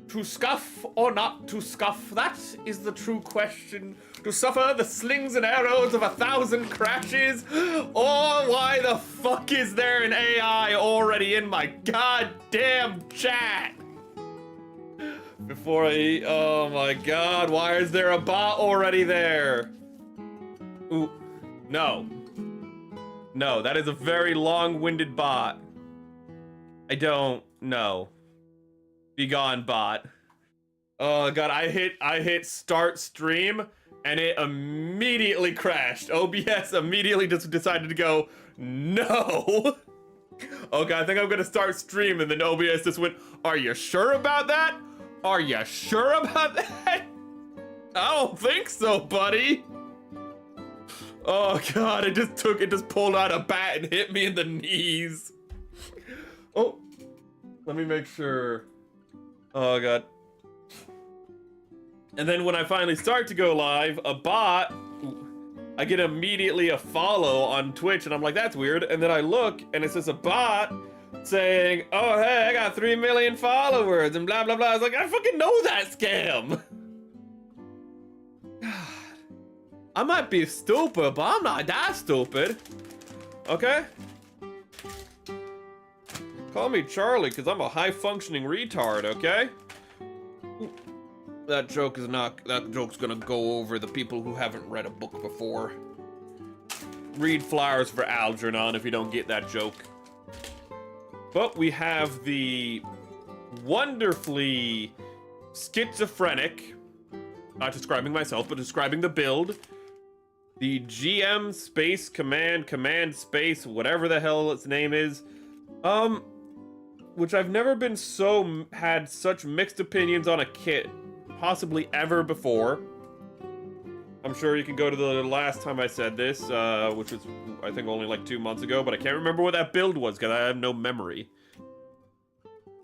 To scuff or not to scuff, that is the true question. To suffer the slings and arrows of 1,000 crashes? Or why the fuck is there an AI already in my goddamn chat? Before I, oh my god, why is there a bot already there? Ooh, no. No, that is a very long-winded bot. I don't know. Be gone, bot. Oh god, I hit start stream and it immediately crashed. OBS immediately just decided to go, no. Okay, I think I'm gonna start stream and then OBS just went, are you sure about that? Are you sure about that? I don't think so, buddy. Oh god, it just pulled out a bat and hit me in the knees. Oh, let me make sure. Oh god. And then when I finally start to go live, a bot, I get immediately a follow on Twitch and I'm like, that's weird. And then I look and it's just a bot saying, oh hey, I got 3 million followers and blah blah blah. I was like, I fucking know that scam. God. I might be stupid, but I'm not that stupid. Okay? Call me Charlie, because I'm a high-functioning retard, okay? That joke's gonna go over the people who haven't read a book before. Read Flowers for Algernon if you don't get that joke. But we have the wonderfully schizophrenic, not describing myself, but describing the build, the GM space command space, whatever the hell its name is, which I've never been had such mixed opinions on a kit, possibly ever before. I'm sure you can go to the last time I said this, which was, I think, only like 2 months ago, but I can't remember what that build was, because I have no memory.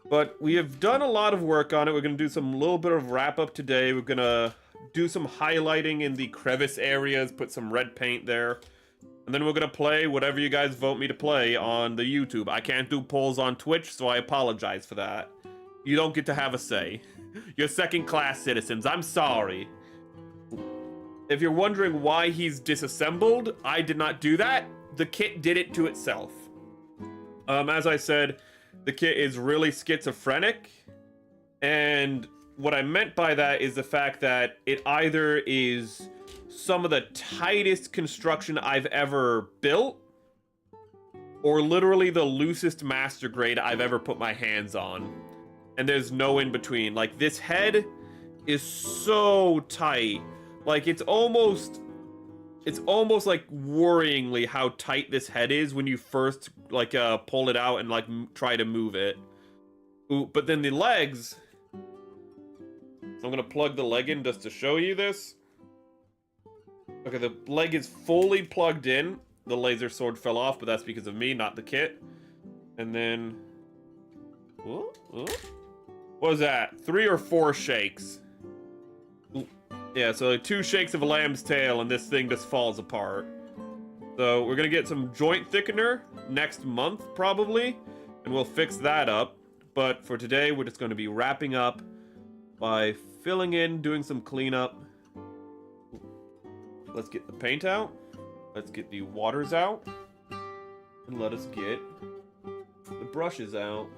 But we have done a lot of work on it. We're going to do some little bit of wrap-up today. We're going to do some highlighting in the crevice areas, put some red paint there. And then we're gonna play whatever you guys vote me to play on the YouTube. I can't do polls on Twitch, so I apologize for that. You don't get to have a say. You're second-class citizens. I'm sorry. If you're wondering why he's disassembled, I did not do that. The kit did it to itself. As I said, the kit is really schizophrenic. And what I meant by that is the fact that it either is some of the tightest construction I've ever built, or literally the loosest master grade I've ever put my hands on. And there's no in between. Like, this head is so tight. Like, it's almost like worryingly how tight this head is when you first, like, pull it out and, like, try to move it. Ooh, but then the legs, I'm gonna plug the leg in just to show you this. Okay, the leg is fully plugged in. The laser sword fell off, but that's because of me, not the kit. And then... what was that? 3 or 4 shakes. Ooh. Yeah, so 2 shakes of a lamb's tail, and this thing just falls apart. So we're gonna get some joint thickener next month, probably, and we'll fix that up. But for today, we're just gonna be wrapping up by filling in, doing some cleanup. Let's get the paint out. Let's get the waters out. And let us get the brushes out.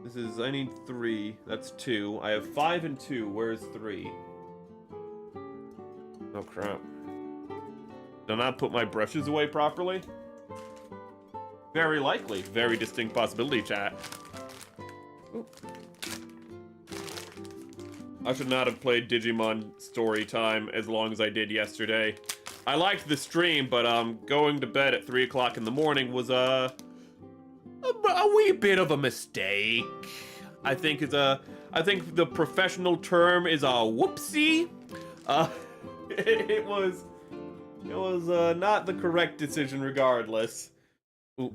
This is, I need 3. That's 2. I have 5 and 2. Where's 3? Oh, crap. Did I not put my brushes away properly? Very likely. Very distinct possibility, chat. Ooh. I should not have played Digimon Story Time as long as I did yesterday. I liked the stream, but going to bed at 3 o'clock in the morning was a wee bit of a mistake. I think the professional term is a whoopsie. It was not the correct decision regardless. Ooh.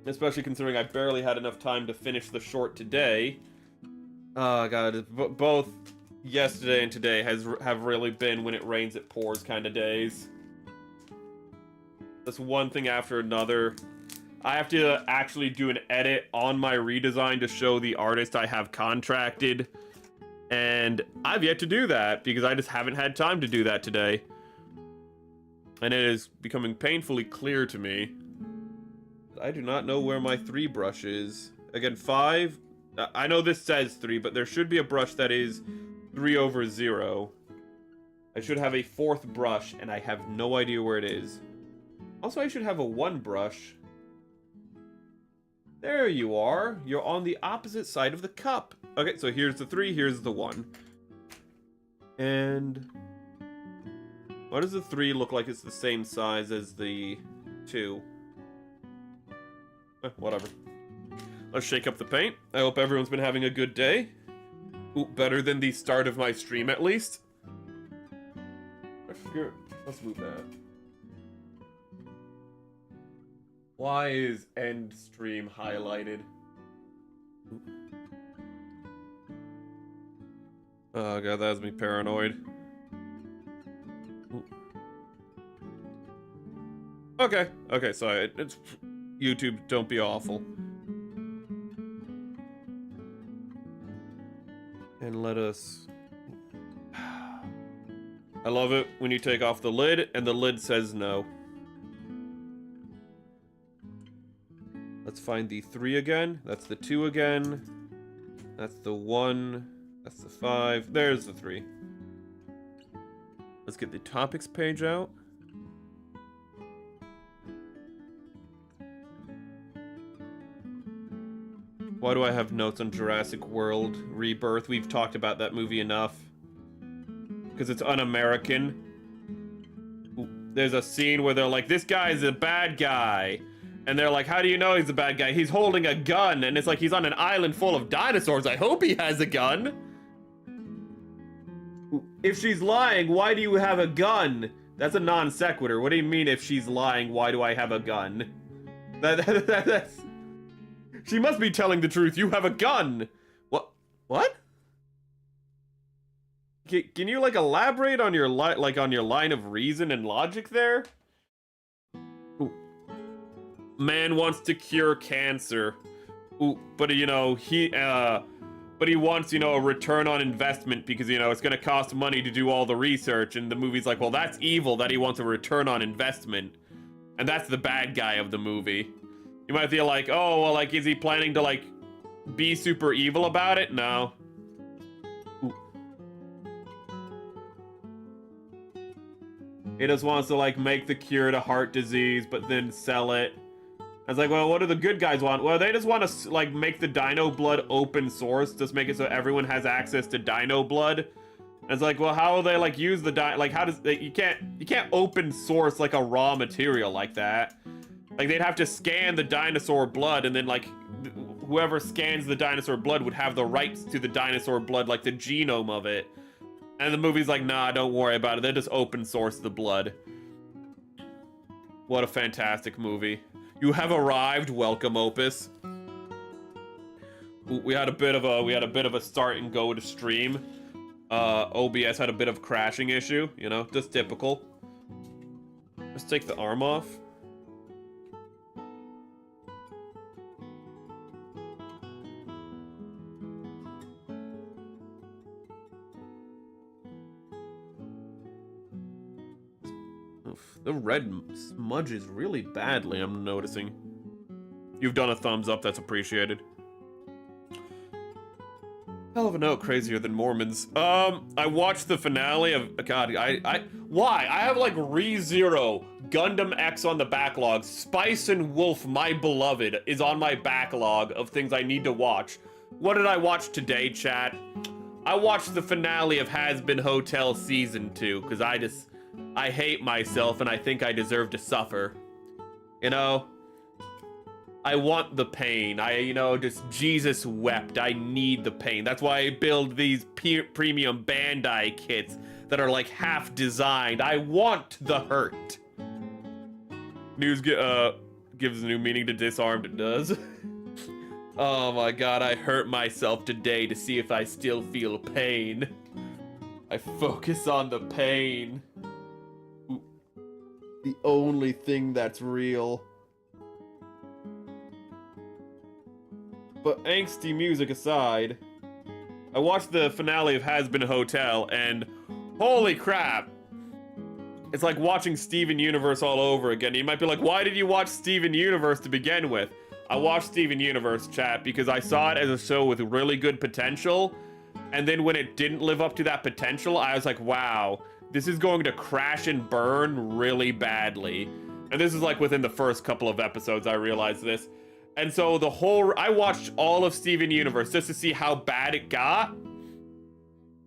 Especially considering I barely had enough time to finish the short today. Oh god, both yesterday and today have really been when it rains it pours kind of days. That's one thing after another. I have to actually do an edit on my redesign to show the artist I have contracted. And I've yet to do that because I just haven't had time to do that today. And it is becoming painfully clear to me. I do not know where my 3 brush is. Again, 5. I know this says 3, but there should be a brush that is 3/0. I should have a 4th brush, and I have no idea where it is. Also, I should have a 1 brush. There you are. You're on the opposite side of the cup. Okay, so here's the 3, here's the 1. And why does the 3 look like it's the same size as the 2? Whatever. Let's shake up the paint. I hope everyone's been having a good day. Ooh, better than the start of my stream, at least. Let's move that. Why is end stream highlighted? Oh god, that has me paranoid. Okay, so it's YouTube, don't be awful. And let us... I love it when you take off the lid and the lid says no. Let's find the 3 again. That's the 2 again. That's the 1. That's the 5. There's the 3. Let's get the topics page out. Why do I have notes on Jurassic World Rebirth? We've talked about that movie enough. Because it's un-American. There's a scene where they're like, this guy's a bad guy. And they're like, how do you know he's a bad guy? He's holding a gun. And it's like, he's on an island full of dinosaurs. I hope he has a gun. If she's lying, why do you have a gun? That's a non sequitur. What do you mean if she's lying, why do I have a gun? That's... She must be telling the truth. You have a gun. What? Can you like elaborate on your line of reason and logic there? Ooh. Man wants to cure cancer. Ooh, but you know, he wants, you know, a return on investment because, you know, it's gonna cost money to do all the research, and the movie's like, well, that's evil that he wants a return on investment. And that's the bad guy of the movie. You might feel like, oh, well, like, is he planning to, like, be super evil about it? No. Ooh. He just wants to, like, make the cure to heart disease, but then sell it. I was like, well, what do the good guys want? Well, they just want to, like, make the dino blood open source. Just make it so everyone has access to dino blood. And it's like, well, how will they, like, use the like, how does... you can't open source, like, a raw material like that. Like, they'd have to scan the dinosaur blood, and then, like, whoever scans the dinosaur blood would have the rights to the dinosaur blood, like, the genome of it. And the movie's like, nah, don't worry about it. They just open source the blood. What a fantastic movie. You have arrived. Welcome, Opus. We had a bit of a start and go to stream. OBS had a bit of crashing issue, you know, just typical. Let's take the arm off. The red smudges really badly, I'm noticing. You've done a thumbs up, that's appreciated. Hell of a note, crazier than Mormons. I watched the finale of... God, why? I have, like, ReZero, Gundam X on the backlog. Spice and Wolf, My Beloved, is on my backlog of things I need to watch. What did I watch today, chat? I watched the finale of Has Been Hotel Season 2, because I hate myself and I think I deserve to suffer. You know? I want the pain. Just Jesus wept. I need the pain. That's why I build these premium Bandai kits that are like half designed. I want the hurt. News gives new meaning to disarmed. It does. Oh my god, I hurt myself today to see if I still feel pain. I focus on the pain. The only thing that's real. But angsty music aside, I watched the finale of Has Been Hotel, and holy crap! It's like watching Steven Universe all over again. You might be like, why did you watch Steven Universe to begin with? I watched Steven Universe, chat, because I saw it as a show with really good potential, and then when it didn't live up to that potential, I was like, wow, this is going to crash and burn really badly. And this is like within the first couple of episodes I realized this. And so I watched all of Steven Universe just to see how bad it got.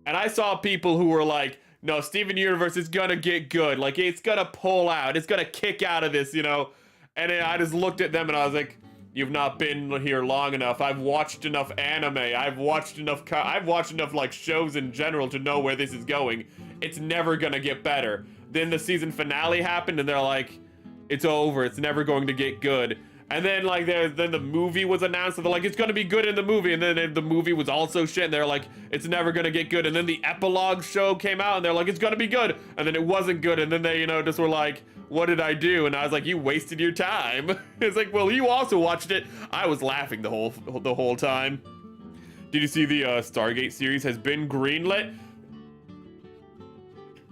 And I saw people who were like, no, Steven Universe is gonna get good. Like, it's gonna pull out. It's gonna kick out of this, you know? And then I just looked at them and I was like, you've not been here long enough. I've watched enough anime. I've watched enough like shows in general to know where this is going. It's never gonna get better. Then the season finale happened and they're like, it's over. It's never going to get good. And then like then the movie was announced, and they're like, it's gonna be good in the movie, and then the movie was also shit, and they're like, it's never gonna get good. And then the epilogue show came out, and they're like, it's gonna be good, and then it wasn't good, and then they, you know, just were like, what did I do? And I was like, you wasted your time. It's like, well, you also watched it. I was laughing the whole time. Did you see the Stargate series has been greenlit?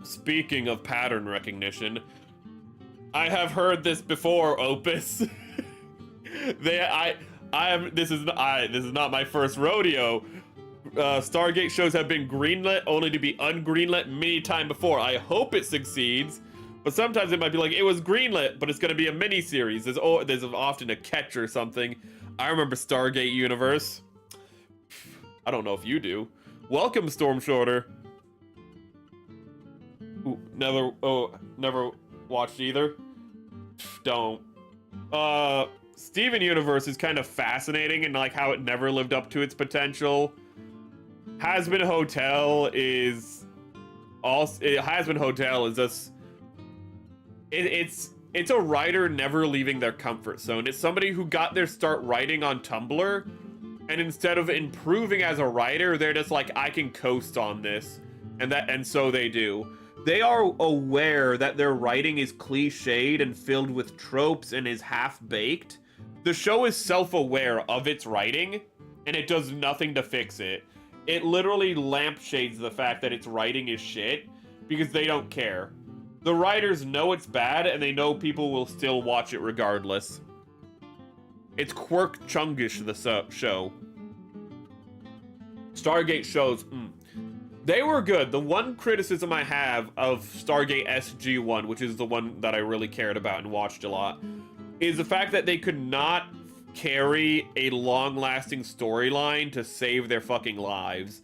Speaking of pattern recognition, I have heard this before, Opus. This is not my first rodeo. Stargate shows have been greenlit only to be ungreenlit many times before. I hope it succeeds, but sometimes it might be like, it was greenlit, but it's gonna be a mini series. There's often a catch or something. I remember Stargate Universe. I don't know if you do. Welcome, Storm Shorter. Ooh, never watched either. Don't. Steven Universe is kind of fascinating and like how it never lived up to its potential. Has Been Hotel is just it's a writer never leaving their comfort zone. It's somebody who got their start writing on Tumblr, and instead of improving as a writer, they're just like, I can coast on this, and so they do. They are aware that their writing is cliched and filled with tropes and is half-baked. The show is self-aware of its writing, and it does nothing to fix it. It literally lampshades the fact that its writing is shit, because they don't care. The writers know it's bad, and they know people will still watch it regardless. It's quirk chungish, the show. Stargate shows, they were good. The one criticism I have of Stargate SG-1, which is the one that I really cared about and watched a lot, is the fact that they could not carry a long-lasting storyline to save their fucking lives.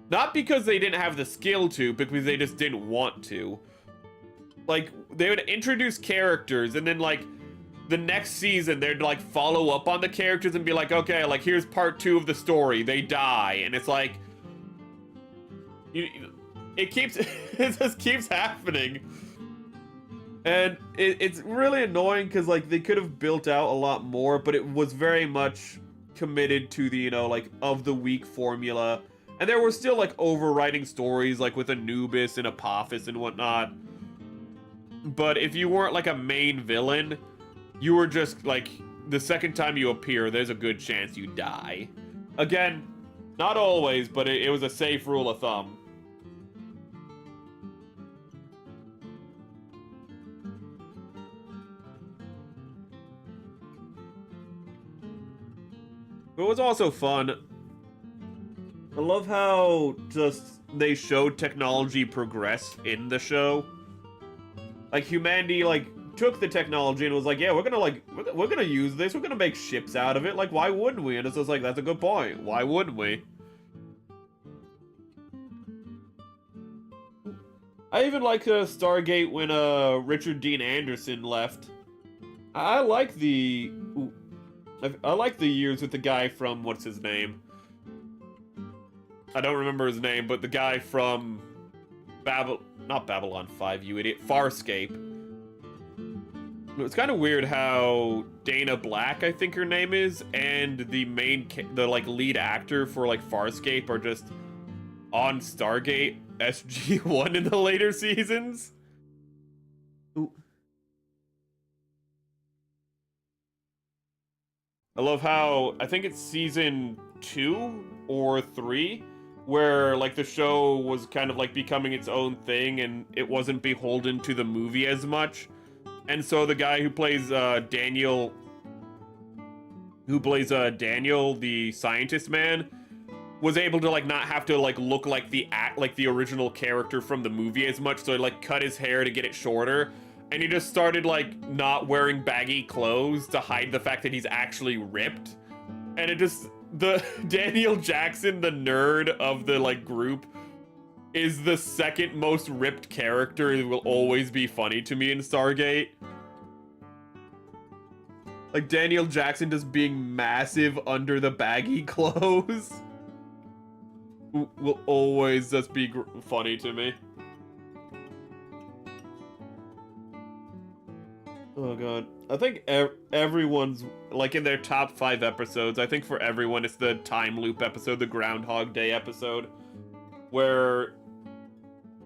Not because they didn't have the skill to, but because they just didn't want to. Like, they would introduce characters, and then, like, the next season, they'd, like, follow up on the characters and be like, okay, like, here's part 2 of the story. They die. And it's like, it just keeps happening. And it's really annoying because, like, they could have built out a lot more, but it was very much committed to the, you know, like, of the week formula. And there were still, like, overriding stories, like, with Anubis and Apophis and whatnot. But if you weren't, like, a main villain, you were just, like, the second time you appear, there's a good chance you die. Again, not always, but it was a safe rule of thumb. It was also fun. I love how just they showed technology progress in the show. Like, humanity, like, took the technology and was like, yeah, we're gonna use this, we're gonna make ships out of it, like, why wouldn't we? And it's just like, that's a good point, why wouldn't we? I even like Stargate when Richard Dean Anderson left. I like the years with the guy from, what's his name? I don't remember his name, but the guy from not Babylon 5, you idiot, Farscape. It's kind of weird how Dana Black, I think her name is, and the like lead actor for like Farscape are just on Stargate SG-1 in the later seasons. Ooh. I love how, I think it's season 2 or 3, where like the show was kind of like becoming its own thing and it wasn't beholden to the movie as much. And so the guy who plays Daniel, the scientist man, was able to like not have to like look like the original character from the movie as much. So he like cut his hair to get it shorter, and he just started like not wearing baggy clothes to hide the fact that he's actually ripped. And it just, the Daniel Jackson, the nerd of the like group, is the second most ripped character. It will always be funny to me in Stargate. Like Daniel Jackson just being massive under the baggy clothes will always just be funny to me. Oh god. I think everyone's, like in their top 5 episodes, I think for everyone it's the time loop episode, the Groundhog Day episode, where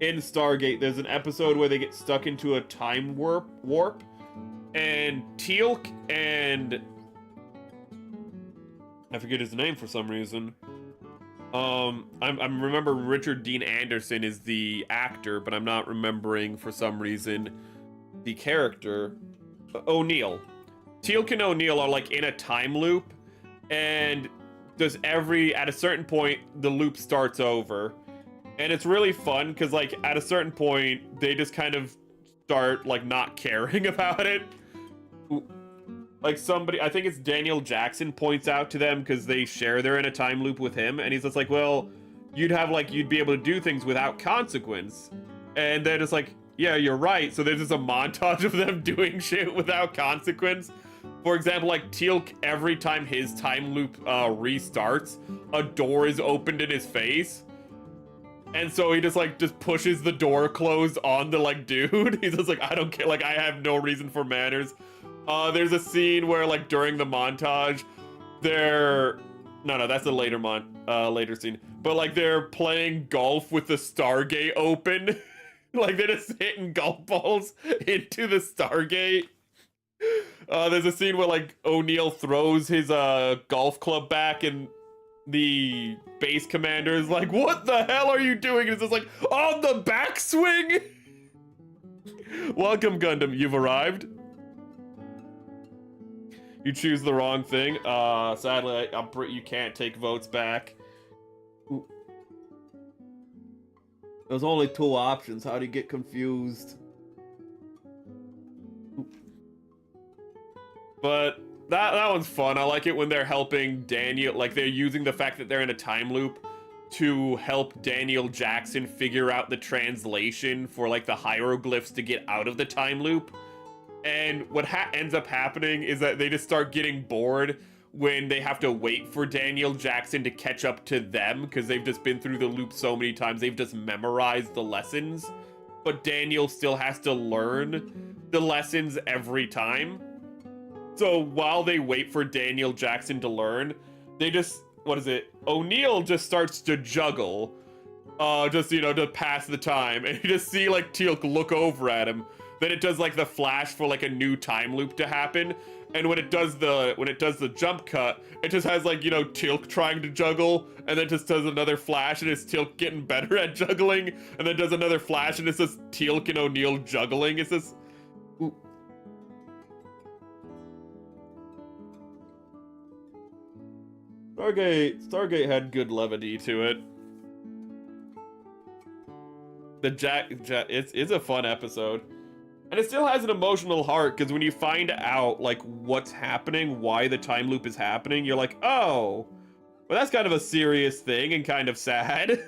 in Stargate there's an episode where they get stuck into a time warp, and Teal'c and I forget his name for some reason. I remember Richard Dean Anderson is the actor, but I'm not remembering for some reason the character. O'Neill. Teal'c and O'Neill are like in a time loop, and at a certain point the loop starts over, and it's really fun because like at a certain point they just kind of start like not caring about it. Like somebody, I think it's Daniel Jackson, points out to them because they're in a time loop with him, and he's just like, well, you'd be able to do things without consequence. And they're just like, yeah, you're right. So there's just a montage of them doing shit without consequence. For example, like Teal'c, every time his time loop restarts, a door is opened in his face. And so he just pushes the door closed on the like dude. He's just like, I don't care, like I have no reason for manners. There's a scene where like during the montage, no, that's a later scene. But like they're playing golf with the Stargate open. Like they're just hitting golf balls into the Stargate. There's a scene where like O'Neill throws his golf club back, and the base commander is like, what the hell are you doing? And it's just like, on the backswing. Welcome, Gundam, you've arrived. You choose the wrong thing. Sadly, you can't take votes back. Ooh. There's only 2 options. How do you get confused? Ooh. But that one's fun. I like it when they're helping Daniel, like they're using the fact that they're in a time loop to help Daniel Jackson figure out the translation for like the hieroglyphs to get out of the time loop. And what ends up happening is that they just start getting bored when they have to wait for Daniel Jackson to catch up to them, because they've just been through the loop so many times, they've just memorized the lessons. But Daniel still has to learn the lessons every time. So while they wait for Daniel Jackson to learn, they just, O'Neill just starts to juggle, to pass the time. And you just see like Teal'c look over at him. Then it does like the flash for like a new time loop to happen, and when it does the jump cut, it just has like Teal'c trying to juggle, and then just does another flash and it's Teal'c getting better at juggling, and then does another flash and it's just Teal'c and O'Neill juggling. It's just ooh. Stargate had good levity to it. It's a fun episode. And it still has an emotional heart, because when you find out, like, what's happening, why the time loop is happening, you're like, oh, well, that's kind of a serious thing and kind of sad.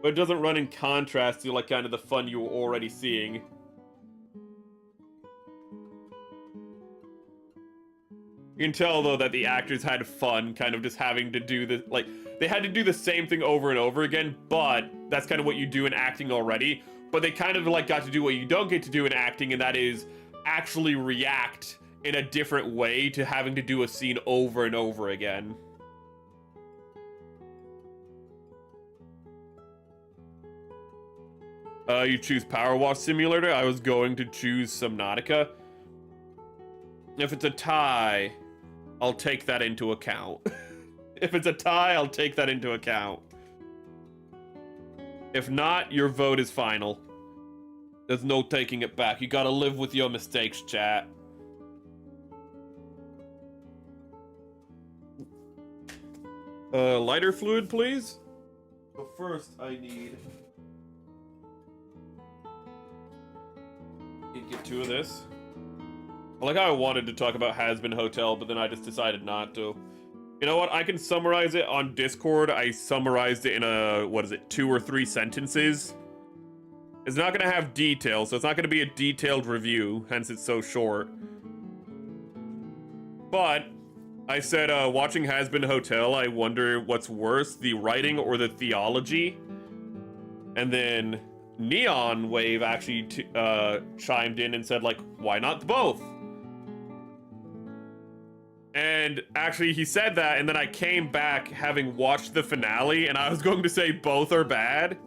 But it doesn't run in contrast to, like, kind of the fun you were already seeing. You can tell, though, that the actors had fun kind of just having to do this, like, they had to do the same thing over and over again, but that's kind of what you do in acting already. But they kind of, like, got to do what you don't get to do in acting, and that is actually react in a different way to having to do a scene over and over again. You choose Power Wash Simulator. I was going to choose Subnautica. If it's a tie, I'll take that into account. If it's a tie, I'll take that into account. If not, your vote is final. There's no taking it back. You gotta live with your mistakes, chat. Lighter fluid, please? But first, I need... Get 2 of this. I like how I wanted to talk about Has-Been Hotel, but then I just decided not to. You know what? I can summarize it on Discord. I summarized it in a, what is it, 2 or 3 sentences. It's not going to have details, so it's not going to be a detailed review, hence it's so short. But I said, watching Has-Been Hotel, I wonder what's worse, the writing or the theology. And then Neon Wave actually chimed in and said, like, why not both? And actually, he said that, and then I came back having watched the finale, and I was going to say both are bad.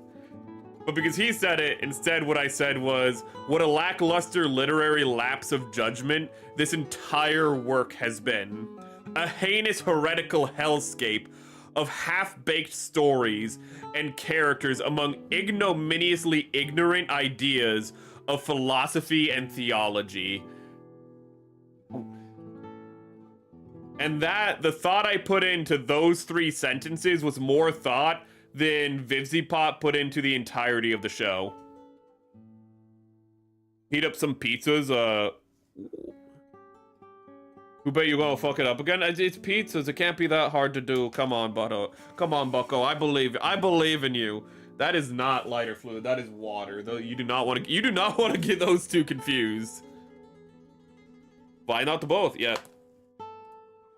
But because he said it, instead what I said was, what a lackluster literary lapse of judgment this entire work has been. A heinous heretical hellscape of half-baked stories and characters among ignominiously ignorant ideas of philosophy and theology. And that, the thought I put into those 3 sentences was more thought than WhimzieCat put into the entirety of the show. Heat up some pizzas, who bet you gonna fuck it up again? It's pizzas, it can't be that hard to do. Come on, Bucko. Come on, Bucko, I believe in you. That is not lighter fluid, that is water. Though you do not want to get those 2 confused. Why not the both? Yeah.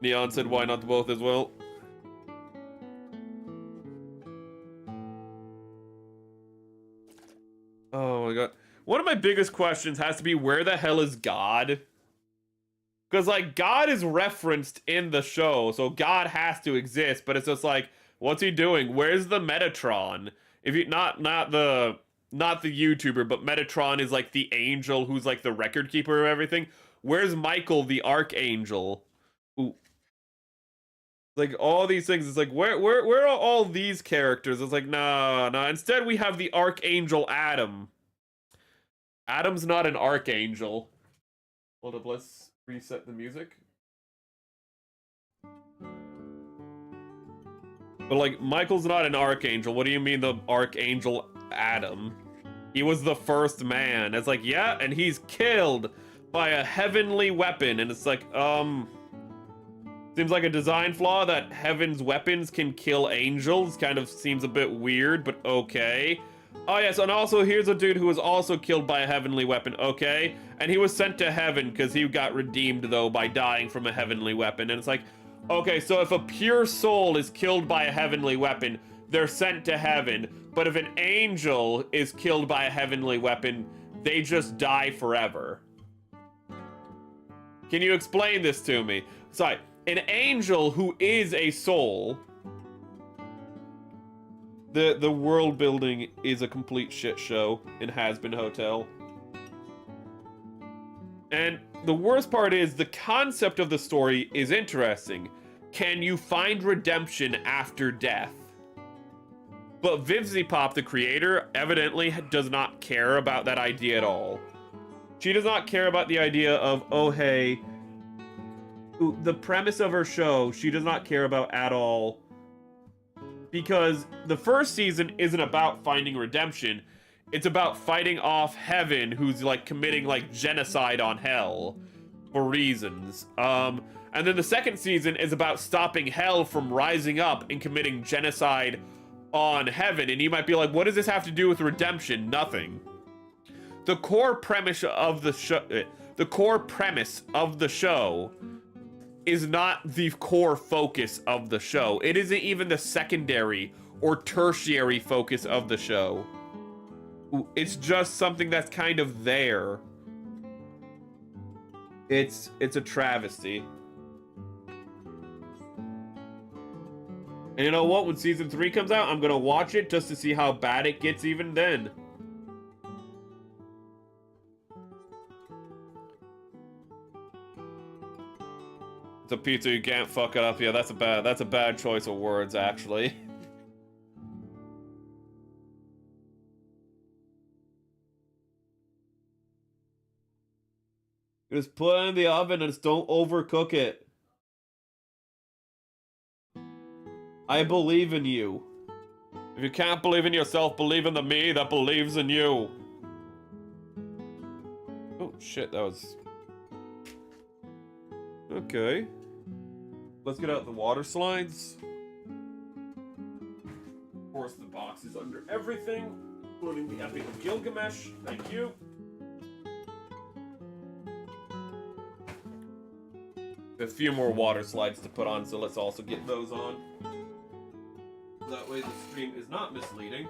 Neon said why not the both as well. Oh my god. One of my biggest questions has to be, where the hell is God? Because, like, God is referenced in the show, so God has to exist, but it's just like, what's he doing? Where's the Metatron? If you not the YouTuber, but Metatron is like the angel who's like the record keeper of everything. Where's Michael the Archangel? Ooh. Like, all these things, it's like, where are all these characters? It's like, nah. Instead, we have the Archangel Adam. Adam's not an Archangel. Hold up, let's reset the music. But, like, Michael's not an Archangel. What do you mean the Archangel Adam? He was the first man. It's like, yeah, and he's killed by a heavenly weapon. And it's like, seems like a design flaw that heaven's weapons can kill angels. Kind of seems a bit weird, but okay. Oh yes, and also here's a dude who was also killed by a heavenly weapon, okay? And he was sent to heaven because he got redeemed, though, by dying from a heavenly weapon. And it's like, okay, so if a pure soul is killed by a heavenly weapon, they're sent to heaven. But if an angel is killed by a heavenly weapon, they just die forever. Can you explain this to me? Sorry. An angel who is a soul. The world building is a complete shit show in Has-Been Hotel. And the worst part is the concept of the story is interesting. Can you find redemption after death? But WhimzieCat, the creator, evidently does not care about that idea at all. She does not care about the idea of, oh hey, the premise of her show, she does not care about at all. Because the first season isn't about finding redemption. It's about fighting off heaven, who's like committing like genocide on hell for reasons. And then the second season is about stopping hell from rising up and committing genocide on heaven. And you might be like, what does this have to do with redemption? Nothing. The core premise of the show is not the core focus of the show. It isn't even the secondary or tertiary focus of the show. It's just something that's kind of there. It's a travesty. And you know what? When season 3 comes out, I'm gonna watch it just to see how bad it gets even then. It's a pizza, you can't fuck it up. Yeah, that's a bad choice of words, actually. Just put it in the oven and just don't overcook it. I believe in you. If you can't believe in yourself, believe in the me that believes in you. Oh, shit, that was... Okay. Let's get out the water slides. Of course, the box is under everything, including the Epic of Gilgamesh. Thank you. A few more water slides to put on, so let's also get those on. That way the stream is not misleading.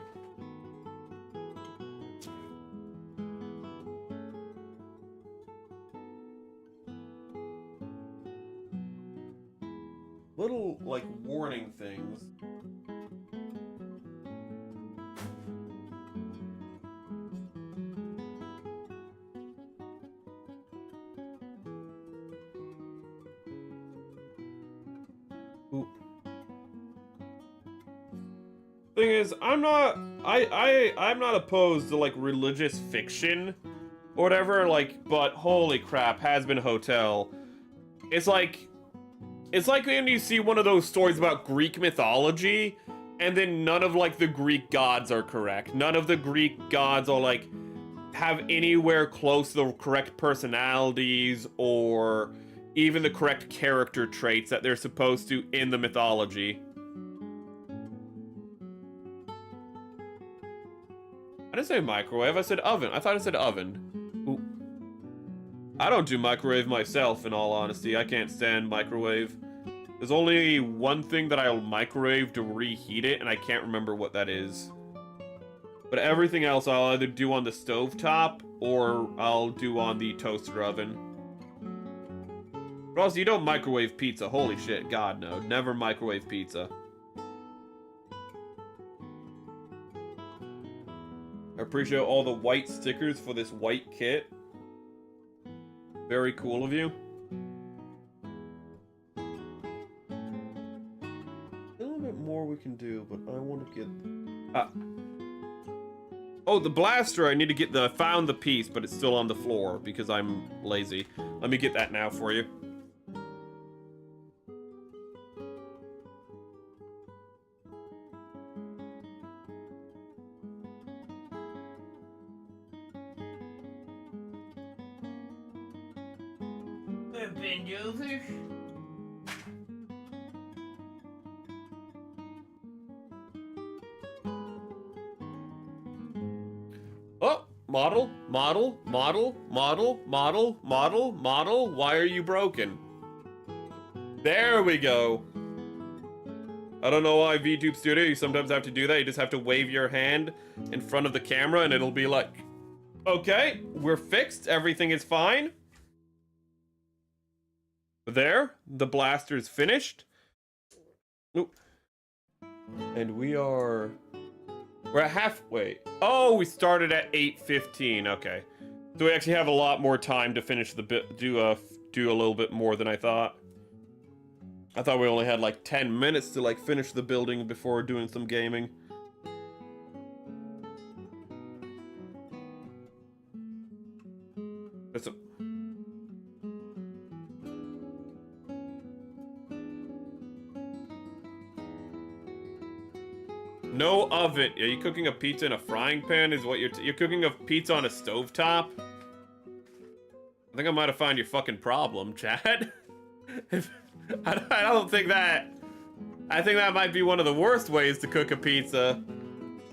Little, like, warning things. Ooh. Thing is, I'm not opposed to, like, religious fiction or whatever, like, but holy crap, Has Been Hotel. It's like when you see one of those stories about Greek mythology, and then none of, like, the Greek gods are correct. None of the Greek gods are, like, have anywhere close to the correct personalities or even the correct character traits that they're supposed to in the mythology. I didn't say microwave, I said oven. I thought I said oven. Ooh. I don't do microwave myself, in all honesty. I can't stand microwave. There's only one thing that I'll microwave to reheat it, and I can't remember what that is. But everything else I'll either do on the stovetop, or I'll do on the toaster oven. But also, you don't microwave pizza. Holy shit, God no. Never microwave pizza. I appreciate all the white stickers for this white kit. Very cool of you. A little bit more we can do, but I want to get... Oh, the blaster, I need to get found the piece, but it's still on the floor because I'm lazy. Let me get that now for you. Bend over. Oh, model. Why are you broken? There we go. I don't know why VTube Studio, you sometimes have to do that. You just have to wave your hand in front of the camera and it'll be like, okay, we're fixed. Everything is fine. There, the blaster's finished. Oop. And we're at halfway. Oh, we started at 8:15. Okay, so we actually have a lot more time to finish the bit. Do a little bit more than I thought. I thought we only had like 10 minutes to like finish the building before doing some gaming. That's a... No oven. Are you cooking a pizza in a frying pan? Is what you're cooking a pizza on a stovetop? I think I might have found your fucking problem, Chad. I don't think that. I think that might be one of the worst ways to cook a pizza.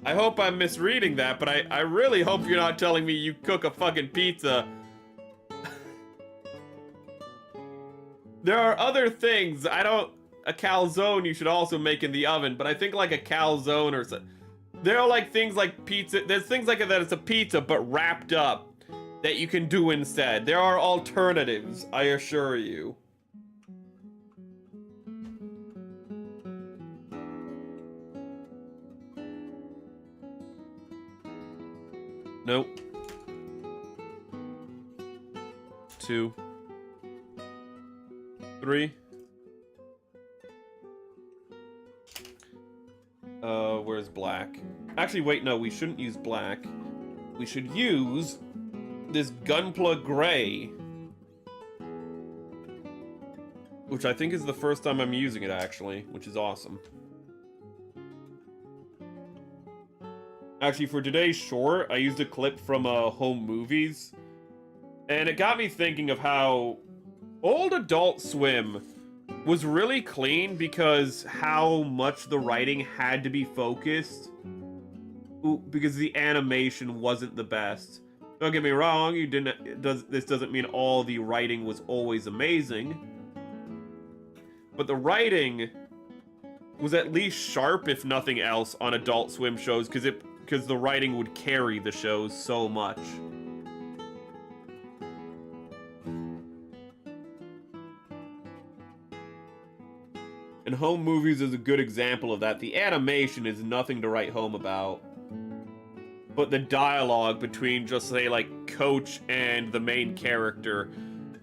I hope I'm misreading that, but I really hope you're not telling me you cook a fucking pizza. There are other things. A calzone you should also make in the oven, but I think like a calzone or something. There are like things like pizza. There's things like that. It's a pizza, but wrapped up that you can do instead. There are alternatives, I assure you. Nope. 2, 3. Where's black? Actually, wait, no, we shouldn't use black. We should use this Gunpla Gray. Which I think is the first time I'm using it, actually, which is awesome. Actually, for today's short, I used a clip from Home Movies. And it got me thinking of how old Adult Swim was really clean because how much the writing had to be focused. Because the animation wasn't the best. Don't get me wrong, this doesn't mean all the writing was always amazing. But the writing was at least sharp, if nothing else, on Adult Swim shows, because the writing would carry the shows so much. And Home Movies is a good example of that. The animation is nothing to write home about. But the dialogue between, just say, like, Coach and the main character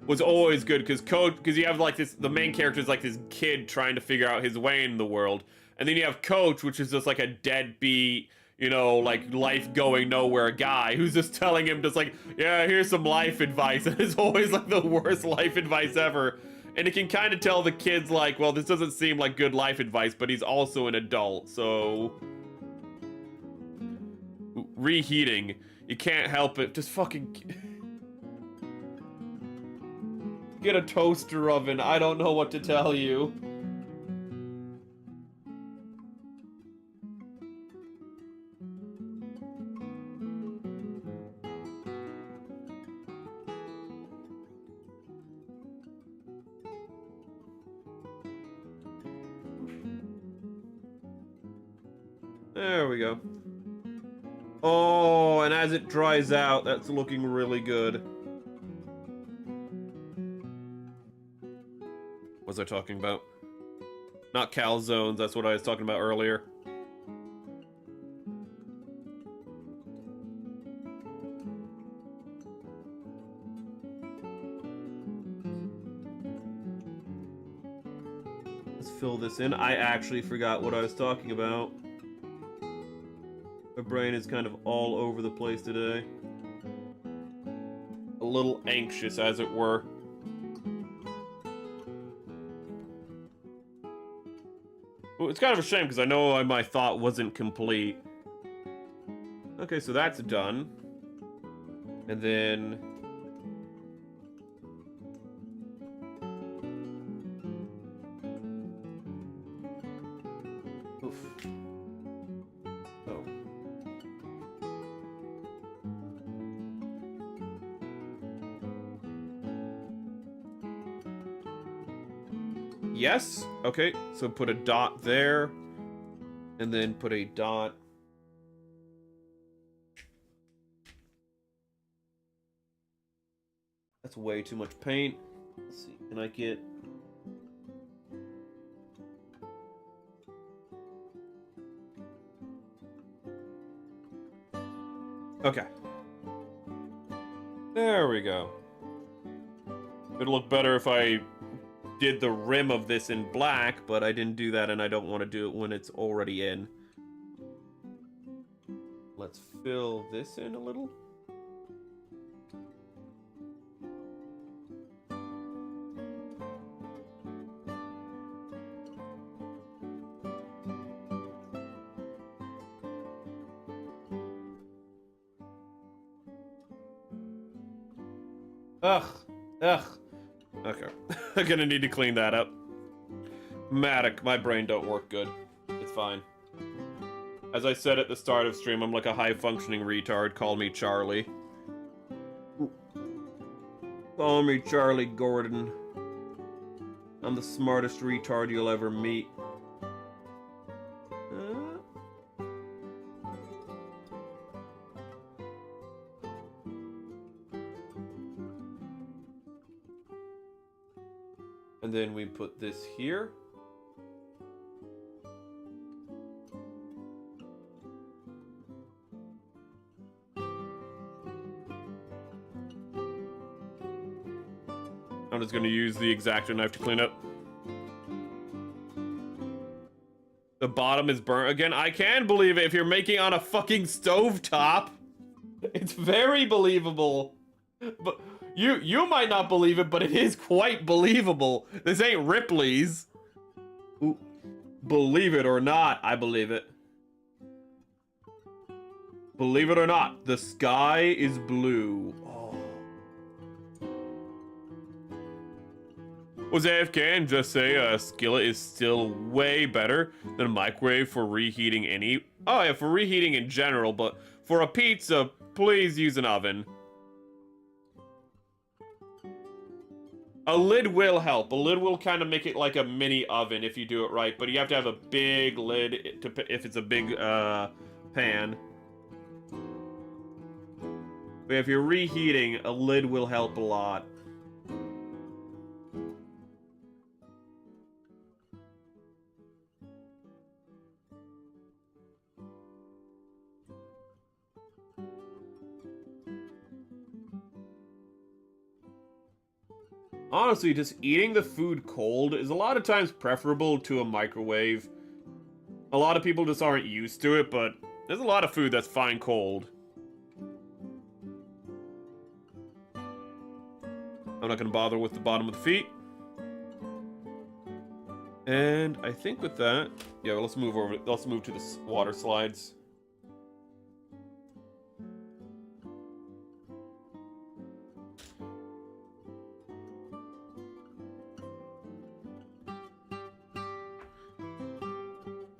was always good, because you have, like, the main character is, like, this kid trying to figure out his way in the world. And then you have Coach, which is just, like, a deadbeat, you know, like, life-going-nowhere guy who's just telling him, just like, yeah, here's some life advice. And it's always, like, the worst life advice ever. And it can kind of tell the kids, like, well, this doesn't seem like good life advice, but he's also an adult, so... Reheating. You can't help it. Just fucking... Get a toaster oven. I don't know what to tell you. There we go. Oh, and as it dries out, that's looking really good. What was I talking about? Not calzones, that's what I was talking about earlier. Let's fill this in. I actually forgot what I was talking about. My brain is kind of all over the place today. A little anxious, as it were. Well, it's kind of a shame, because I know my thought wasn't complete. Okay, so that's done. And then... Oof. Oh. Yes. Okay, so put a dot there, and then put a dot. That's way too much paint. Let's see, can I get... Okay. There we go. It'll look better if I did the rim of this in black, but I didn't do that, and I don't want to do it when it's already in. Let's fill this in a little. Ugh. Okay. I'm gonna need to clean that up. Matic, my brain don't work good. It's fine. As I said at the start of stream, I'm like a high-functioning retard. Call me Charlie. Call me Charlie Gordon. I'm the smartest retard you'll ever meet. And then we put this here. I'm just going to use the X-Acto knife to clean up. The bottom is burnt again. I can believe it if you're making on a fucking stovetop. It's very believable. But you might not believe it, but it is quite believable. This ain't Ripley's. Ooh. Believe it or not, I believe it. Believe it or not, the sky is blue. Oh. Was AFK and just say a skillet is still way better than a microwave for reheating any... Oh yeah, for reheating in general, but for a pizza, please use an oven. A lid will help. A lid will kind of make it like a mini oven if you do it right, but you have to have a big lid to, if it's a big pan. But if you're reheating, a lid will help a lot. Honestly, just eating the food cold is a lot of times preferable to a microwave. A lot of people just aren't used to it, but there's a lot of food that's fine cold. I'm not gonna bother with the bottom of the feet. And I think with that, yeah, let's move to the water slides.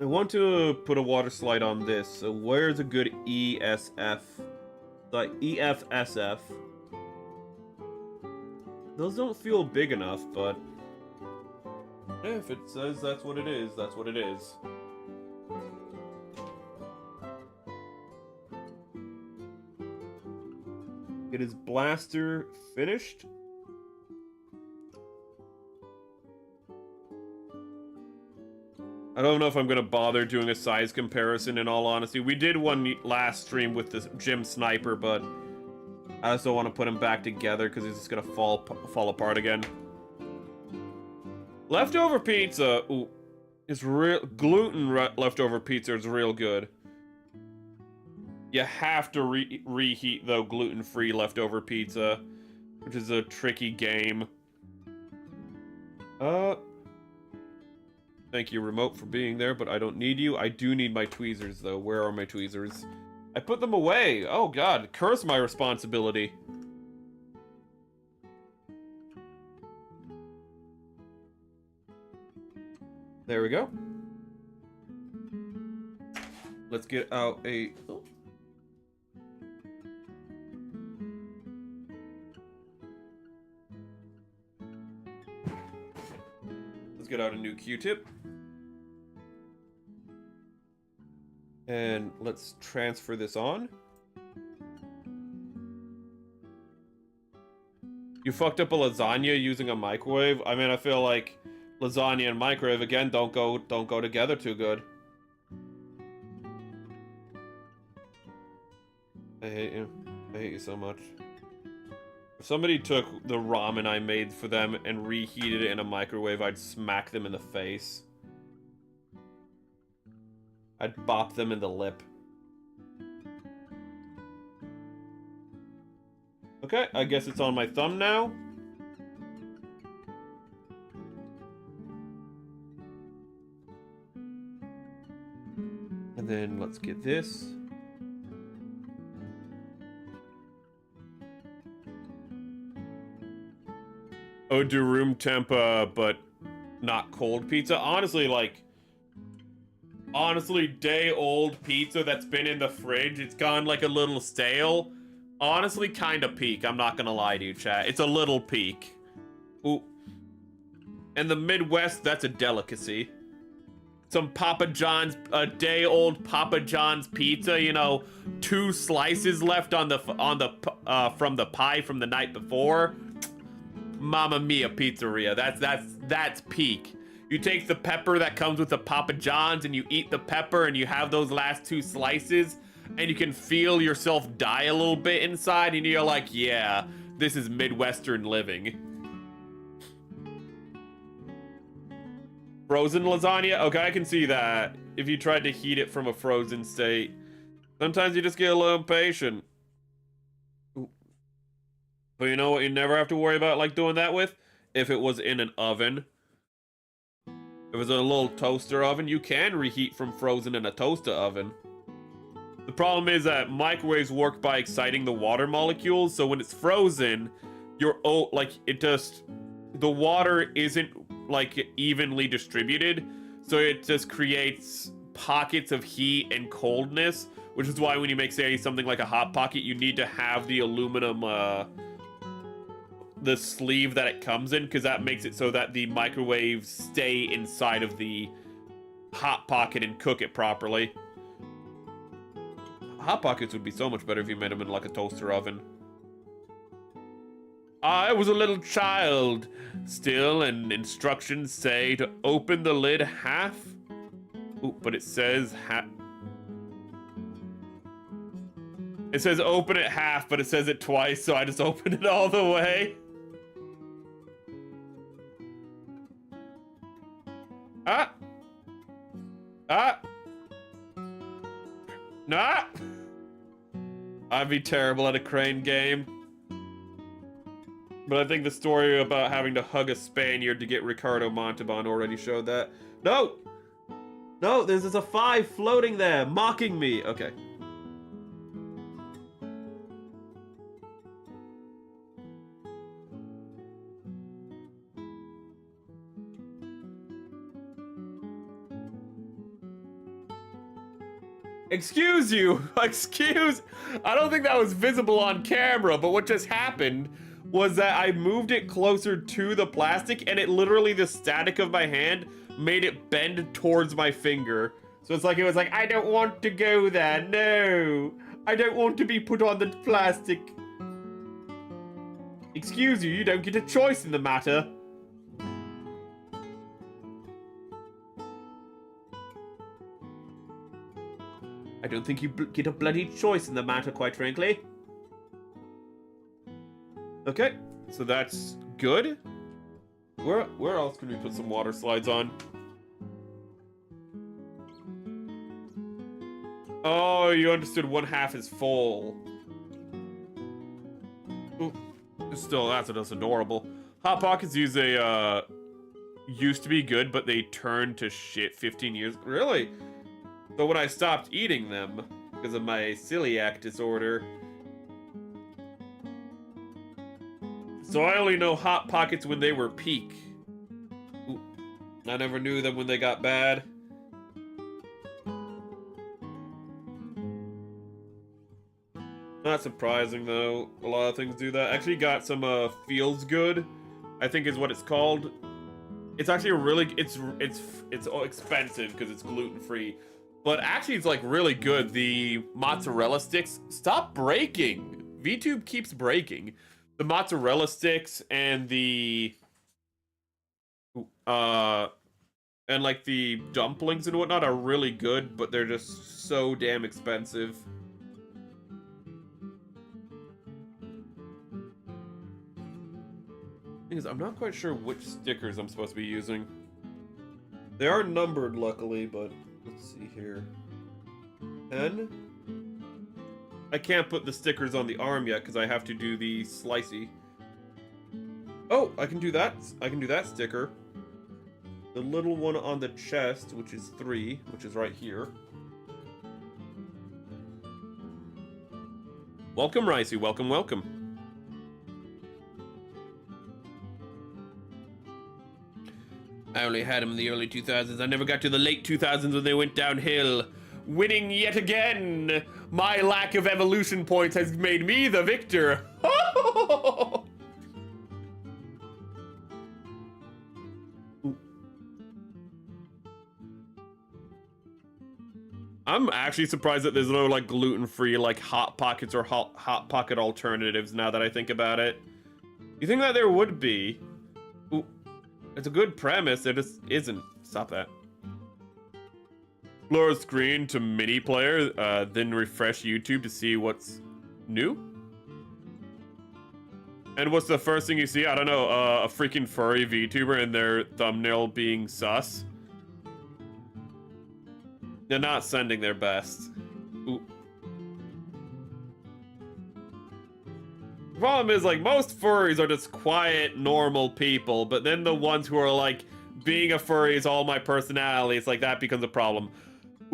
I want to put a water slide on this, so where's a good ESF? Like EFSF. Those don't feel big enough, but if it says that's what it is, that's what it is. It is blaster finished. I don't know if I'm gonna bother doing a size comparison in all honesty. We did one last stream with this gym sniper, but I also want to put them back together because it's just gonna fall apart again. Leftover pizza, ooh, is real. Gluten leftover pizza is real good. You have to reheat though gluten-free leftover pizza, which is a tricky game. Thank you, remote, for being there, but I don't need you. I do need my tweezers, though. Where are my tweezers? I put them away. Oh, God. Curse my responsibility. There we go. Let's get out a... Oh. Let's get out a new Q-tip. And let's transfer this on. You fucked up a lasagna using a microwave? I mean, I feel like lasagna and microwave, again, don't go together too good. I hate you. I hate you so much. If somebody took the ramen I made for them and reheated it in a microwave, I'd smack them in the face. I'd bop them in the lip. Okay, I guess it's on my thumb now. And then let's get this. Oh, do room temp, but not cold pizza. Honestly, like... Honestly, day-old pizza that's been in the fridge, it's gone like a little stale. Honestly, kind of peak. I'm not gonna lie to you, chat. It's a little peak. Ooh. In the Midwest, that's a delicacy. Some Papa John's, a day-old Papa John's pizza, you know, 2 slices left from the pie from the night before. Mamma mia, pizzeria. That's peak. You take the pepper that comes with the Papa John's and you eat the pepper and you have those last 2 slices and you can feel yourself die a little bit inside and you're like, yeah, this is Midwestern living. Frozen lasagna? Okay, I can see that. if you tried to heat it from a frozen state. Sometimes you just get a little impatient. Ooh. But you know what you never have to worry about like doing that with? If it was in an oven. If it was a little toaster oven, you can reheat from frozen in a toaster oven. The problem is that microwaves work by exciting the water molecules, so when it's frozen, the water isn't like evenly distributed, so it just creates pockets of heat and coldness, which is why when you make, say, something like a Hot Pocket, you need to have the aluminum, the sleeve that it comes in, because that makes it so that the microwaves stay inside of the Hot Pocket and cook it properly. Hot Pockets would be so much better if you made them in like a toaster oven. I was a little child still, and instructions say to open the lid half. Ooh, but it says it says open it half, but it says it twice, so I just opened it all the way. Ah! Ah! Nah! I'd be terrible at a crane game. But I think the story about having to hug a Spaniard to get Ricardo Montalban already showed that. No! No, there's a 5 floating there, mocking me. Okay. Excuse you! Excuse! I don't think that was visible on camera, but what just happened was that I moved it closer to the plastic, and it literally, the static of my hand made it bend towards my finger. So it's like, it was like, I don't want to go there, no! I don't want to be put on the plastic. Excuse you, you don't get a choice in the matter. I don't think you get a bloody choice in the matter, quite frankly. Okay, so that's good. Where else can we put some water slides on? Oh, you understood 1/2 is full. Ooh, still, that's adorable. Hot Pockets used to be good, but they turned to shit 15 years. Really? So when I stopped eating them, because of my celiac disorder. So I only know Hot Pockets when they were peak. Ooh, I never knew them when they got bad. Not surprising though, a lot of things do that. Actually got some Feels Good, I think is what it's called. It's actually a really, it's expensive because it's gluten-free. But actually, it's like really good. The mozzarella sticks stop breaking. VTube keeps breaking. The mozzarella sticks and the and like the dumplings and whatnot are really good, but they're just so damn expensive. Thing is, I'm not quite sure which stickers I'm supposed to be using. They are numbered, luckily, but. Let's see here. 10. I can't put the stickers on the arm yet because I have to do the slicey. Oh, I can do that. I can do that sticker. The little one on the chest, which is 3, which is right here. Welcome, Ricey. Welcome, welcome. I only had them in the early 2000s. I never got to the late 2000s when they went downhill. Winning yet again. My lack of evolution points has made me the victor. I'm actually surprised that there's no like gluten-free like Hot Pockets or Hot Pocket alternatives now that I think about it. You think that there would be? Ooh. It's a good premise, there just isn't. Stop that. Blur screen to mini player, then refresh YouTube to see what's new. And what's the first thing you see? I don't know, a freaking furry VTuber and their thumbnail being sus. They're not sending their best. Ooh. The problem is, like, most furries are just quiet, normal people, but then the ones who are like, being a furry is all my personality, it's like that becomes a problem.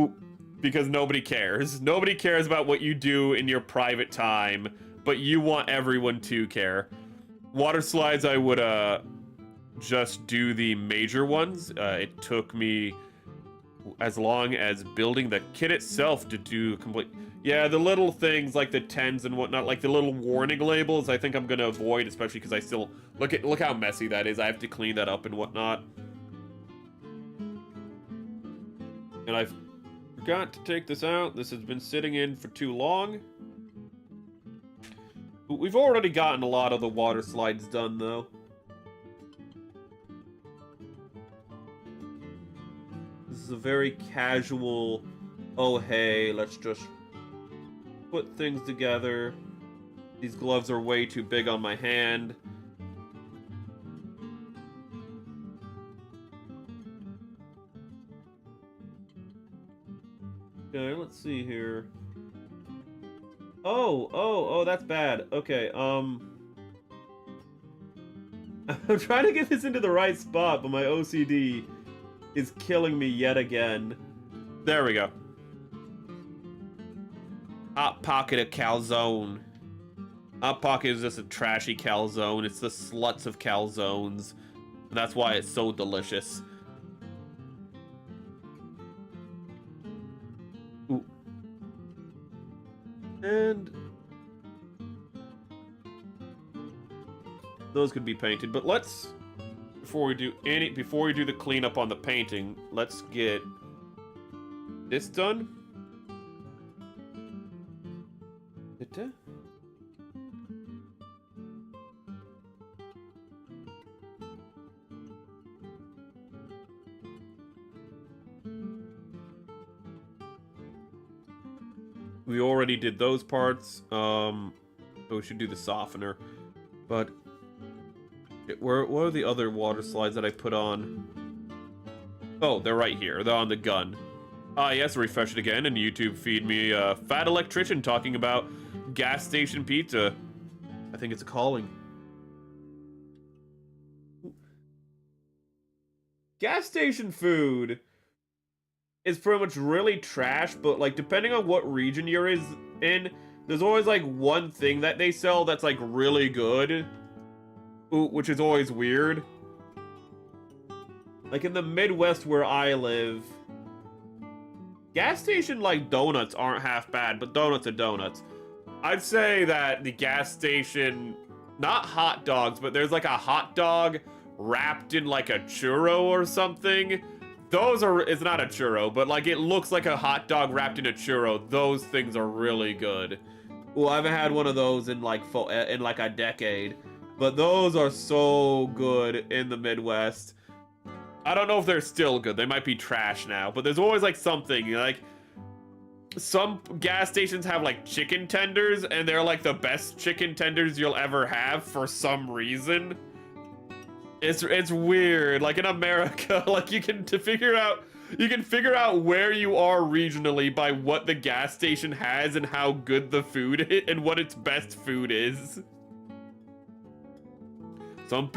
Ooh. Because nobody cares. Nobody cares about what you do in your private time, but you want everyone to care. Water slides, I would just do the major ones. It took me as long as building the kit itself to do complete. Yeah, the little things like the 10s and whatnot, like the little warning labels, I think I'm gonna avoid, especially because I still look how messy that is. I have to clean that up and whatnot. And I've forgot to take this out. This has been sitting in for too long. We've already gotten a lot of the water slides done, though. This is a very casual, oh hey, let's just put things together. These gloves are way too big on my hand. Okay, let's see here. Oh, that's bad. Okay, I'm trying to get this into the right spot, but my OCD is killing me yet again. There we go. Hot Pocket of calzone. Hot Pocket is just a trashy calzone. It's the sluts of calzones. That's why it's so delicious. Ooh. And those could be painted, but let's before we do the cleanup on the painting, let's get this done. We already did those parts. So we should do the softener. But where are the other water slides that I put on? Oh, they're right here. They're on the gun. Ah, yes, refresh it again, and YouTube feed me a fat electrician talking about gas station pizza. I think it's a calling. Gas station food is pretty much really trash, but like depending on what region you're in, there's always like one thing that they sell that's like really good, which is always weird. Like in the Midwest where I live, gas station like donuts aren't half bad, but donuts are donuts. I'd say that the gas station, not hot dogs, but there's like a hot dog wrapped in like a churro or something. It's not a churro, but like it looks like a hot dog wrapped in a churro. Those things are really good. Well, I haven't had one of those in like a decade, but those are so good in the Midwest. I don't know if they're still good. They might be trash now, but there's always like something. Like some gas stations have like chicken tenders, and they're like the best chicken tenders you'll ever have for some reason. It's weird. Like in America, like you can figure out where you are regionally by what the gas station has and how good the food is and what its best food is. Some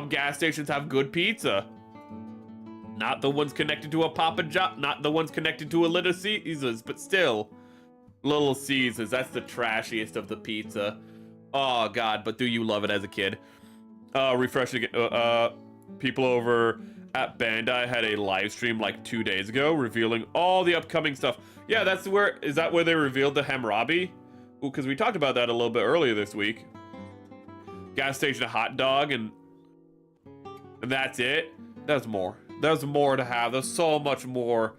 gas stations have good pizza. Not the ones connected to a Papa John, not the ones connected to a Little Caesars, but still. Little Caesars, that's the trashiest of the pizza. Oh god, but do you love it as a kid? Refresh again. People over at Bandai had a live stream like 2 days ago revealing all the upcoming stuff. Yeah, is that where they revealed the Hammurabi? Ooh, because we talked about that a little bit earlier this week. Gas station hot dog and that's it. There's more. There's more to have. There's so much more.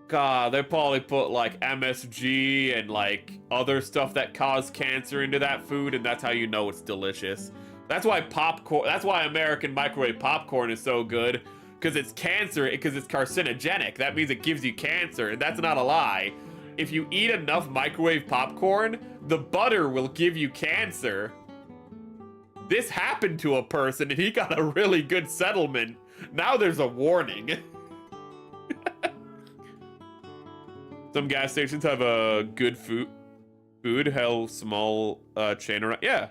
God, they probably put like MSG and like other stuff that cause cancer into that food, and that's how you know it's delicious. That's why American microwave popcorn is so good, because it's carcinogenic. That means it gives you cancer, and that's not a lie. If you eat enough microwave popcorn, the butter will give you cancer. This happened to a person, and he got a really good settlement. Now there's a warning. Some gas stations have a good food. Hell, small chain around. Yeah.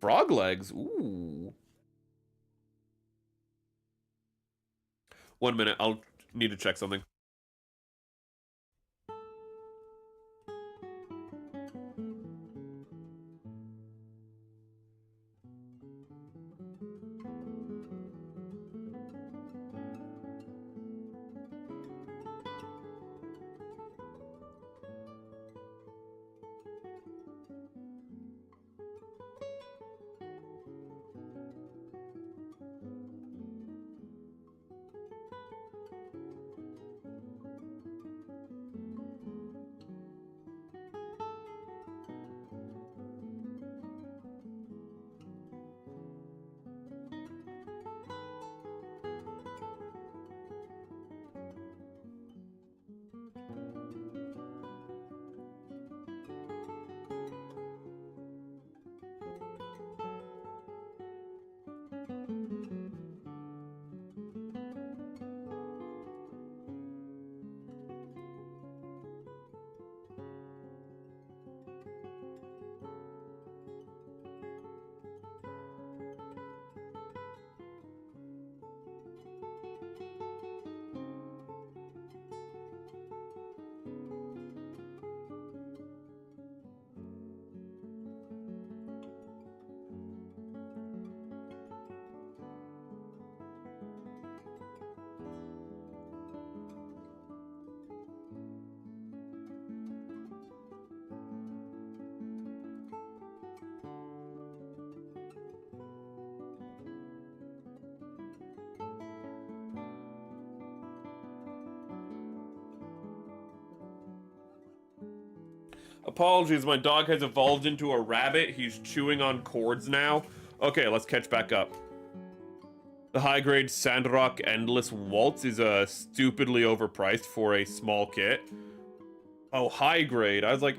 Frog legs. Ooh. 1 minute. I'll need to check something. Apologies, my dog has evolved into a rabbit. He's chewing on cords now. Okay, let's catch back up. The high-grade Sandrock Endless Waltz is stupidly overpriced for a small kit. Oh, high-grade. I was like...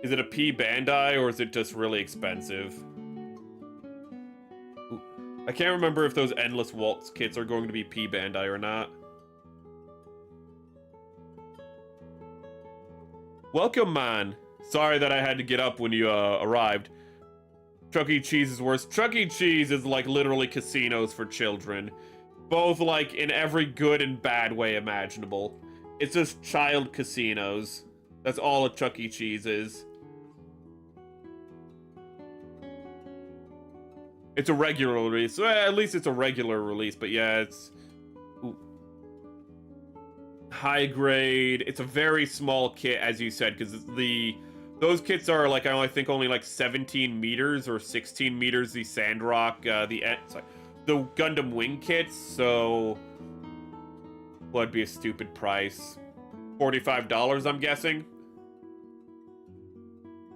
Is it a P Bandai, or is it just really expensive? Ooh. I can't remember if those Endless Waltz kits are going to be P Bandai or not. Welcome, man. Sorry that I had to get up when you arrived. Chuck E. Cheese is worse. Chuck E. Cheese is like literally casinos for children. Both like in every good and bad way imaginable. It's just child casinos. That's all a Chuck E. Cheese is. It's a regular release. Well, at least it's a regular release, but yeah, it's... Ooh. High grade. It's a very small kit, as you said, because those kits are like, I think only like 17 meters or 16 meters, the Sandrock, the Gundam Wing kits, so would be a stupid price. $45, I'm guessing.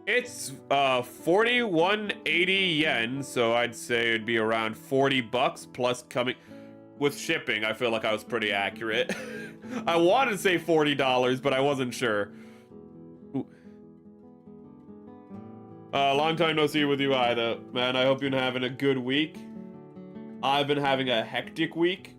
It's 4180 yen, so I'd say it'd be around 40 bucks plus coming with shipping. I feel like I was pretty accurate. I wanted to say $40, but I wasn't sure. Long time no see with you either, man. I hope you're having a good week. I've been having a hectic week.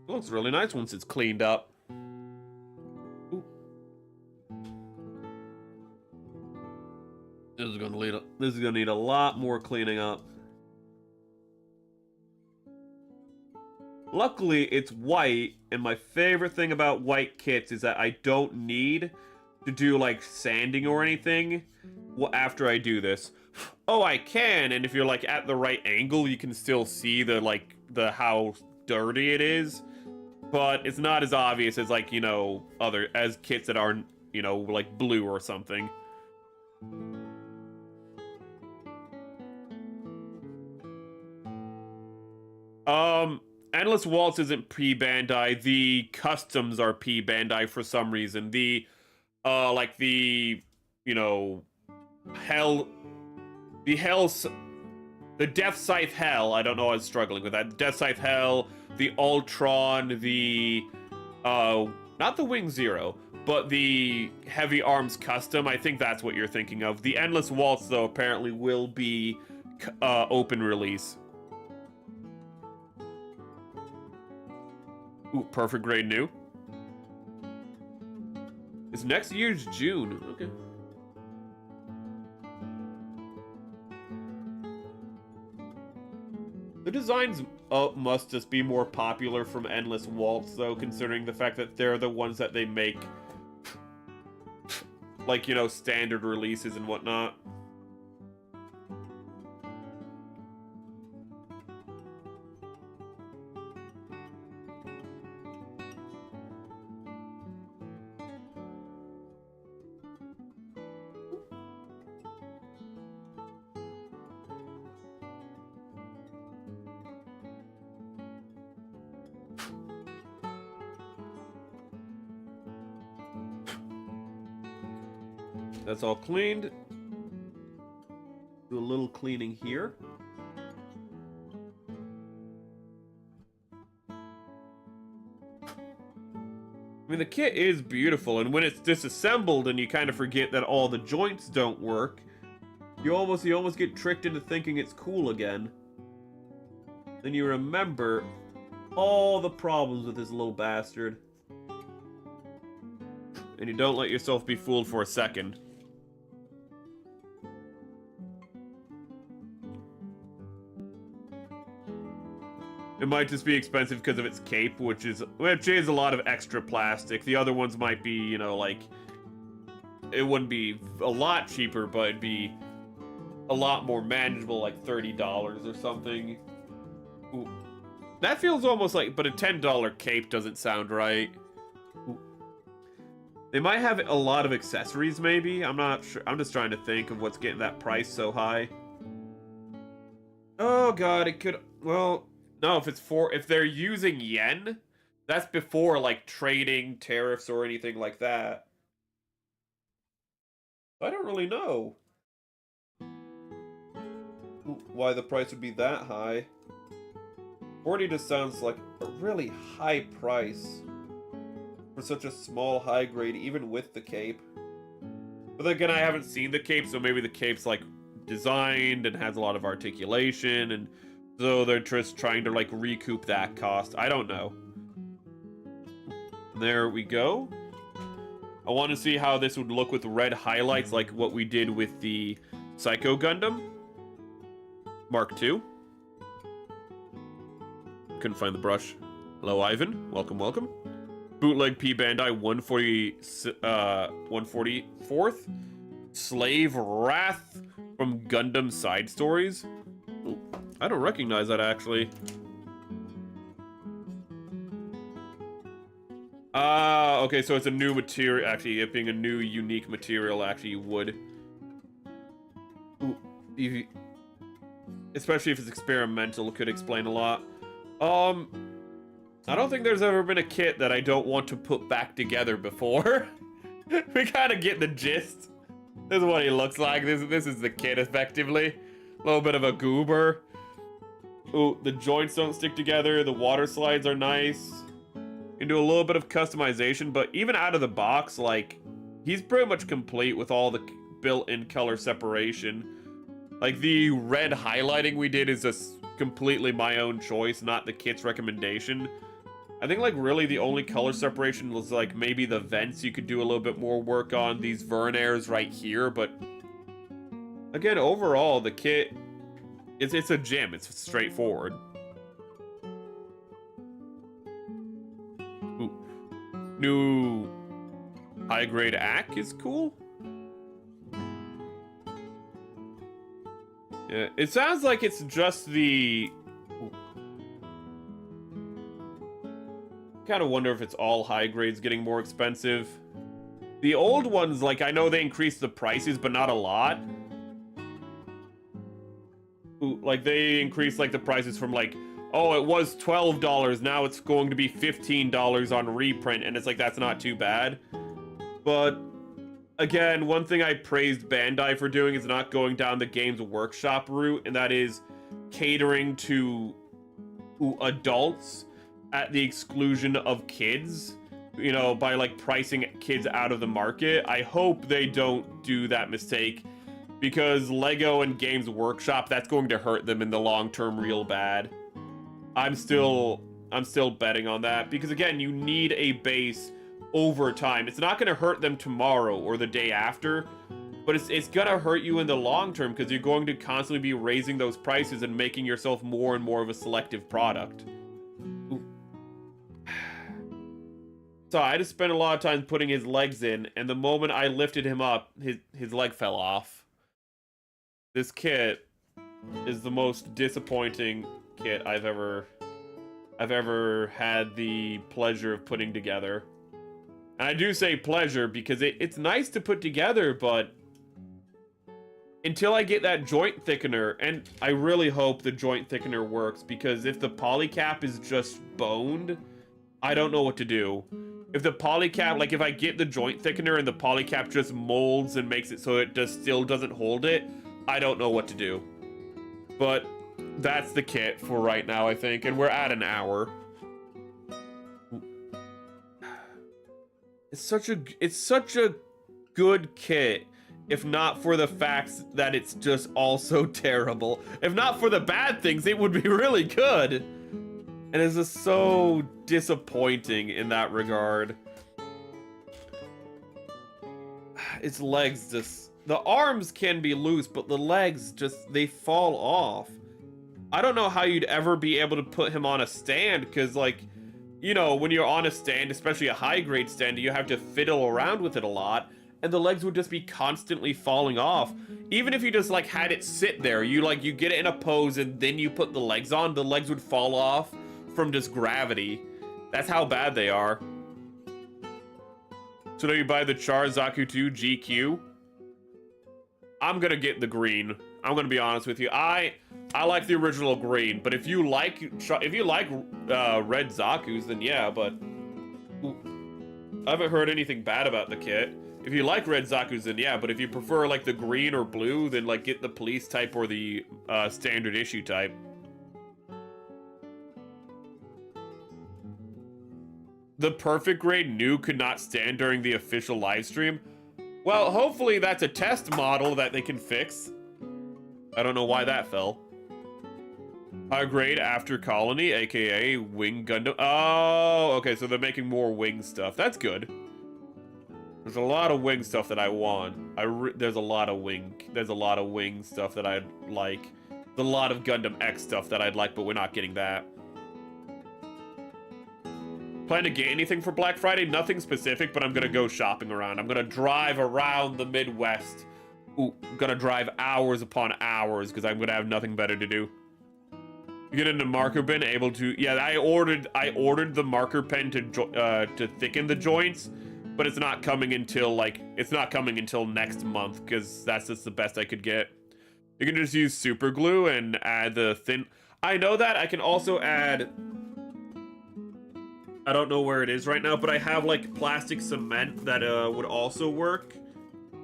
Looks really nice once it's cleaned up. Ooh. This is gonna need a lot more cleaning up. Luckily, it's white, and my favorite thing about white kits is that I don't need to do like sanding or anything after I do this. Oh, I can, and if you're like at the right angle, you can still see the how dirty it is. But it's not as obvious as like, you know, as kits that aren't, you know, like blue or something. Endless Waltz isn't P Bandai. The customs are P Bandai for some reason. The like the, you know, hell, the hell's, the Death Scythe Hell. I don't know, I was struggling with that. Death Scythe Hell, the Ultron, the, not the Wing Zero, but the Heavy Arms Custom. I think that's what you're thinking of. The Endless Waltz, though, apparently will be open release. Ooh, perfect grade new. It's next year's June. Okay. The designs must just be more popular from Endless Waltz, though, considering the fact that they're the ones that they make, like, you know, standard releases and whatnot. That's all cleaned. Do a little cleaning here. I mean, the kit is beautiful, and when it's disassembled and you kind of forget that all the joints don't work, you almost get tricked into thinking it's cool again. Then you remember all the problems with this little bastard. And you don't let yourself be fooled for a second. It might just be expensive because of its cape, which is a lot of extra plastic. The other ones might be, you know, like, it wouldn't be a lot cheaper, but it'd be a lot more manageable, like $30 or something. Ooh. That feels almost like, but a $10 cape doesn't sound right. Ooh. They might have a lot of accessories, maybe? I'm not sure. I'm just trying to think of what's getting that price so high. Oh god, it could, well... No, if they're using yen, that's before, like, trading, tariffs, or anything like that. I don't really know why the price would be that high. 40 just sounds like a really high price for such a small high grade, even with the cape. But then again, I haven't seen the cape, so maybe the cape's, like, designed and has a lot of articulation, and so they're just trying to, like, recoup that cost. I don't know. There we go. I want to see how this would look with red highlights, like what we did with the Psycho Gundam Mark II. Couldn't find the brush. Hello, Ivan. Welcome, welcome. Bootleg P Bandai 144th. Slave Wrath from Gundam Side Stories. Ooh, I don't recognize that, actually. Okay, so it's a new material. Actually, it being a new, unique material, actually, you would. Ooh, especially if it's experimental, could explain a lot. I don't think there's ever been a kit that I don't want to put back together before. We kind of get the gist. This is what he looks like. This is the kit, effectively. A little bit of a goober. Ooh, the joints don't stick together. The water slides are nice. You can do a little bit of customization, but even out of the box, like, he's pretty much complete with all the built-in color separation. Like, the red highlighting we did is just completely my own choice, not the kit's recommendation. I think, like, really the only color separation was, like, maybe the vents you could do a little bit more work on, these Vernairs right here, but again, overall, the kit, it's a gem. It's straightforward. Ooh. New high-grade ACK is cool. Yeah, it sounds like it's just the... Kind of wonder if it's all high grades getting more expensive. The old ones, like, I know they increased the prices, but not a lot. Ooh, like, they increased, like, the prices from, like, oh, it was $12, now it's going to be $15 on reprint, and it's like, that's not too bad. But again, one thing I praised Bandai for doing is not going down the Games Workshop route, and that is catering to adults at the exclusion of kids, you know, by like pricing kids out of the market. I hope they don't do that mistake, because Lego and Games Workshop, that's going to hurt them in the long term real bad. I'm still betting on that, because again, you need a base over time. It's not going to hurt them tomorrow or the day after, but it's going to hurt you in the long term, because you're going to constantly be raising those prices and making yourself more and more of a selective product. Ooh. So I just spent a lot of time putting his legs in, and the moment I lifted him up, his leg fell off. This kit is the most disappointing kit I've ever had the pleasure of putting together. And I do say pleasure because it's nice to put together, but until I get that joint thickener, and I really hope the joint thickener works, because if the polycap is just boned, I don't know what to do. If the polycap, like if I get the joint thickener and the polycap just molds and makes it so it still doesn't hold it, I don't know what to do. But that's the kit for right now, I think, and we're at an hour. It's such a good kit, if not for the fact that it's just also terrible. If not for the bad things, it would be really good. And it's just so disappointing in that regard. Its legs just... The arms can be loose, but the legs just... They fall off. I don't know how you'd ever be able to put him on a stand, because, like, you know, when you're on a stand, especially a high-grade stand, you have to fiddle around with it a lot, and the legs would just be constantly falling off. Even if you just, like, had it sit there, you get it in a pose, and then you put the legs on, the legs would fall off from just gravity. That's how bad they are. So now you buy the Char Zaku 2 GQ. I'm gonna get the green. I'm gonna be honest with you. I like the original green, but if you like red Zaku's, then yeah. But I haven't heard anything bad about the kit. If you like red Zaku's, then yeah. But if you prefer like the green or blue, then like get the police type or the standard issue type. The perfect grade new could not stand during the official live stream. Well, hopefully that's a test model that they can fix. I don't know why that fell. High grade after Colony, aka Wing Gundam. Oh, okay, so they're making more wing stuff. That's good. There's a lot of wing stuff that I want. There's a lot of wing stuff that I'd like. There's a lot of Gundam X stuff that I'd like, but we're not getting that. Plan to get anything for Black Friday? Nothing specific, but I'm gonna go shopping around. I'm gonna drive around the Midwest. Ooh, I'm gonna drive hours upon hours because I'm gonna have nothing better to do. You get into marker bin, able to... Yeah, I ordered the marker pen to thicken the joints, but it's not coming until, like, it's not coming until next month because that's just the best I could get. You can just use super glue and add the thin... I know that. I can also add... I don't know where it is right now, but I have, like, plastic cement that would also work.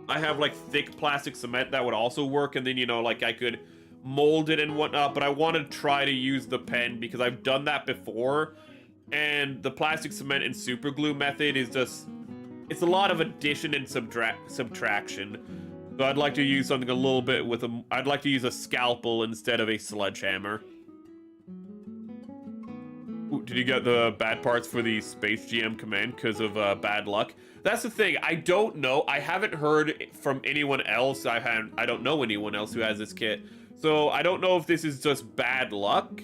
I have, like, thick plastic cement that would also work, and then, you know, like, I could mold it and whatnot, but I want to try to use the pen because I've done that before, and the plastic cement and super glue method is just... It's a lot of addition and subtraction. So I'd like to use something a little bit with a... I'd like to use a scalpel instead of a sledgehammer. Ooh, did you get the bad parts for the Space GM command because of bad luck? That's the thing. I don't know. I haven't heard from anyone else. I don't know anyone else who has this kit. So I don't know if this is just bad luck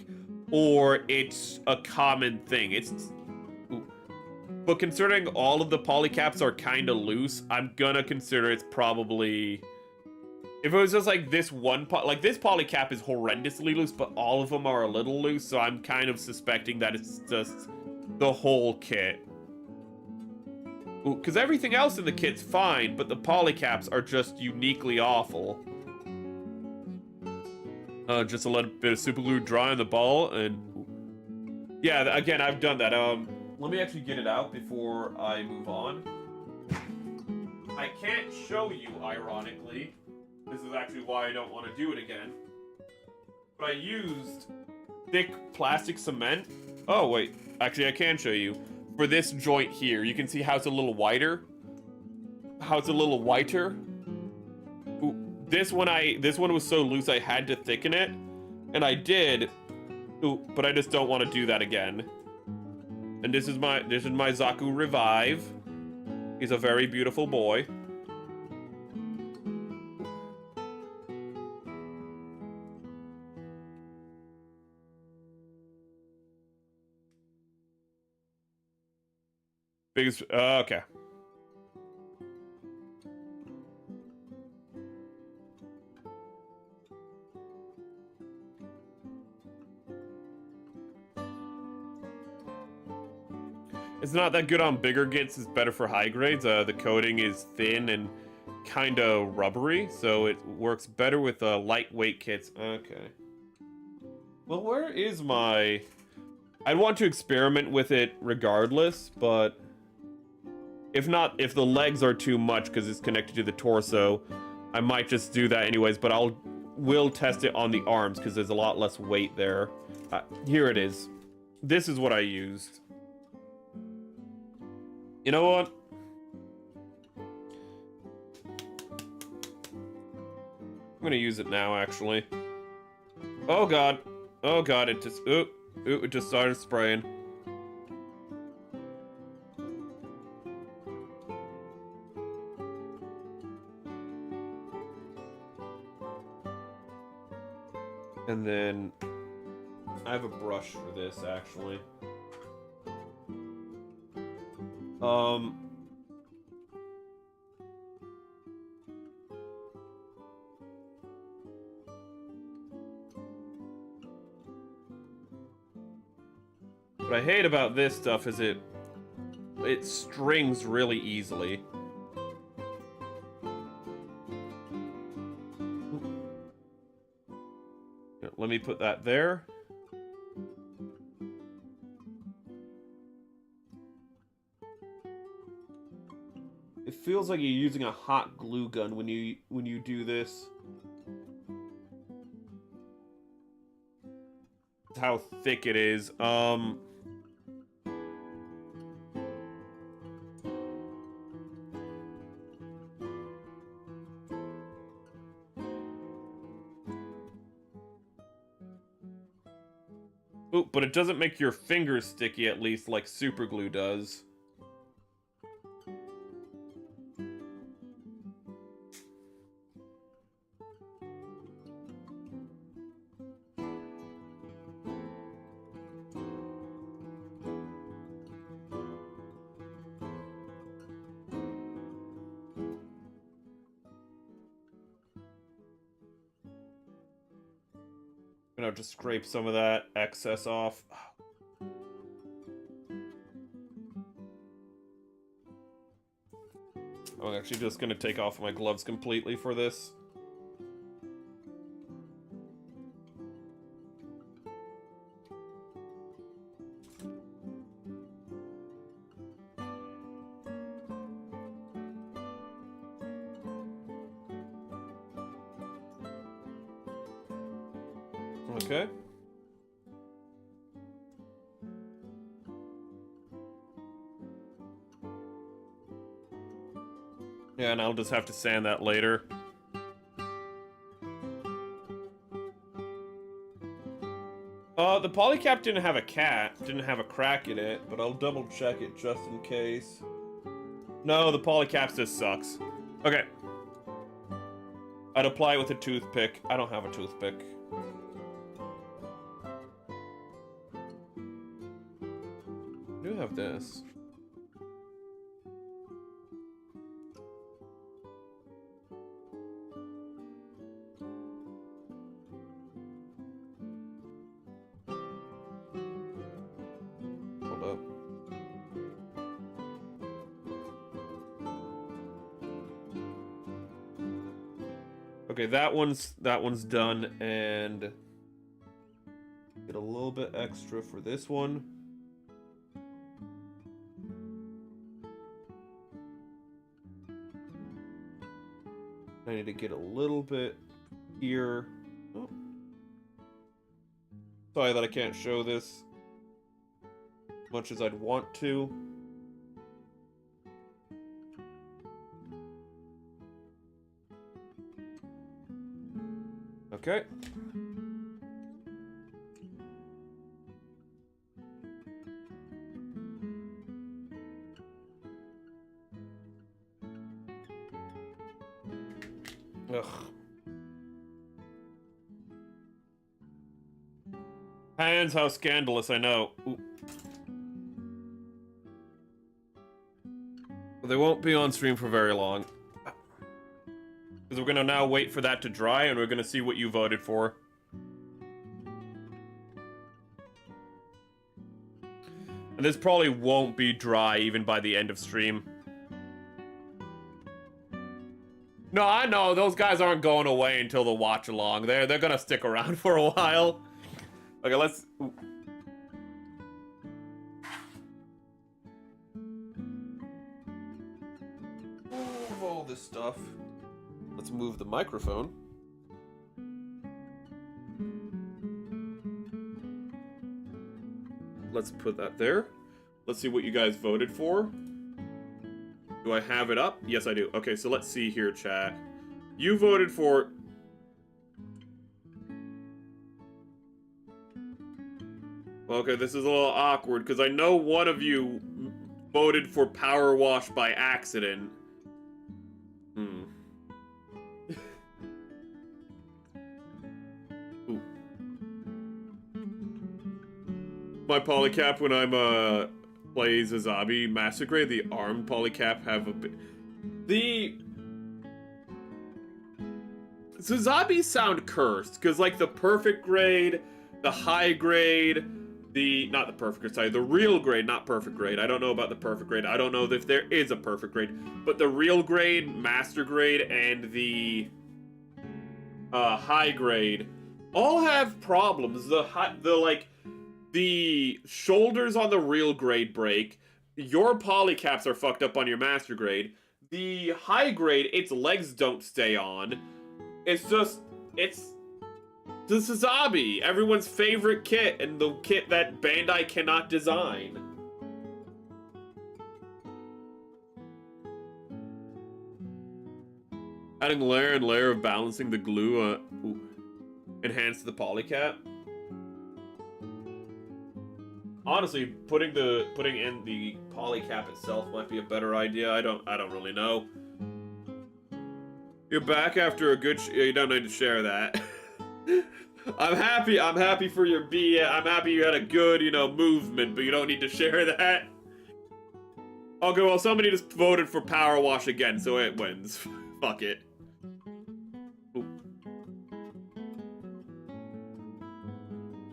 or it's a common thing. Ooh. But considering all of the polycaps are kind of loose, I'm gonna consider it's probably... If it was just like this one, like this polycap is horrendously loose, but all of them are a little loose, so I'm kind of suspecting that it's just the whole kit. Because everything else in the kit's fine, but the polycaps are just uniquely awful. Just a little bit of super glue dry on the ball, and... Yeah, again, I've done that. Let me actually get it out before I move on. I can't show you, ironically. This is actually why I don't want to do it again. But I used thick plastic cement. Oh, wait. Actually, I can show you. For this joint here, you can see how it's a little whiter. How it's a little whiter. Ooh, this one was so loose I had to thicken it. And I did. Ooh, but I just don't want to do that again. And this is my Zaku Revive. He's a very beautiful boy. Biggest, okay. It's not that good on bigger gits, it's better for high grades. The coating is thin and kind of rubbery, so it works better with lightweight kits. Okay. Well, where is my... I'd want to experiment with it regardless, but... If not, if the legs are too much because it's connected to the torso, I might just do that anyways, but will test it on the arms because there's a lot less weight there. Here it is. This is what I used. You know what? I'm gonna use it now, actually. Oh god. Oh god, it just... Ooh, it just started spraying. And then I have a brush for this, actually. What I hate about this stuff is it strings really easily. Let me put that there. It feels like you're using a hot glue gun when you do this. How thick it is. Ooh, but it doesn't make your fingers sticky, at least, like super glue does. I'm gonna just scrape some of that excess off. I'm actually just gonna take off my gloves completely for this. Okay. Yeah, and I'll just have to sand that later. The polycap didn't have a crack in it, but I'll double check it just in case. No, the polycap just sucks. Okay. I'd apply it with a toothpick. I don't have a toothpick. I do have this. Hold up. Okay, that one's done, and get a little bit extra for this one. I need to get a little bit here. Oh. Sorry that I can't show this as much as I'd want to. Okay. Ugh. Hands, how scandalous, I know. Ooh. They won't be on stream for very long. Because we're gonna now wait for that to dry and we're gonna see what you voted for. And this probably won't be dry even by the end of stream. No, I know, those guys aren't going away until the watch along. They're gonna stick around for a while. Okay, let's... Ooh. Move all this stuff. Let's move the microphone. Let's put that there. Let's see what you guys voted for. Do I have it up? Yes, I do. Okay, so let's see here, chat. You voted for... Okay, this is a little awkward, because I know one of you voted for Power Wash by accident. Ooh. My polycap when I'm, plays a zombie master grade, the armed polycap have a bit... The zombies sound cursed, because, like, the perfect grade, the high grade... not the perfect grade, sorry, the real grade, not perfect grade. I don't know about the perfect grade. I don't know if there is a perfect grade. But the real grade, master grade, and the high grade all have problems. The shoulders on the real grade break. Your polycaps are fucked up on your master grade. The high grade, its legs don't stay on. It's the Sazabi, everyone's favorite kit, and the kit that Bandai cannot design. Adding layer and layer of balancing the glue, enhance the polycap. Honestly, putting in the polycap itself might be a better idea. I don't really know. You're back after a good. You don't need to share that. I'm happy for your I'm happy you had a good, movement, but you don't need to share that. Okay, well, somebody just voted for Power Wash again, so it wins. Fuck it. Ooh.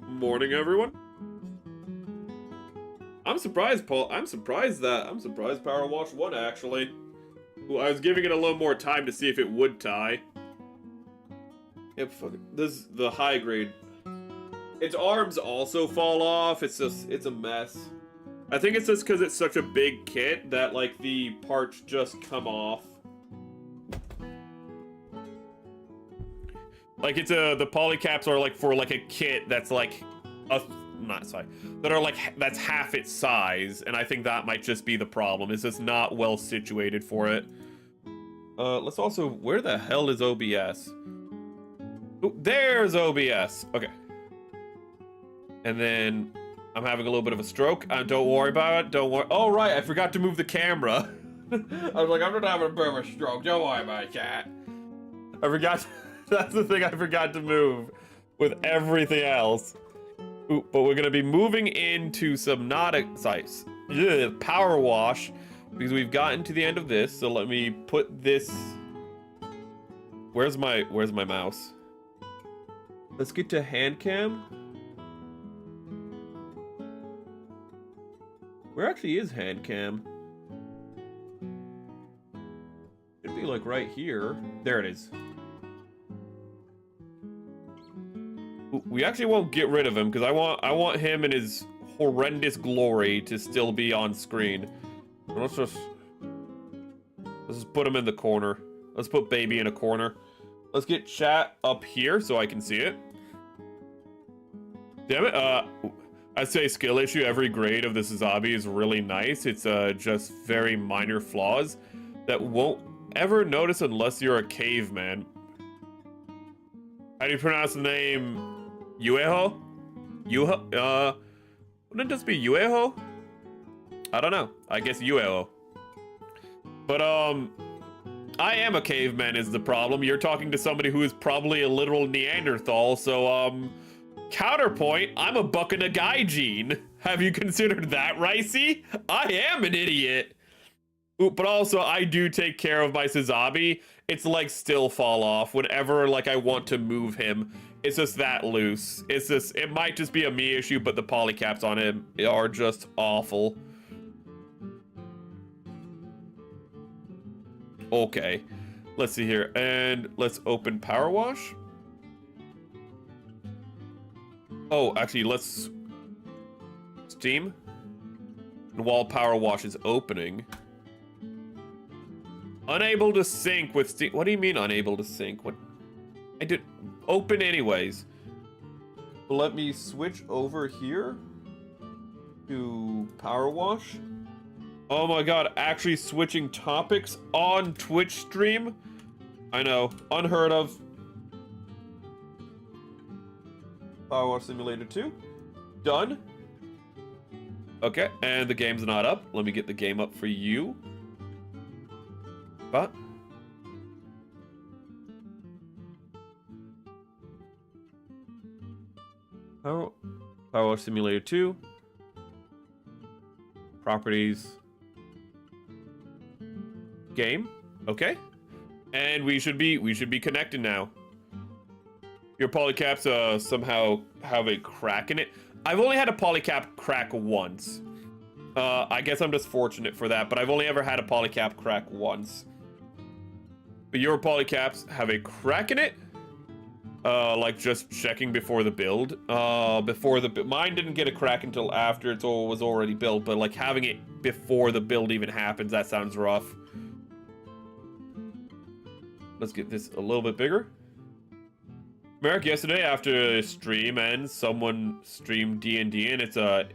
Morning, everyone. I'm surprised, Paul. I'm surprised Power Wash won, actually. Well, I was giving it a little more time to see if it would tie. Yep, fuck it. This is the high grade. Its arms also fall off. It's a mess. I think it's just because it's such a big kit that, like, the parts just come off. Like, the polycaps are, like, for, like, a kit that's, like, that's half its size, and I think that might just be the problem. It's just not well situated for it. Let's also, where the hell is OBS? Ooh, there's OBS. Okay. And then I'm having a little bit of a stroke. Don't worry about it. Don't worry. Oh, right. I forgot to move the camera. I was like, I'm not having a bit of a stroke. Don't worry about it, chat. I forgot. That's the thing I forgot to move with everything else. Ooh, but we're going to be moving into some Power Wash because we've gotten to the end of this. So let me put this. Where's my mouse? Let's get to hand cam. Where actually is hand cam? It'd be like right here. There it is. We actually won't get rid of him because I want him in his horrendous glory to still be on screen. Let's just put him in the corner. Let's put baby in a corner. Let's get chat up here so I can see it. Damn it, I'd say skill issue. Every grade of this zombie is really nice. It's just very minor flaws that won't ever notice unless you're a caveman. How do you pronounce the name? Yueho? Yuho? Wouldn't it just be Yueho? I don't know. I guess Yueho. But, I am a caveman is the problem. You're talking to somebody who is probably a literal Neanderthal, so, counterpoint, I'm a buck and a guy gene. Have you considered that, Ricey? I am an idiot. Ooh, but also, I do take care of my Sazabi. It's like still fall off whenever, like, I want to move him. It's just that loose. It's just, it might just be a me issue, but the polycaps on him are just awful. Okay, let's see here, and let's open Power Wash. Oh, actually, let's Steam. And while Power Wash is opening, unable to sync with Steam. What do you mean unable to sync? What? I did open anyways. Let me switch over here to Power Wash. Oh my god, actually switching topics on Twitch stream? I know, unheard of. Power Wash Simulator 2. Done. Okay, and the game's not up. Let me get the game up for you. But Power Wash Simulator 2. Properties. Game. Okay. And we should be connected now. Your polycaps somehow have a crack in it. I've only had a polycap crack once. I guess I'm just fortunate for that, but I've only ever had a polycap crack once. But your polycaps have a crack in it? Like just checking before the build. Mine didn't get a crack until after it was already built, but like having it before the build even happens, that sounds rough. Let's get this a little bit bigger. Merrick, yesterday after a stream ends, someone streamed D&D and it's an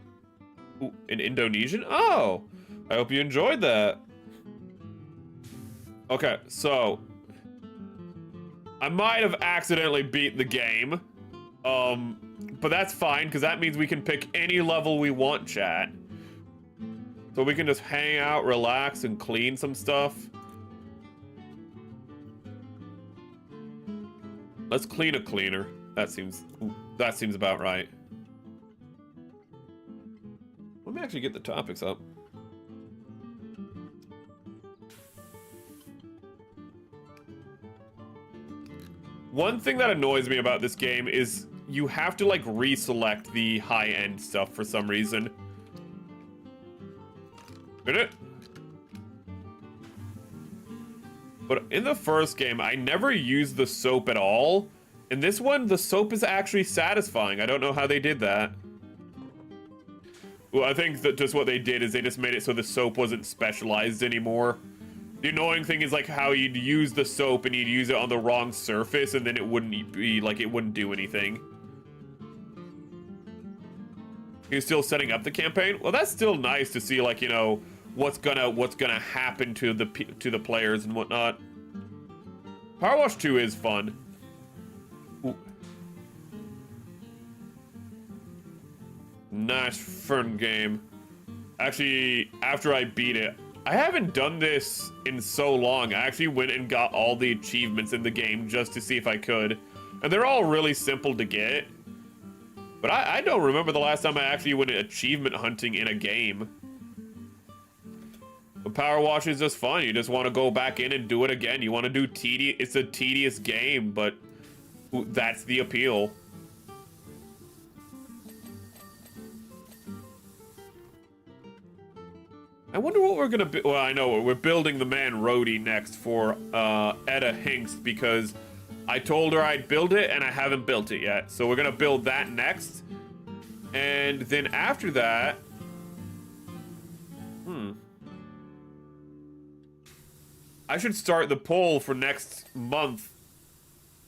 Indonesian? Oh, I hope you enjoyed that. Okay, so I might have accidentally beat the game. But that's fine, because that means we can pick any level we want, chat. So we can just hang out, relax, and clean some stuff. Let's clean a cleaner. That seems about right. Let me actually get the topics up. One thing that annoys me about this game is you have to like reselect the high-end stuff for some reason. Did it? But in the first game, I never used the soap at all. In this one, the soap is actually satisfying. I don't know how they did that. Well, I think that just what they did is they just made it so the soap wasn't specialized anymore. The annoying thing is like how you'd use the soap and you'd use it on the wrong surface and then it wouldn't be like, it wouldn't do anything. You're still setting up the campaign? Well, that's still nice to see, like, you know, what's gonna happen to the players and whatnot. Power Wash 2 is fun. Ooh. Nice fun game. Actually, after I beat it, I haven't done this in so long. I actually went and got all the achievements in the game just to see if I could. And they're all really simple to get. But I don't remember the last time I actually went achievement hunting in a game. But Power Wash is just fun. You just want to go back in and do it again. You want to do tedious. It's a tedious game, but that's the appeal. I wonder what we're gonna be. Well, I know we're building the man Rhodey next for Etta Hinks because I told her I'd build it and I haven't built it yet. So we're gonna build that next, and then after that, I should start the poll for next month.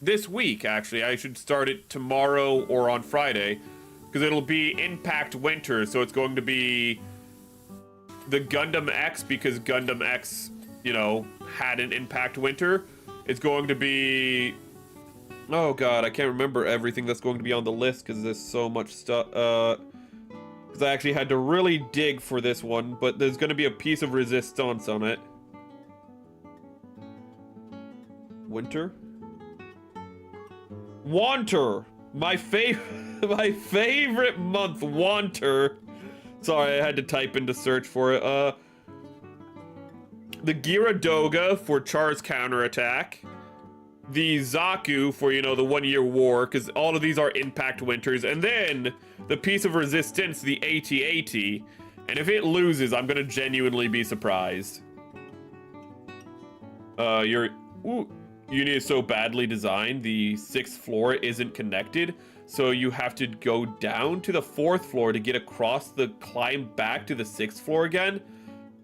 This week, actually. I should start it tomorrow or on Friday. Because it'll be Impact Winter, so it's going to be the Gundam X, because Gundam X, you know, had an Impact Winter. It's going to be... Oh god, I can't remember everything that's going to be on the list because there's so much stuff. Because I actually had to really dig for this one, but there's going to be a piece of resistance on it. Winter? Wanter! My favorite month, Wanter. Sorry, I had to type in to search for it. The Gyaradoga for Char's counterattack. The Zaku for, you know, the 1 year war, because all of these are Impact Winters. And then the piece of resistance, the AT-AT. And if it loses, I'm gonna genuinely be surprised. Uni is so badly designed, the 6th floor isn't connected. So you have to go down to the 4th floor to get across the climb back to the 6th floor again.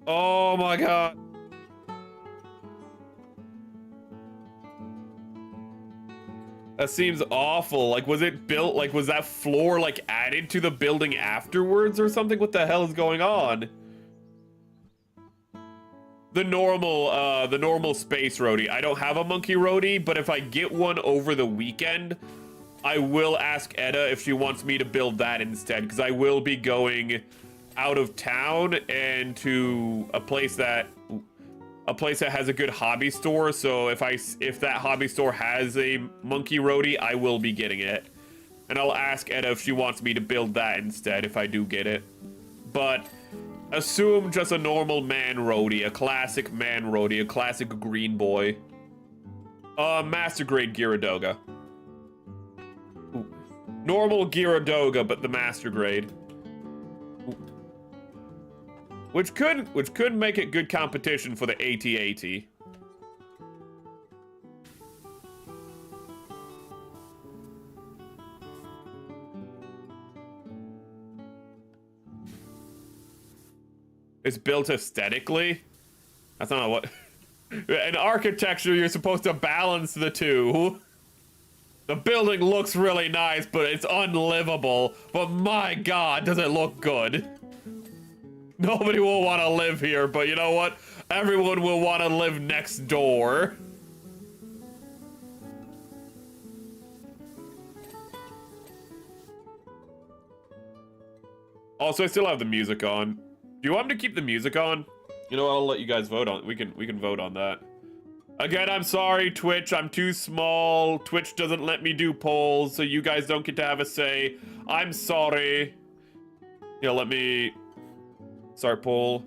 Oh my god. That seems awful. Like, was it built, like, was that floor, like, added to the building afterwards or something? What the hell is going on? The normal space roadie. I don't have a monkey roadie, but if I get one over the weekend, I will ask Edda if she wants me to build that instead, because I will be going out of town and to a place that has a good hobby store. So if that hobby store has a monkey roadie, I will be getting it. And I'll ask Edda if she wants me to build that instead if I do get it. But assume just a normal man roadie, a classic man roadie, a classic green boy. Master grade Gyaradoga. Ooh. Normal Gyaradoga, but the master grade. Ooh. Which could make it good competition for the AT-AT. It's built aesthetically. That's not what... In architecture, you're supposed to balance the two. The building looks really nice, but it's unlivable. But my god, does it look good. Nobody will want to live here, but you know what? Everyone will want to live next door. Also, I still have the music on. Do you want me to keep the music on? You know what, I'll let you guys vote on. We can vote on that. Again, I'm sorry, Twitch. I'm too small. Twitch doesn't let me do polls, so you guys don't get to have a say. I'm sorry. Yeah, let me start poll.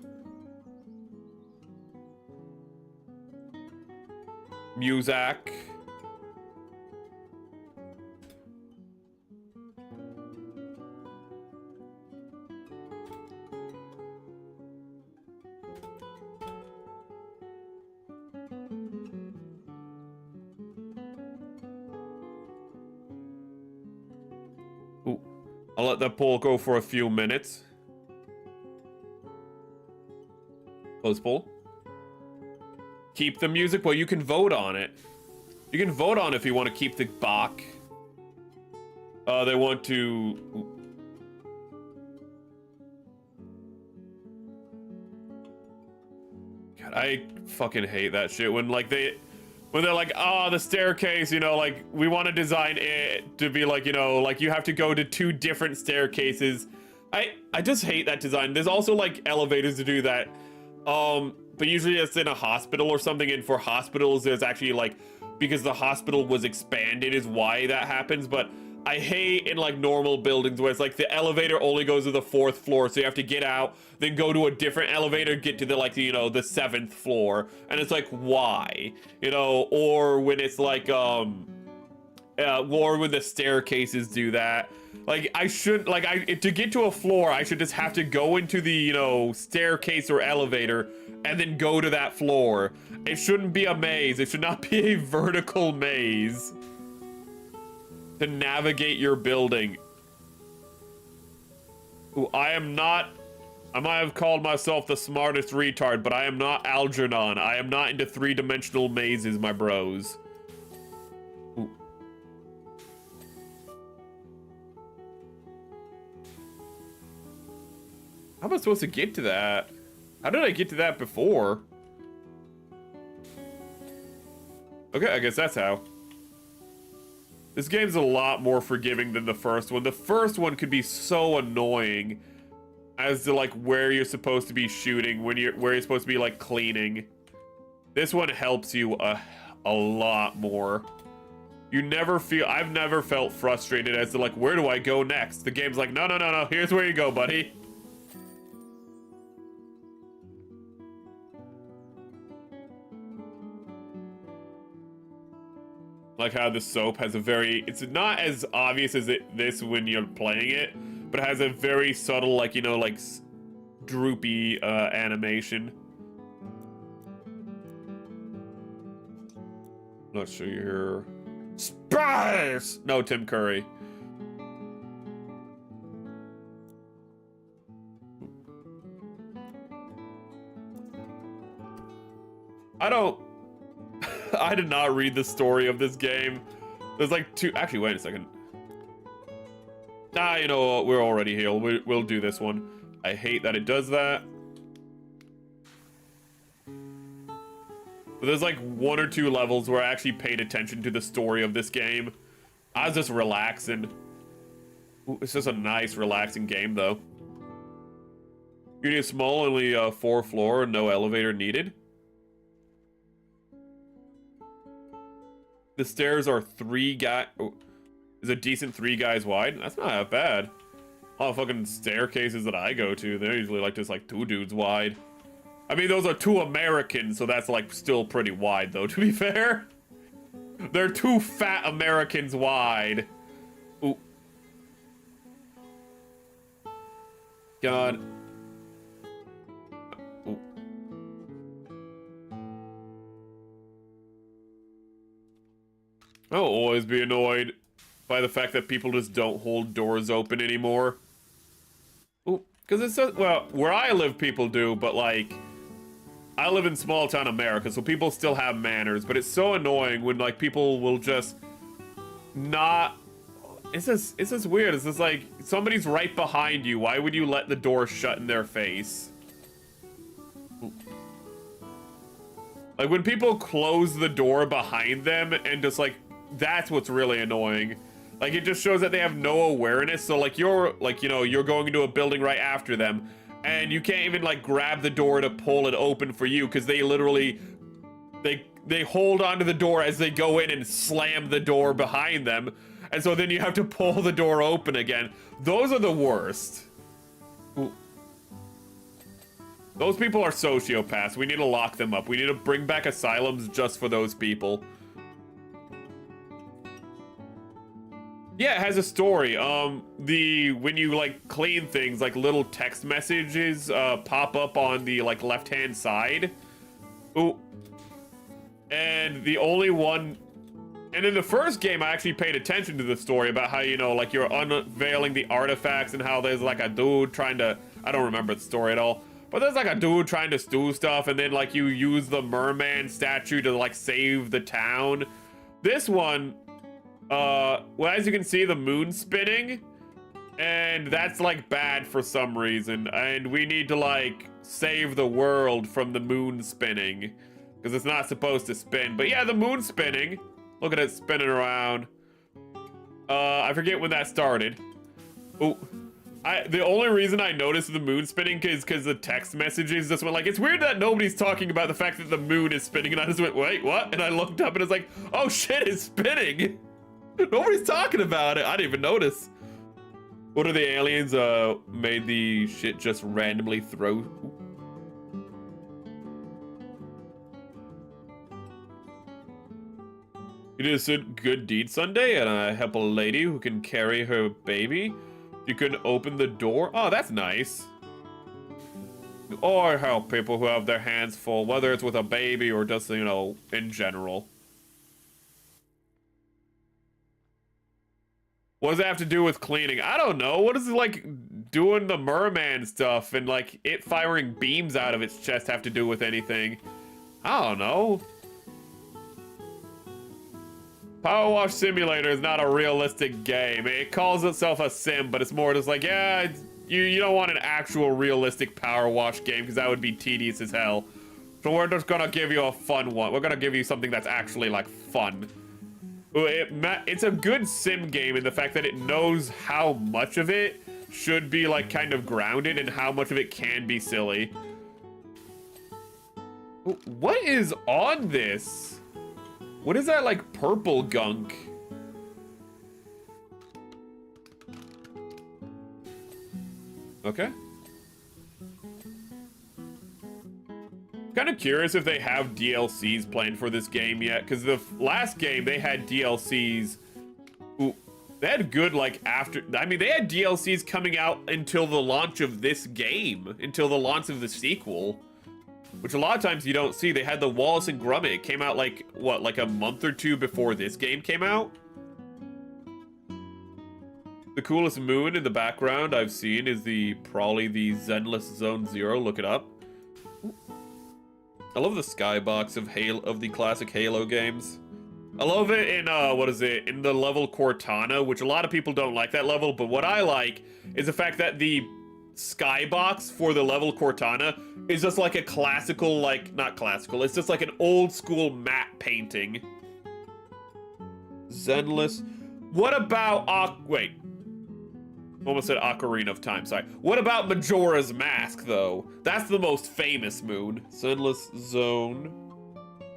Muzak. Ooh, I'll let that poll go for a few minutes. Close poll. Keep the music. Well, you can vote on it. You can vote on if you want to keep the Bach. They want to... Ooh. God, I fucking hate that shit when when they're like, oh, the staircase, you know, like, we want to design it to be like, you know, like, you have to go to 2 different staircases. I just hate that design. There's also, like, elevators to do that. But usually it's in a hospital or something, and for hospitals, there's actually, like, because the hospital was expanded is why that happens, but I hate in, like, normal buildings where it's, like, the elevator only goes to the 4th floor, so you have to get out, then go to a different elevator, get to the, like, you know, the 7th floor, and it's, like, why? You know, or when it's, like, or when the staircases do that. Like, I shouldn't, like, to get to a floor, I should just have to go into the, you know, staircase or elevator, and then go to that floor. It shouldn't be a maze. It should not be a vertical maze to navigate your building. Ooh, I am not I might have called myself the smartest retard, but I am not Algernon. I am not into three-dimensional mazes, my bros. Ooh. How am I supposed to get to that? How did I get to that before? Okay, I guess that's how. This game's a lot more forgiving than the first one. The first one could be so annoying as to like where you're supposed to be shooting, where you're supposed to be like cleaning. This one helps you a lot more. I've never felt frustrated as to like, where do I go next? The game's like, no, no, no, no, here's where you go, buddy. Like how the soap has a very, it's not as obvious as this when you're playing it, but it has a very subtle, like, you know, like droopy animation. Not sure you're spies. No, Tim Curry. I did not read the story of this game. There's like two. Actually, wait a second. Nah, you know what? We're already here. We'll do this one. I hate that it does that. But there's like 1 or 2 levels where I actually paid attention to the story of this game. I was just relaxing. Ooh, it's just a nice, relaxing game, though. You need a small, only 4 floor, no elevator needed. The stairs are 3 guys. Oh, is a decent 3 guys wide. That's not that bad. All the fucking staircases that I go to, they're usually like just like 2 dudes wide. I mean, those are 2 Americans, so that's like still pretty wide, though. To be fair, they're 2 fat Americans wide. Ooh. God. Ooh. I'll always be annoyed by the fact that people just don't hold doors open anymore. Ooh, because it says, well, where I live, people do, but like, I live in small town America, so people still have manners, but it's so annoying when like people will just not. It's just weird. It's just like somebody's right behind you. Why would you let the door shut in their face? Like when people close the door behind them and just like, that's what's really annoying. Like it just shows that they have no awareness. So like you're like, you know, you're going into a building right after them and you can't even like grab the door to pull it open for you because they literally, they hold onto the door as they go in and slam the door behind them. And so then you have to pull the door open again. Those are the worst. Ooh. Those people are sociopaths. We need to lock them up. We need to bring back asylums just for those people. Yeah, it has a story. When you like clean things, like little text messages pop up on the like left-hand side. Ooh. And the only one, and in the first game, I actually paid attention to the story about how, you know, like you're unveiling the artifacts and how there's like a dude trying to, I don't remember the story at all, but there's like a dude trying to steal stuff and then like you use the merman statue to like save the town. This one, well, as you can see, the moon's spinning and that's like bad for some reason. And we need to like save the world from the moon spinning because it's not supposed to spin. But yeah, the moon's spinning. Look at it spinning around. I forget when that started. Oh, the only reason I noticed the moon spinning is because the text messages just went like, it's weird that nobody's talking about the fact that the moon is spinning. And I just went, wait, what? And I looked up and it's like, oh shit, it's spinning. Nobody's talking about it. I didn't even notice. What are the aliens made the shit just randomly throw? You did a good deed Sunday and I help a lady who can carry her baby. You can open the door. Oh, that's nice. Or help people who have their hands full, whether it's with a baby or just, you know, in general. What does that have to do with cleaning? I don't know. What does it like doing the merman stuff and, like, it firing beams out of its chest have to do with anything? I don't know. Power Wash Simulator is not a realistic game. It calls itself a sim, but it's more just like, yeah, you don't want an actual realistic Power Wash game because that would be tedious as hell. So we're just gonna give you a fun one. We're gonna give you something that's actually, like, fun. It's a good sim game in the fact that it knows how much of it should be, like, kind of grounded and how much of it can be silly. What is on this? What is that, like, purple gunk? Okay. Kind of curious if they have DLCs planned for this game yet, because the last game they had DLCs. Ooh, they had good, like, after. I mean, they had DLCs coming out until the launch of this game, until the launch of the sequel, which a lot of times you don't see. They had the Wallace and Gromit. It came out, like, what, like a month or two before this game came out? The coolest moon in the background I've seen is probably the Zenless Zone Zero. Look it up. I love the skybox of the classic Halo games. I love it in, in the level Cortana, which a lot of people don't like that level, but what I like is the fact that the skybox for the level Cortana is just like a classical, like, not classical, it's just like an old school matte painting. Zenless. What about, wait. Almost said Ocarina of Time, sorry. What about Majora's Mask, though? That's the most famous moon. Zenless Zone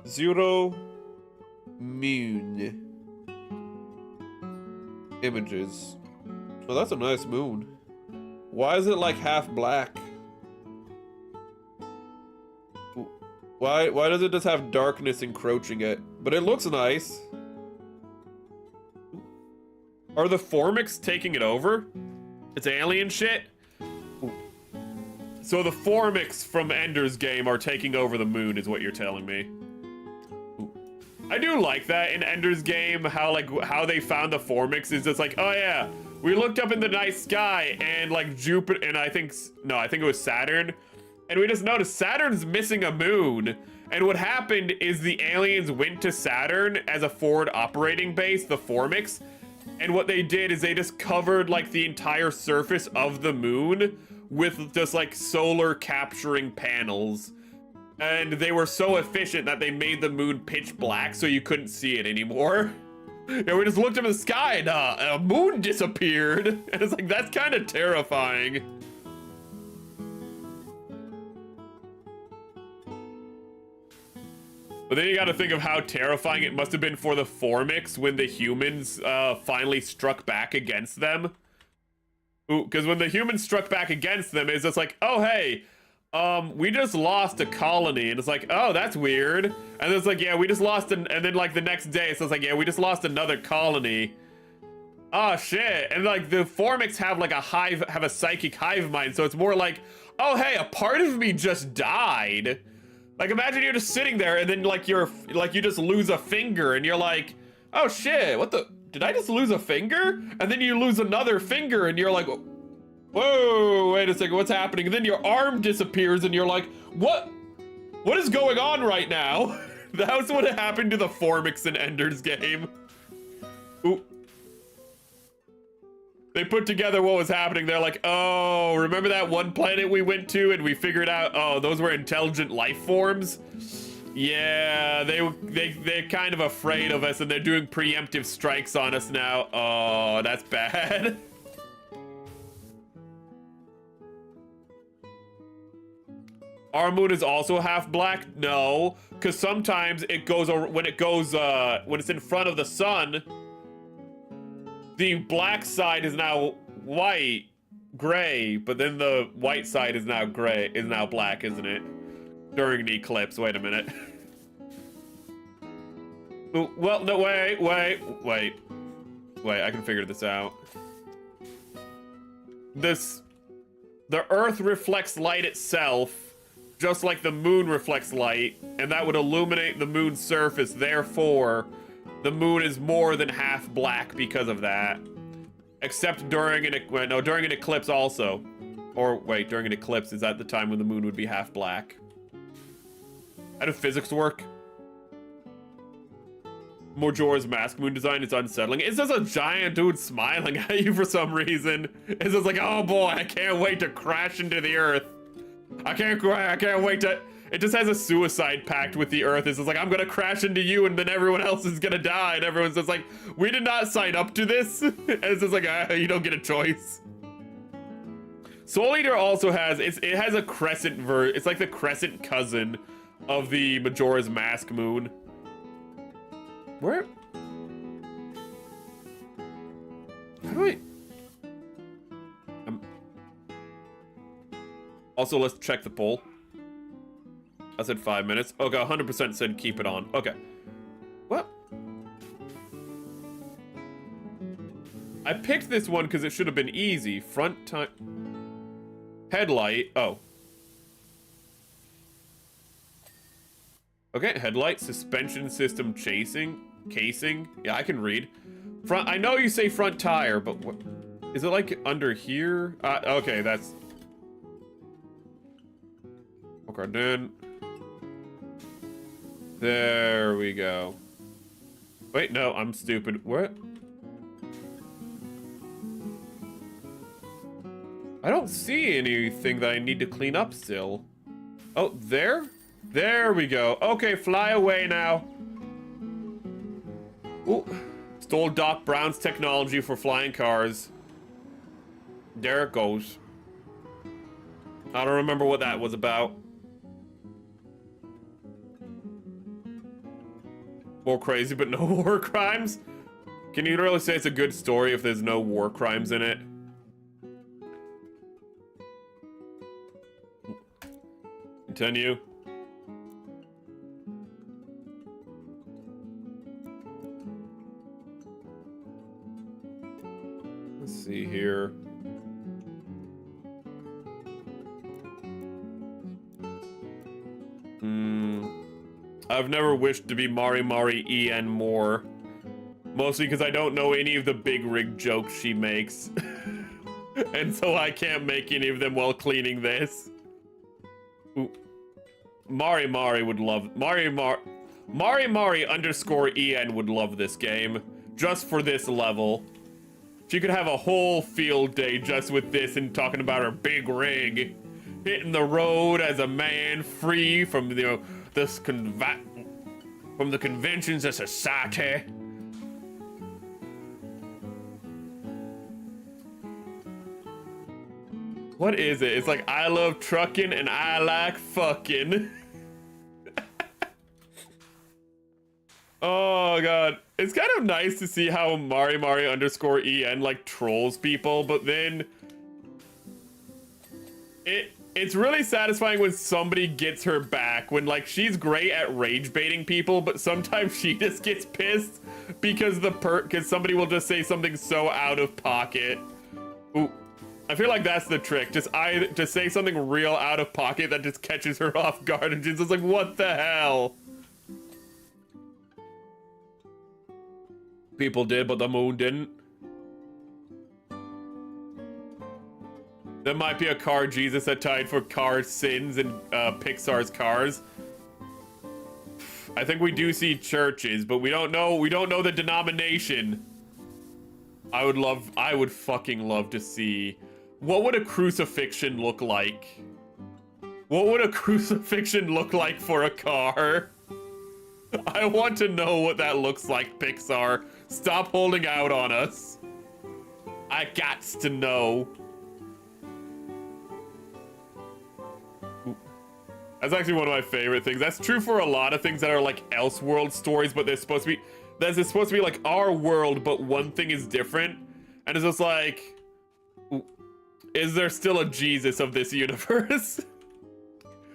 Zero Moon. Images. Oh, that's a nice moon. Why is it, like, half black? Why does it just have darkness encroaching it? But it looks nice. Are the Formics taking it over? It's alien shit? Ooh. So the Formics from Ender's Game are taking over the moon, is what you're telling me. Ooh. I do like that in Ender's Game, how they found the Formics is just like, oh yeah, we looked up in the night sky and, like, Jupiter, and I think it was Saturn, and we just noticed Saturn's missing a moon. And what happened is the aliens went to Saturn as a forward operating base, the Formics. And what they did is they just covered, like, the entire surface of the moon with just, like, solar capturing panels. And they were so efficient that they made the moon pitch black so you couldn't see it anymore. And we just looked up in the sky and a moon disappeared. And it's like, that's kind of terrifying. But then you gotta think of how terrifying it must have been for the Formics when the humans finally struck back against them. Ooh, because when the humans struck back against them, it's just like, oh hey, we just lost a colony, and it's like, oh, that's weird. And it's like, yeah, we just lost and then, like, the next day, so it's like, yeah, we just lost another colony. Oh shit. And, like, the Formics have, like, a psychic hive mind, so it's more like, oh hey, a part of me just died. Like, imagine you're just sitting there and then, like, you just lose a finger and you're like, oh shit, did I just lose a finger? And then you lose another finger and you're like, whoa, wait a second, what's happening? And then your arm disappears and you're like, what is going on right now? That was what happened to the Formics in Ender's Game. Ooh. They put together what was happening. They're like, oh, remember that one planet we went to and we figured out, oh, those were intelligent life forms? Yeah, they're kind of afraid of us and they're doing preemptive strikes on us now. Oh, that's bad. Our moon is also half black? No, because sometimes it goes, when it's in front of the sun, the black side is now white, gray, but then the white side is now black, isn't it? During an eclipse, wait a minute. Ooh, well, no, wait, I can figure this out. The Earth reflects light itself, just like the moon reflects light, and that would illuminate the moon's surface, therefore, the moon is more than half black because of that. Except during during an eclipse also. Or wait, during an eclipse, is that the time when the moon would be half black? How do physics work? Majora's Mask moon design is unsettling. It's just a giant dude smiling at you for some reason. It's just like, oh boy, I can't wait to crash into the earth. I can't wait to... It just has a suicide pact with the earth. It's just like, I'm gonna crash into you and then everyone else is gonna die. And everyone's just like, we did not sign up to this. And it's just like, you don't get a choice. Soul Eater also has, it has a crescent it's like the crescent cousin of the Majora's Mask moon. Where? How do I? Also, let's check the poll. I said 5 minutes. Okay, 100% said keep it on. Okay. What? I picked this one because it should have been easy. Front time. Headlight. Oh. Okay, headlight, suspension system, casing. Yeah, I can read. Front. I know you say front tire, but what? Is it like under here? Okay, that's. Okay, then. There we go. Wait, no, I'm stupid. What? I don't see anything that I need to clean up still. Oh, there? There we go. Okay, fly away now. Ooh. Stole Doc Brown's technology for flying cars. There it goes. I don't remember what that was about. More crazy, but no war crimes? Can you really say it's a good story if there's no war crimes in it? Continue. Let's see here. I've never wished to be Mari En more. Mostly because I don't know any of the big rig jokes she makes. And so I can't make any of them while cleaning this. Ooh. Mari would love... Mari underscore En would love this game. Just for this level. She could have a whole field day just with this and talking about her big rig. Hitting the road as a man free from, you know, from the conventions of society. What is it? It's like, I love trucking and I like fucking. Oh god. It's kind of nice to see how Mari underscore En like trolls people, but then it's really satisfying when somebody gets her back, when like she's great at rage baiting people, but sometimes she just gets pissed because somebody will just say something so out of pocket. Ooh. I feel like that's the trick. Just say something real out of pocket that just catches her off guard and she's just like, what the hell? People did, but the moon didn't. There might be a car Jesus that tied for car sins in Pixar's Cars. I think we do see churches, but we don't know the denomination. I would fucking love to see. What would a crucifixion look like? What would a crucifixion look like for a car? I want to know what that looks like, Pixar. Stop holding out on us. I gots to know. That's actually one of my favorite things. That's true for a lot of things that are like Elseworld stories, but they're supposed to be... That's supposed to be like our world, but one thing is different. And it's just like... Is there still a Jesus of this universe?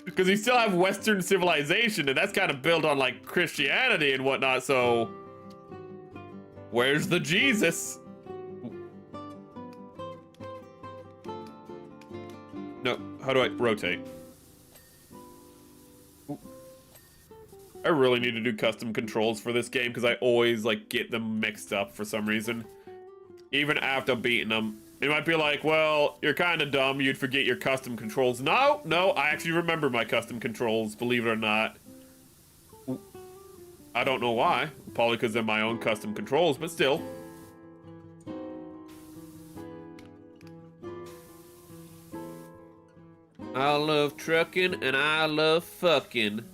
Because you still have Western civilization, and that's kind of built on like Christianity and whatnot, so... Where's the Jesus? No, how do I rotate? I really need to do custom controls for this game because I always like get them mixed up for some reason. even after beating them. You might be like, well, you're kind of dumb. You'd forget your custom controls. No, I actually remember my custom controls, believe it or not. I don't know why. Probably because they're my own custom controls, but still. I love trucking and I love fucking.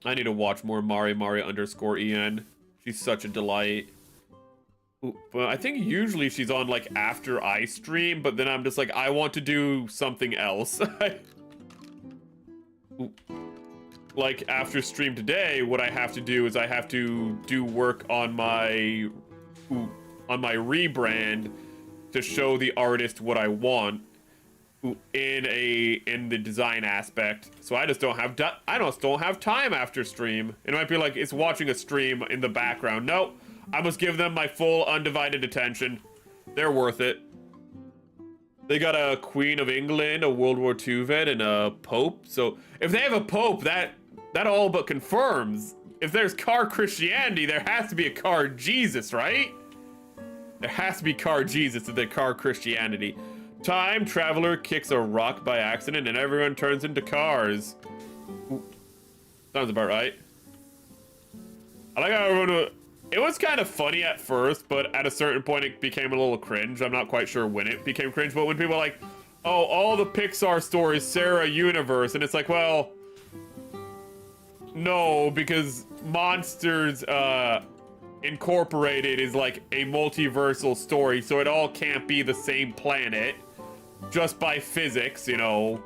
I need to watch more Mari_en. She's such a delight. Ooh, but I think usually she's on like after I stream, but then I'm just like, I want to do something else. Like after stream today, what I have to do is I have to do work on my rebrand to show the artist what I want in the design aspect. So I just don't have time after stream. It might be like it's watching a stream in the background. Nope. I must give them my full undivided attention. They're worth it. They got a Queen of England, a World War II vet, and a Pope. So if they have a Pope, that all but confirms. If there's car Christianity, there has to be a car Jesus, right? There has to be car Jesus if there's car Christianity. Time traveler kicks a rock by accident and everyone turns into cars. Ooh. Sounds about right. I like how everyone... It was kind of funny at first, but at a certain point it became a little cringe. I'm not quite sure when it became cringe, but when people are like, oh, all the Pixar stories, Sarah universe, and it's like, well, no, because Monsters Incorporated is like a multiversal story, so it all can't be the same planet, just by physics, you know.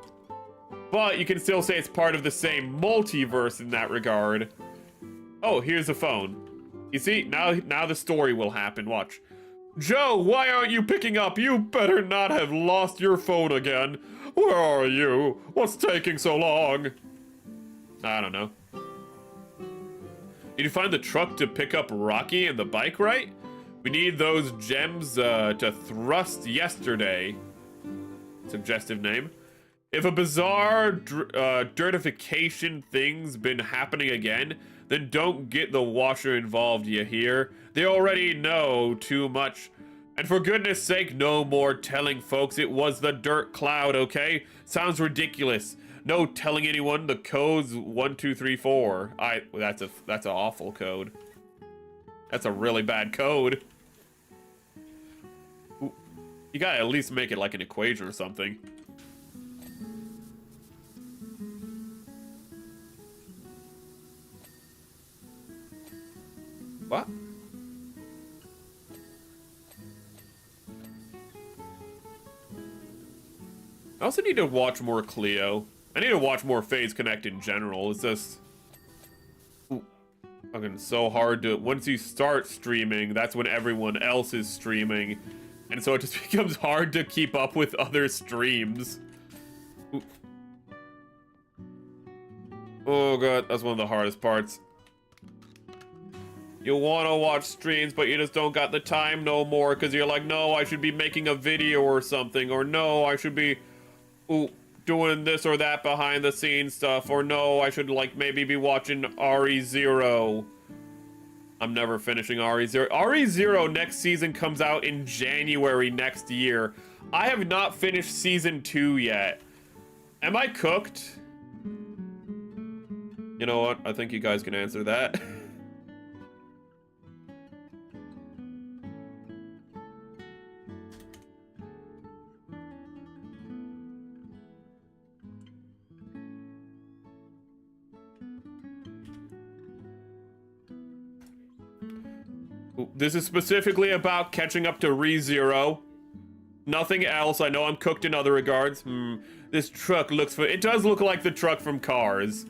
But you can still say it's part of the same multiverse in that regard. Oh, here's a phone. You see, now the story will happen, watch. Joe, why aren't you picking up? You better not have lost your phone again. Where are you? What's taking so long? I don't know. Did you find the truck to pick up Rocky and the bike, right? We need those gems to thrust yesterday. Suggestive name. If a bizarre dirtification thing's been happening again, then don't get the washer involved, you hear? They already know too much. And for goodness sake, no more telling folks it was the dirt cloud, okay? Sounds ridiculous. No telling anyone the code's 1234. That's an awful code. That's a really bad code. Ooh, you gotta at least make it like an equation or something. What? I also need to watch more Cleo. I need to watch more Phase Connect in general. It's just... fucking so hard to... Once you start streaming, that's when everyone else is streaming. And so it just becomes hard to keep up with other streams. Ooh. Oh god, that's one of the hardest parts. You want to watch streams, but you just don't got the time no more because you're like, no, I should be making a video or something, or no, I should be doing this or that behind the scenes stuff, or no, I should like maybe be watching RE0. I'm never finishing RE0. RE0 next season comes out in January next year. I have not finished season 2 yet. Am I cooked? You know what? I think you guys can answer that. This is specifically about catching up to ReZero. Nothing else. I know I'm cooked in other regards. This truck looks it does look like the truck from Cars.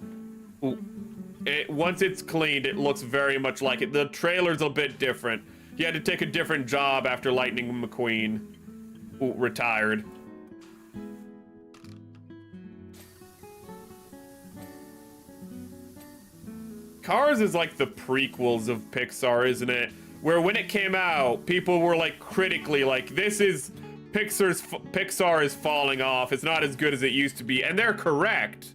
Once it's cleaned, it looks very much like it. The trailer's a bit different. He had to take a different job after Lightning McQueen retired. Cars is like the prequels of Pixar, isn't it? Where when it came out, people were like critically like, this is Pixar is falling off. It's not as good as it used to be. And they're correct.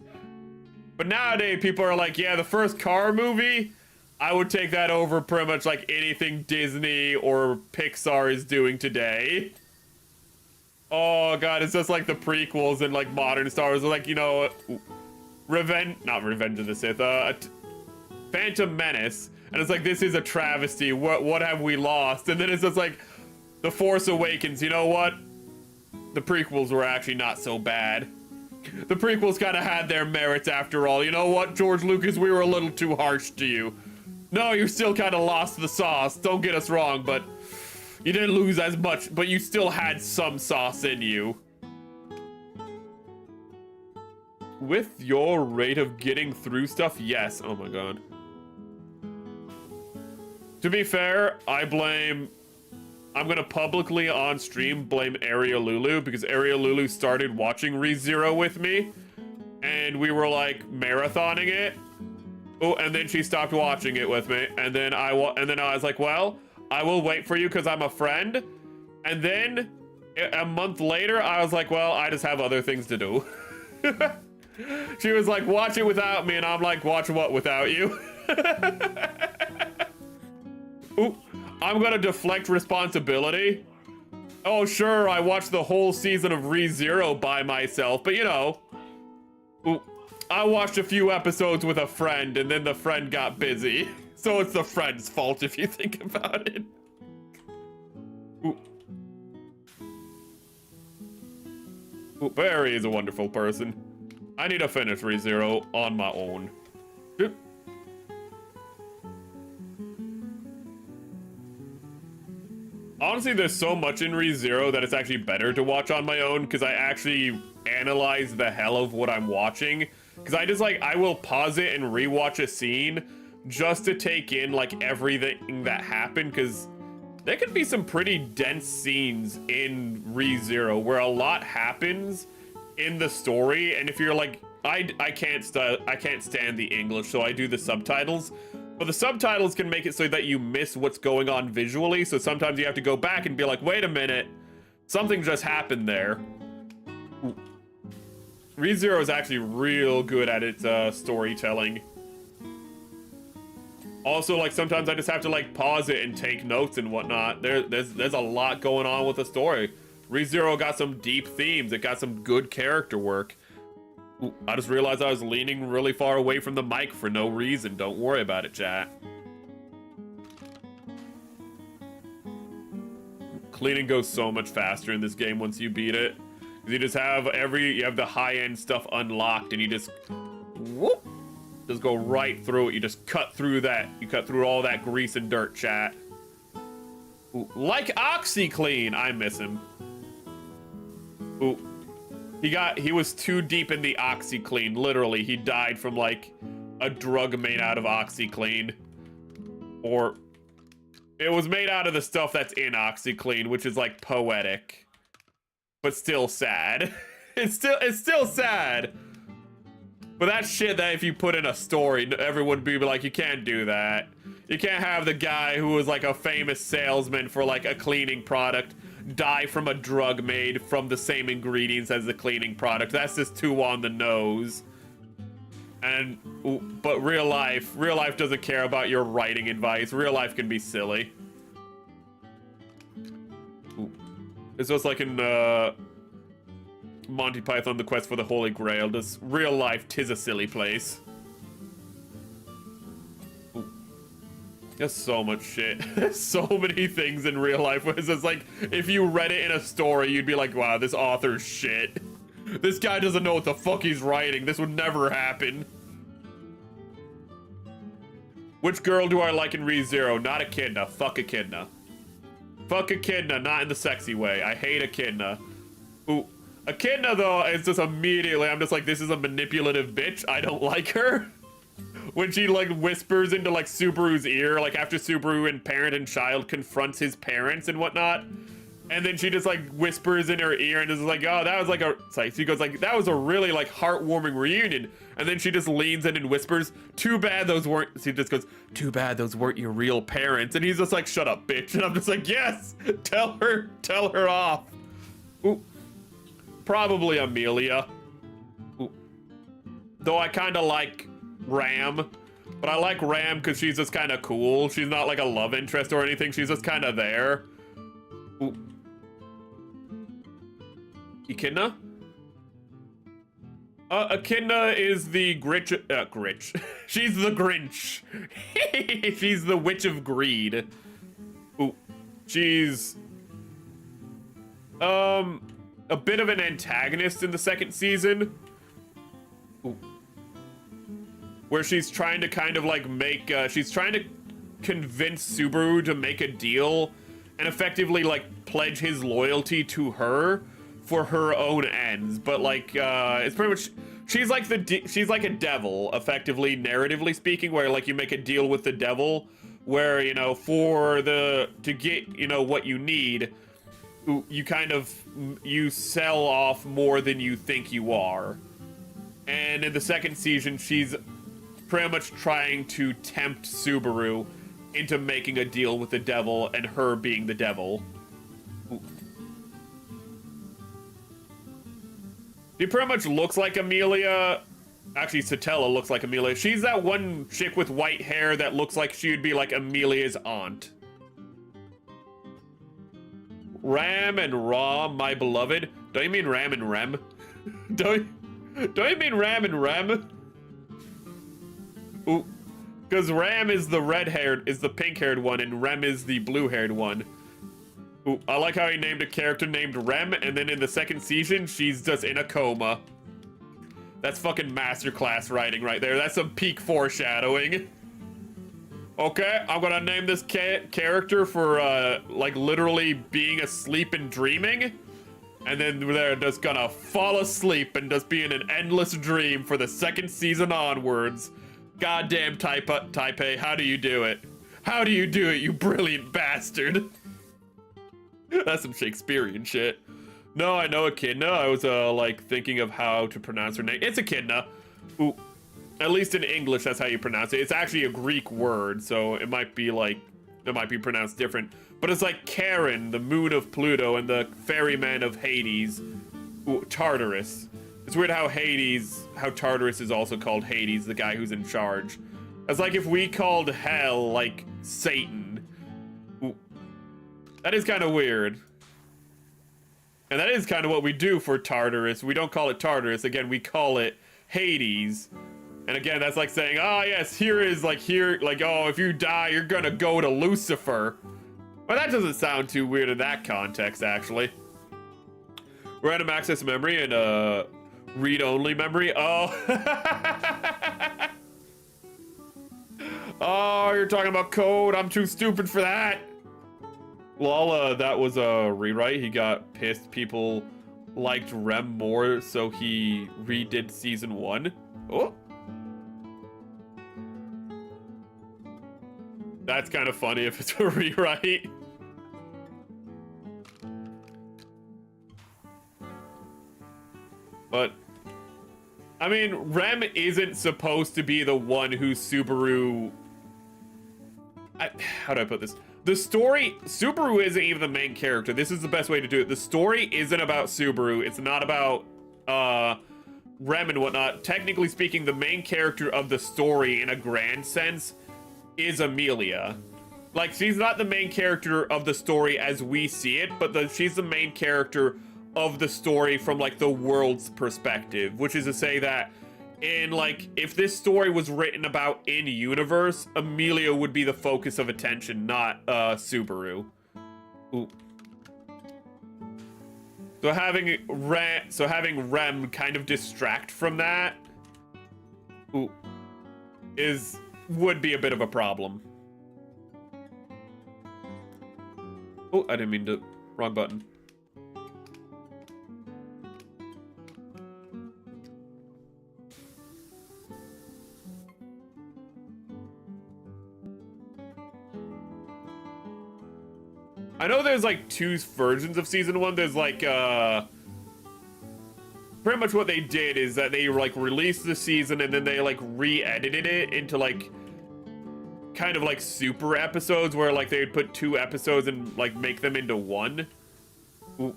But nowadays people are like, yeah, the first car movie, I would take that over pretty much like anything Disney or Pixar is doing today. Oh god, it's just like the prequels and like modern Star Wars, like, you know, not Revenge of the Sith, Phantom Menace, and it's like, this is a travesty, what have we lost? And then it's just like, The Force Awakens, you know what? The prequels were actually not so bad. The prequels kind of had their merits after all. You know what, George Lucas, we were a little too harsh to you. No, you still kind of lost the sauce, don't get us wrong, but you didn't lose as much, but you still had some sauce in you. With your rate of getting through stuff, yes. Oh my god. To be fair, I'm gonna publicly on stream blame Ariel Lulu, because Ariel Lulu started watching ReZero with me, and we were like marathoning it. Oh, and then she stopped watching it with me, and then I was like, well, I will wait for you because I'm a friend. And then a month later, I was like, well, I just have other things to do. She was like, watch it without me, and I'm like, watch what without you? Ooh. I'm gonna deflect responsibility. Oh, sure, I watched the whole season of ReZero by myself, but you know, I watched a few episodes with a friend, and then the friend got busy. So it's the friend's fault if you think about it. Barry is a wonderful person. I need to finish ReZero on my own. Honestly, there's so much in ReZero that it's actually better to watch on my own, because I actually analyze the hell of what I'm watching. Because I just like, I will pause it and rewatch a scene just to take in like everything that happened, because there can be some pretty dense scenes in ReZero where a lot happens in the story, and if you're like, I can't stand the English, so I do the subtitles. But the subtitles can make it so that you miss what's going on visually, so sometimes you have to go back and be like, wait a minute, something just happened there. ReZero is actually real good at its storytelling. Also, like, sometimes I just have to like pause it and take notes and whatnot. There's a lot going on with the story. ReZero got some deep themes, it got some good character work. Ooh, I just realized I was leaning really far away from the mic for no reason. Don't worry about it, chat. Cleaning goes so much faster in this game once you beat it. You just have you have the high-end stuff unlocked, and you just, whoop, just go right through it. You just cut through that. You cut through all that grease and dirt, chat. Ooh, like OxyClean, I miss him. Ooh. He was too deep in the OxyClean, literally. He died from, like, a drug made out of OxyClean. Or, it was made out of the stuff that's in OxyClean, which is, like, poetic. But still sad. It's still sad. But that's shit that if you put in a story, everyone would be like, you can't do that. You can't have the guy who was, like, a famous salesman for, like, a cleaning product die from a drug made from the same ingredients as the cleaning product. That's just too on the nose. And but real life doesn't care about your writing advice. Real life can be silly. It's just like in Monty Python, The Quest for the Holy Grail. Just real life, 'tis a silly place. There's so much shit. There's so many things in real life where it's just like, if you read it in a story, you'd be like, wow, this author's shit. This guy doesn't know what the fuck he's writing. This would never happen. Which girl do I like in ReZero? Not Echidna. Fuck Echidna. Fuck Echidna, not in the sexy way. I hate Echidna. Ooh. Echidna, though, is just immediately, I'm just like, this is a manipulative bitch. I don't like her. When she, like, whispers into, like, Subaru's ear, like, after Subaru and parent and child confronts his parents and whatnot, and then she just, like, whispers in her ear and is like, oh, that was, like, it's like, she goes, like, that was a really, like, heartwarming reunion, and then she just leans in and whispers, too bad those weren't, she just goes, too bad those weren't your real parents, and he's just like, shut up, bitch, and I'm just like, yes, tell her off. Ooh. Probably Amelia. Ooh. Though I kind of like Ram, But I like Ram because she's just kind of cool. She's not like a love interest or anything. She's just kind of there. Ooh. Echidna? Echidna is the Grinch. She's the Grinch. She's the Witch of Greed. Ooh. She's... a bit of an antagonist in the second season. Ooh. Where she's trying to kind of like make, she's trying to convince Subaru to make a deal and effectively like pledge his loyalty to her for her own ends. But like, it's pretty much, she's like she's like a devil, effectively, narratively speaking, where like you make a deal with the devil where, you know, to get, you know, what you need, you kind of, you sell off more than you think you are. And in the second season, she's pretty much trying to tempt Subaru into making a deal with the devil and her being the devil. Ooh. She pretty much looks like Amelia. Actually, Satella looks like Amelia. She's that one chick with white hair that looks like she would be like Amelia's aunt. Ram and Ra, my beloved. Don't you mean Ram and Rem? Don't you mean Ram and Rem? Ooh, because Ram is the pink-haired one, and Rem is the blue-haired one. Ooh, I like how he named a character named Rem, and then in the second season, she's just in a coma. That's fucking masterclass writing right there. That's some peak foreshadowing. Okay, I'm gonna name this character for, like, literally being asleep and dreaming. And then they're just gonna fall asleep and just be in an endless dream for the second season onwards. Goddamn Taipei, how do you do it? How do you do it, you brilliant bastard? That's some Shakespearean shit. No, I know Echidna. I was, like, thinking of how to pronounce her name. It's Echidna. Ooh. At least in English, that's how you pronounce it. It's actually a Greek word, so it might be, like, it might be pronounced different. But it's like Charon, the moon of Pluto, and the ferryman of Hades. Ooh, Tartarus. It's weird how Tartarus is also called Hades, the guy who's in charge. It's like if we called hell, like, Satan. Ooh. That is kind of weird. And that is kind of what we do for Tartarus. We don't call it Tartarus. Again, we call it Hades. And again, that's like saying, oh yes, oh, if you die, you're gonna go to Lucifer. Well, that doesn't sound too weird in that context, actually. Random access memory and, read-only memory. Oh. Oh, you're talking about code. I'm too stupid for that. Well, that was a rewrite. He got pissed people liked Rem more, so he redid season 1. Oh. That's kind of funny if it's a rewrite. But, I mean, Rem isn't supposed to be the one who Subaru... how do I put this? The story... Subaru isn't even the main character. This is the best way to do it. The story isn't about Subaru. It's not about, Rem and whatnot. Technically speaking, the main character of the story, in a grand sense, is Amelia. Like, she's not the main character of the story as we see it, but she's the main character of the story from, like, the world's perspective, which is to say that in, like, if this story was written about in universe, Amelia would be the focus of attention, not Subaru. Ooh. So having Rem kind of distract from that, ooh, would be a bit of a problem. Oh, I didn't mean to, wrong button. I know there's like 2 versions of season 1. There's like, pretty much what they did is that they like released the season and then they like re-edited it into like kind of like super episodes where like they would put 2 episodes and like make them into 1. Ooh.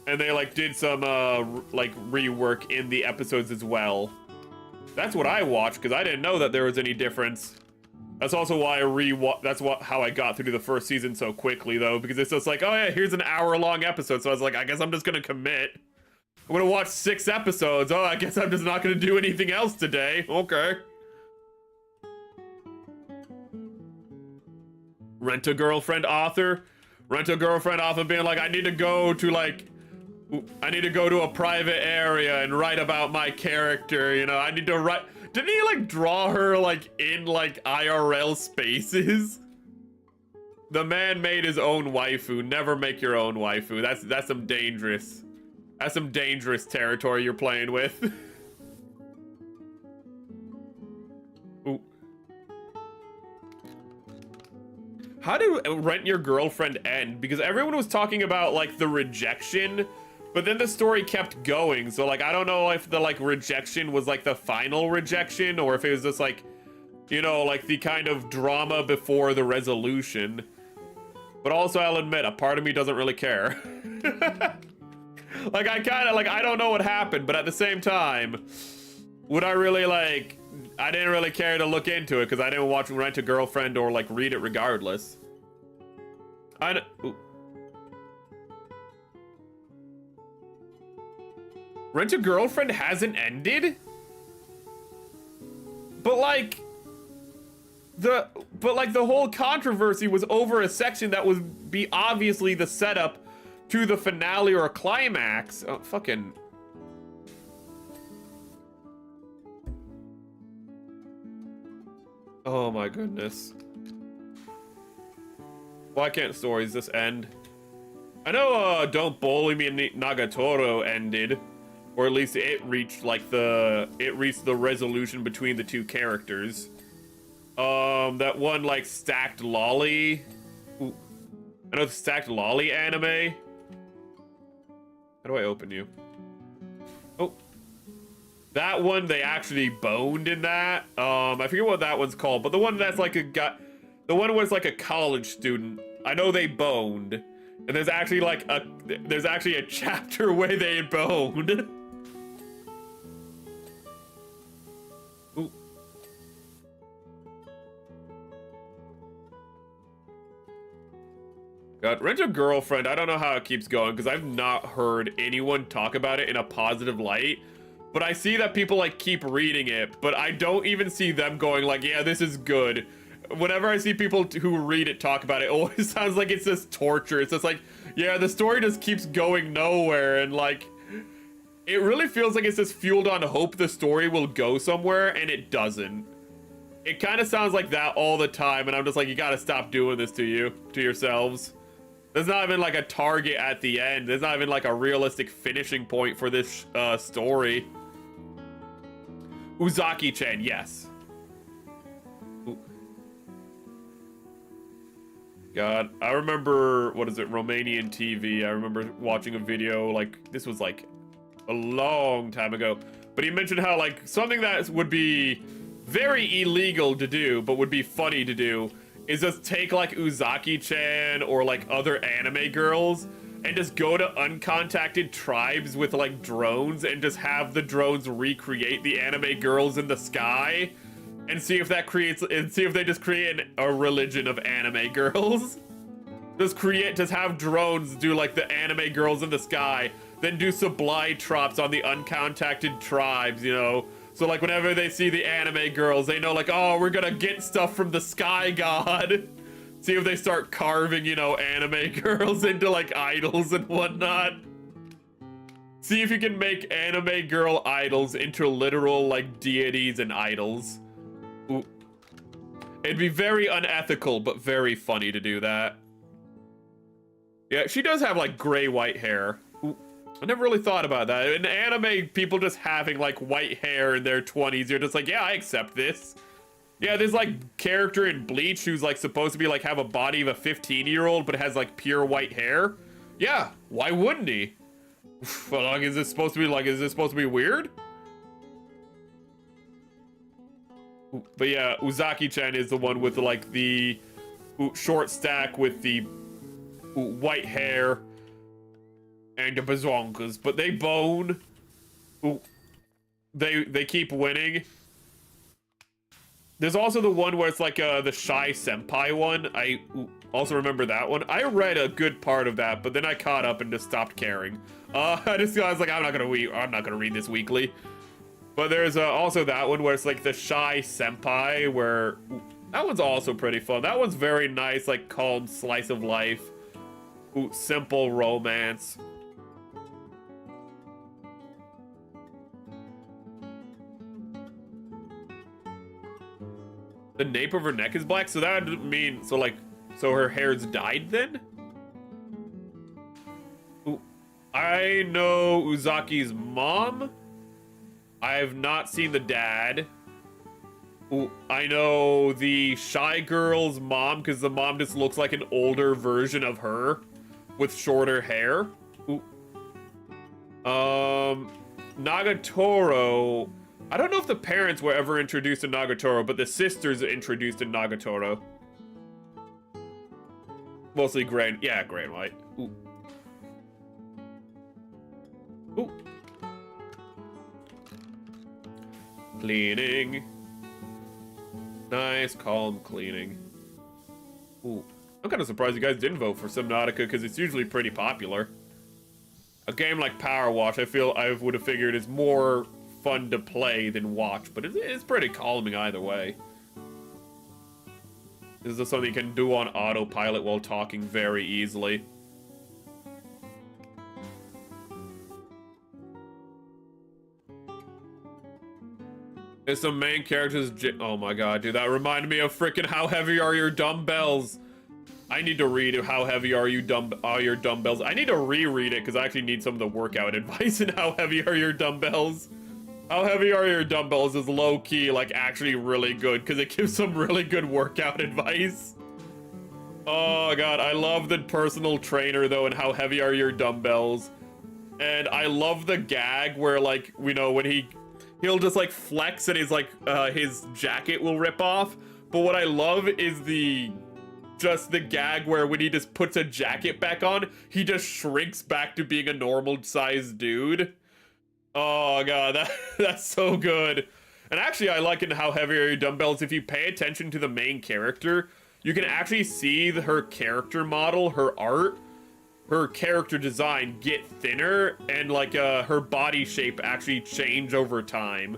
And they like did some like rework in the episodes as well. That's what I watched, because I didn't know that there was any difference. That's also why how I got through the first season so quickly, though, because it's just like, oh yeah, here's an hour-long episode, so I was like, I guess I'm just gonna commit. I'm gonna watch 6 episodes. Oh, I guess I'm just not gonna do anything else today. Okay. Rent-a-girlfriend author. Rent-a-girlfriend author being like, I need to go to a private area and write about my character, you know, I need to write. Didn't he like draw her like in like IRL spaces? The man made his own waifu. Never make your own waifu. That's some dangerous. That's some dangerous territory you're playing with. Ooh. How did Rent Your Girlfriend end? Because everyone was talking about like the rejection, but then the story kept going. So like, I don't know if the like rejection was like the final rejection or if it was just like, you know, like the kind of drama before the resolution. But also I'll admit, a part of me doesn't really care. Like, I don't know what happened, but at the same time, would I really, like, I didn't really care to look into it because I didn't watch Rent a Girlfriend or, like, read it regardless. Rent a Girlfriend hasn't ended? But, like, the whole controversy was over a section that would be obviously the setup to the finale or a climax. Oh, fucking. Oh my goodness. Why can't stories just end? I know Don't Bully Me Nagatoro ended. Or at least it reached like the resolution between the two characters. That one like Stacked Lolly. Ooh. I know the Stacked Lolly anime. How do I open you? Oh. That one, they actually boned in that. I forget what that one's called, but the one that's like the one was like a college student. I know they boned. And there's actually like a chapter where they boned. Ooh. God, Rent a Girlfriend, I don't know how it keeps going because I've not heard anyone talk about it in a positive light. But I see that people like keep reading it, but I don't even see them going like, yeah, this is good. Whenever I see people who read it talk about it, it always sounds like it's just torture. It's just like, yeah, the story just keeps going nowhere, and like, it really feels like it's just fueled on hope the story will go somewhere, and it doesn't. It kind of sounds like that all the time, and I'm just like, you gotta stop doing this to yourselves. There's not even like a target at the end. There's not even like a realistic finishing point for this story. Uzaki-chan, yes. Ooh. God, I remember, what is it, Romanian TV. I remember watching a video, like, this was like a long time ago. But he mentioned how like something that would be very illegal to do, but would be funny to do, is just take like Uzaki-chan or like other anime girls and just go to uncontacted tribes with like drones and just have the drones recreate the anime girls in the sky and see if that creates, and see if they just create a religion of anime girls. Just have drones do like the anime girls in the sky, then do supply drops on the uncontacted tribes, you know? So like whenever they see the anime girls, they know like, oh, we're gonna get stuff from the sky god. See if they start carving, you know, anime girls into like idols and whatnot. See if you can make anime girl idols into literal like deities and idols. Ooh. It'd be very unethical, but very funny to do that. Yeah, she does have like gray-white hair. Ooh. I never really thought about that. In anime, people just having like white hair in their 20s, you're just like, yeah, I accept this. Yeah, there's like character in Bleach who's like supposed to be like have a body of a 15-year-old but has like pure white hair. Yeah, why wouldn't he? Well, like, is this supposed to be weird? But yeah, Uzaki-chan is the one with like the short stack with the white hair and the bazonkas, but they bone. Ooh. they keep winning. There's also the one where it's like the shy senpai one. I also remember that one. I read a good part of that, but then I caught up and just stopped caring. I was like, I'm not gonna read this weekly. But there's also that one where it's like the shy senpai, where that one's also pretty fun. That one's very nice, like calm slice of life. Ooh, simple romance. The nape of her neck is black, so that would mean, so her hair's dyed then? Ooh, I know Uzaki's mom. I have not seen the dad. Ooh, I know the shy girl's mom, because the mom just looks like an older version of her with shorter hair. Ooh. Nagatoro. I don't know if the parents were ever introduced in Nagatoro, but the sisters are introduced in Nagatoro. Mostly gray and white. Ooh. Ooh. Cleaning. Nice, calm cleaning. Ooh. I'm kind of surprised you guys didn't vote for Subnautica, because it's usually pretty popular. A game like Power Wash, I feel I would have figured is more fun to play than watch, but it's pretty calming either way. This is something you can do on autopilot while talking very easily. There's some main characters. Oh my god, dude, that reminded me of freaking How Heavy Are Your Dumbbells? I need to read How Heavy Are Your Dumbbells? I need to reread it because I actually need some of the workout advice in How Heavy Are Your Dumbbells? How Heavy Are Your Dumbbells is low-key, like, actually really good, because it gives some really good workout advice. Oh, God, I love the personal trainer, though, and How Heavy Are Your Dumbbells. And I love the gag where, like, you know, when he'll just, like, flex and his jacket will rip off. But what I love is just the gag where when he just puts a jacket back on, he just shrinks back to being a normal-sized dude. Oh god, that's so good. And actually, I like in How Heavy Are Your Dumbbells, if you pay attention to the main character, you can actually see her character model, her art, her character design get thinner, and like her body shape actually change over time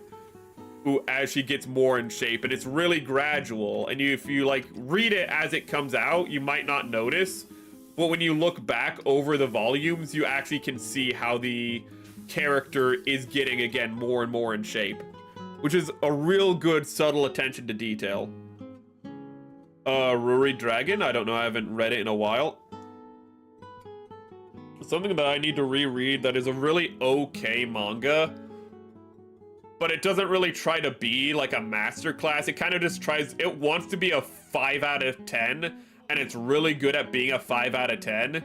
as she gets more in shape, and it's really gradual. And if you like read it as it comes out, you might not notice, but when you look back over the volumes, you actually can see how the character is getting again more and more in shape, which is a real good subtle attention to detail. Ruri Dragon, I don't know, I haven't read it in a while. Something that I need to reread that is a really okay manga, but it doesn't really try to be like a masterclass. It kind of just it wants to be a 5 out of 10, and it's really good at being a 5 out of 10.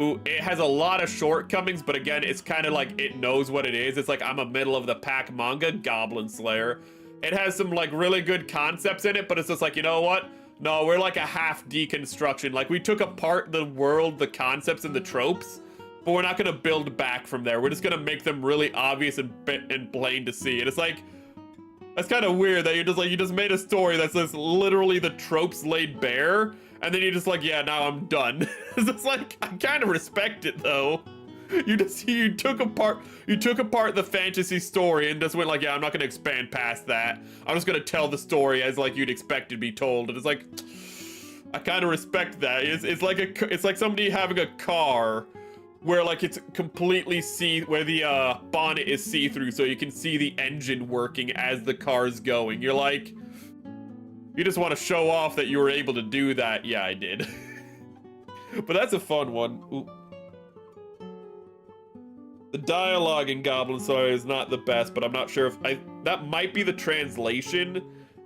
Ooh, it has a lot of shortcomings, but again, it's kind of like it knows what it is. It's like, I'm a middle of the pack manga, Goblin Slayer. It has some like really good concepts in it, but it's just like, you know what? No, we're like a half deconstruction. Like, we took apart the world, the concepts, and the tropes, but we're not gonna build back from there. We're just gonna make them really obvious and plain to see. And it's like, that's kind of weird that you just made a story that's just literally the tropes laid bare, and then you're just like, yeah, now I'm done. It's like, I kind of respect it though. You took apart the fantasy story and just went like, yeah, I'm not gonna expand past that. I'm just gonna tell the story as like you'd expect to be told. And it's like, I kind of respect that. It's like somebody having a car where like it's completely where the bonnet is see-through, so you can see the engine working as the car's going. You're like, you just want to show off that you were able to do that. Yeah, I did. But that's a fun one. Ooh. The dialogue in Goblin Slayer is not the best, but I'm not sure if that might be the translation.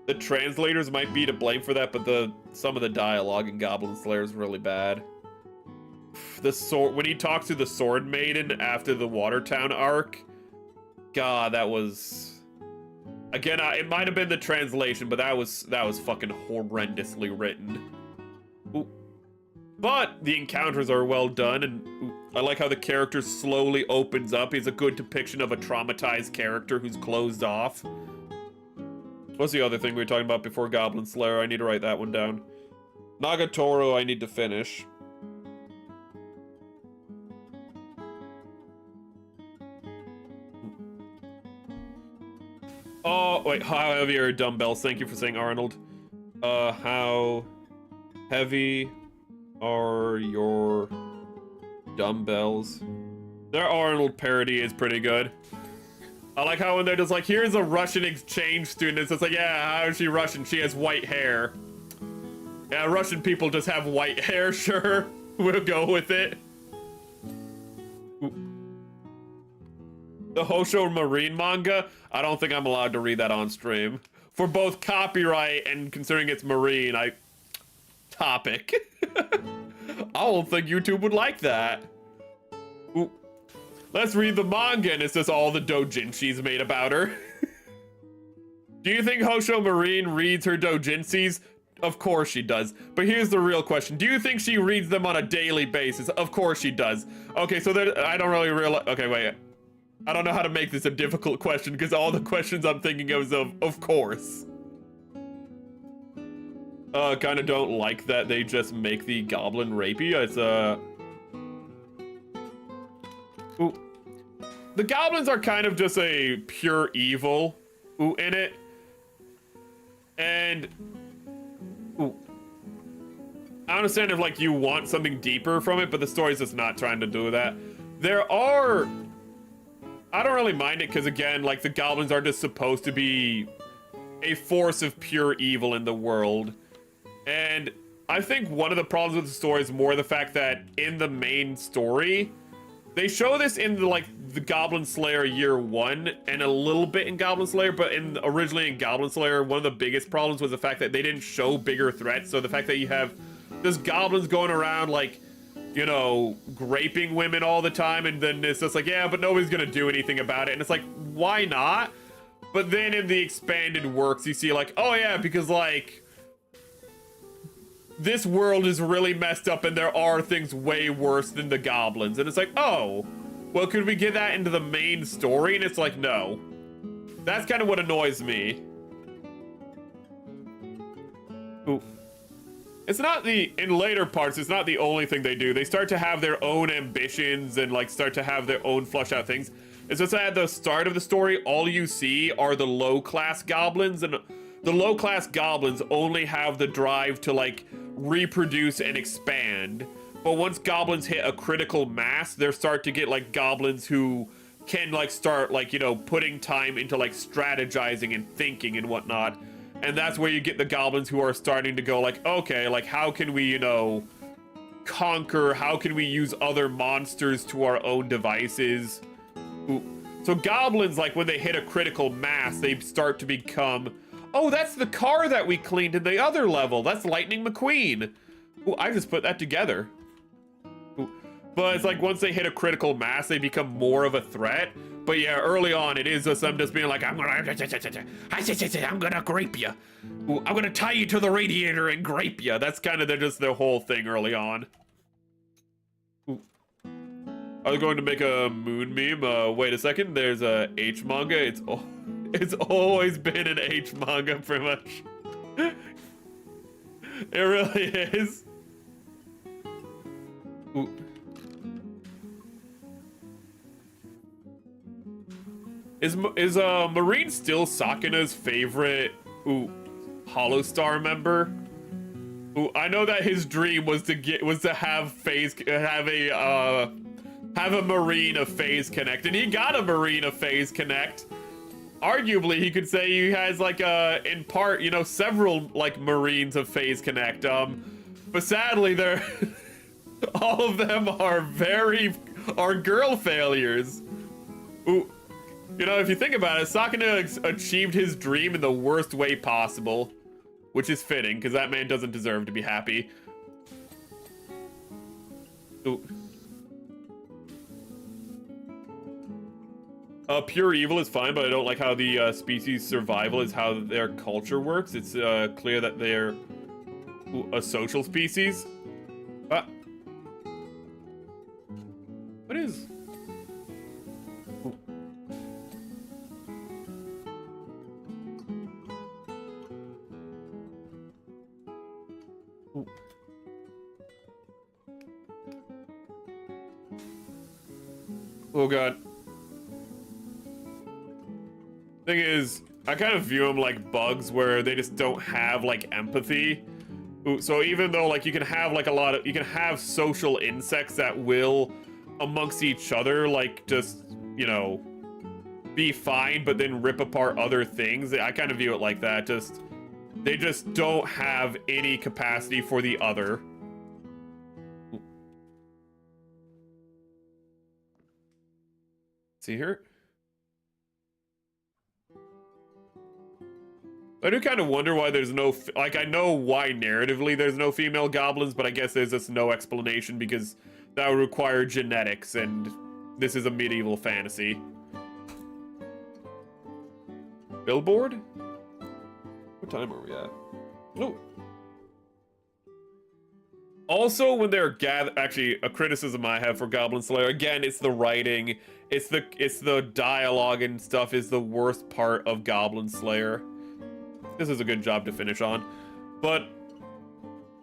The translators might be to blame for that, but some of the dialogue in Goblin Slayer is really bad. When he talks to the Sword Maiden after the Watertown arc, God, that was, again, it might have been the translation, but that was fucking horrendously written. Ooh. But the encounters are well done, and I like how the character slowly opens up. He's a good depiction of a traumatized character who's closed off. What's the other thing we were talking about before Goblin Slayer? I need to write that one down. Nagatoro I need to finish. Oh, wait, how heavy are dumbbells? Thank you for saying Arnold. How heavy are your dumbbells? Their Arnold parody is pretty good. I like how when they're just like, here's a Russian exchange student. It's just like, yeah, how is she Russian? She has white hair. Yeah, Russian people just have white hair, sure. We'll go with it. Ooh. The Hosho Marine manga? I don't think I'm allowed to read that on stream. For both copyright and considering it's marine, topic. I don't think YouTube would like that. Ooh. Let's read the manga and it's just all the doujinshis made about her. Do you think Hosho Marine reads her doujinshis? Of course she does. But here's the real question. Do you think she reads them on a daily basis? Of course she does. Okay, so there, I don't really realize... Okay, wait. I don't know how to make this a difficult question because all the questions I'm thinking of is of course. Kind of don't like that they just make the goblin rapey. It's, Ooh. The goblins are kind of just a pure evil in it. And... Ooh. I understand if, like, you want something deeper from it, but the story's just not trying to do that. There are... I don't really mind it, because, again, like, the goblins are just supposed to be a force of pure evil in the world. And I think one of the problems with the story is more the fact that in the main story, they show this in, the Goblin Slayer Year 1, and a little bit in Goblin Slayer, but originally in Goblin Slayer, one of the biggest problems was the fact that they didn't show bigger threats, so the fact that you have just goblins going around, like, you know, raping women all the time, and then it's just like, yeah, but nobody's gonna do anything about it, and it's like, why not? But then in the expanded works, you see, like, oh yeah, because, like, this world is really messed up and there are things way worse than the goblins, and it's like, oh, well, could we get that into the main story? And it's like, no. That's kind of what annoys me. Ooh. It's not in later parts, it's not the only thing they do. They start to have their own ambitions and, like, start to have their own flush out things. It's just at the start of the story, all you see are the low-class goblins, and the low-class goblins only have the drive to, like, reproduce and expand. But once goblins hit a critical mass, they start to get, like, goblins who can, like, start, like, you know, putting time into, like, strategizing and thinking and whatnot. And that's where you get the goblins who are starting to go, like, okay, like, how can we, you know, conquer? How can we use other monsters to our own devices? Ooh. So goblins, like, when they hit a critical mass, they start to become... Oh, that's the car that we cleaned in the other level. That's Lightning McQueen. Ooh, I just put that together. Ooh. But it's like once they hit a critical mass, they become more of a threat. But yeah, early on, it is just them just being like, I'm gonna grape you. Ooh, I'm gonna tie you to the radiator and grape you. That's kind of just their whole thing early on. Ooh. I was going to make a moon meme. Wait a second. There's a H manga. It's always been an H manga, pretty much. It really is. Ooh. Is Marine still Sakana's favorite Hollow Star member? Ooh, I know that his dream was to have a Marine of Phase Connect, and he got a Marine of Phase Connect. Arguably, he could say he has, like, in part, you know, several, like, Marines of Phase Connect. But sadly, they're all of them are girl failures. Ooh. You know, if you think about it, Sakana achieved his dream in the worst way possible, which is fitting, because that man doesn't deserve to be happy. Ooh. Pure evil is fine, but I don't like how the species survival is how their culture works. It's clear that they're a social species. Oh god. Thing is, I kind of view them like bugs where they just don't have like empathy. So even though like you can have like you can have social insects that will amongst each other like just, you know, be fine but then rip apart other things. I kind of view it like that. They just don't have any capacity for the other. See here? I do kind of wonder why there's no, like, I know why narratively there's no female goblins, but I guess there's just no explanation because that would require genetics, and this is a medieval fantasy. Billboard? What time are we at? Oh. Also, when they're actually, a criticism I have for Goblin Slayer, again, it's the writing, it's the dialogue and stuff is the worst part of Goblin Slayer. This is a good job to finish on. But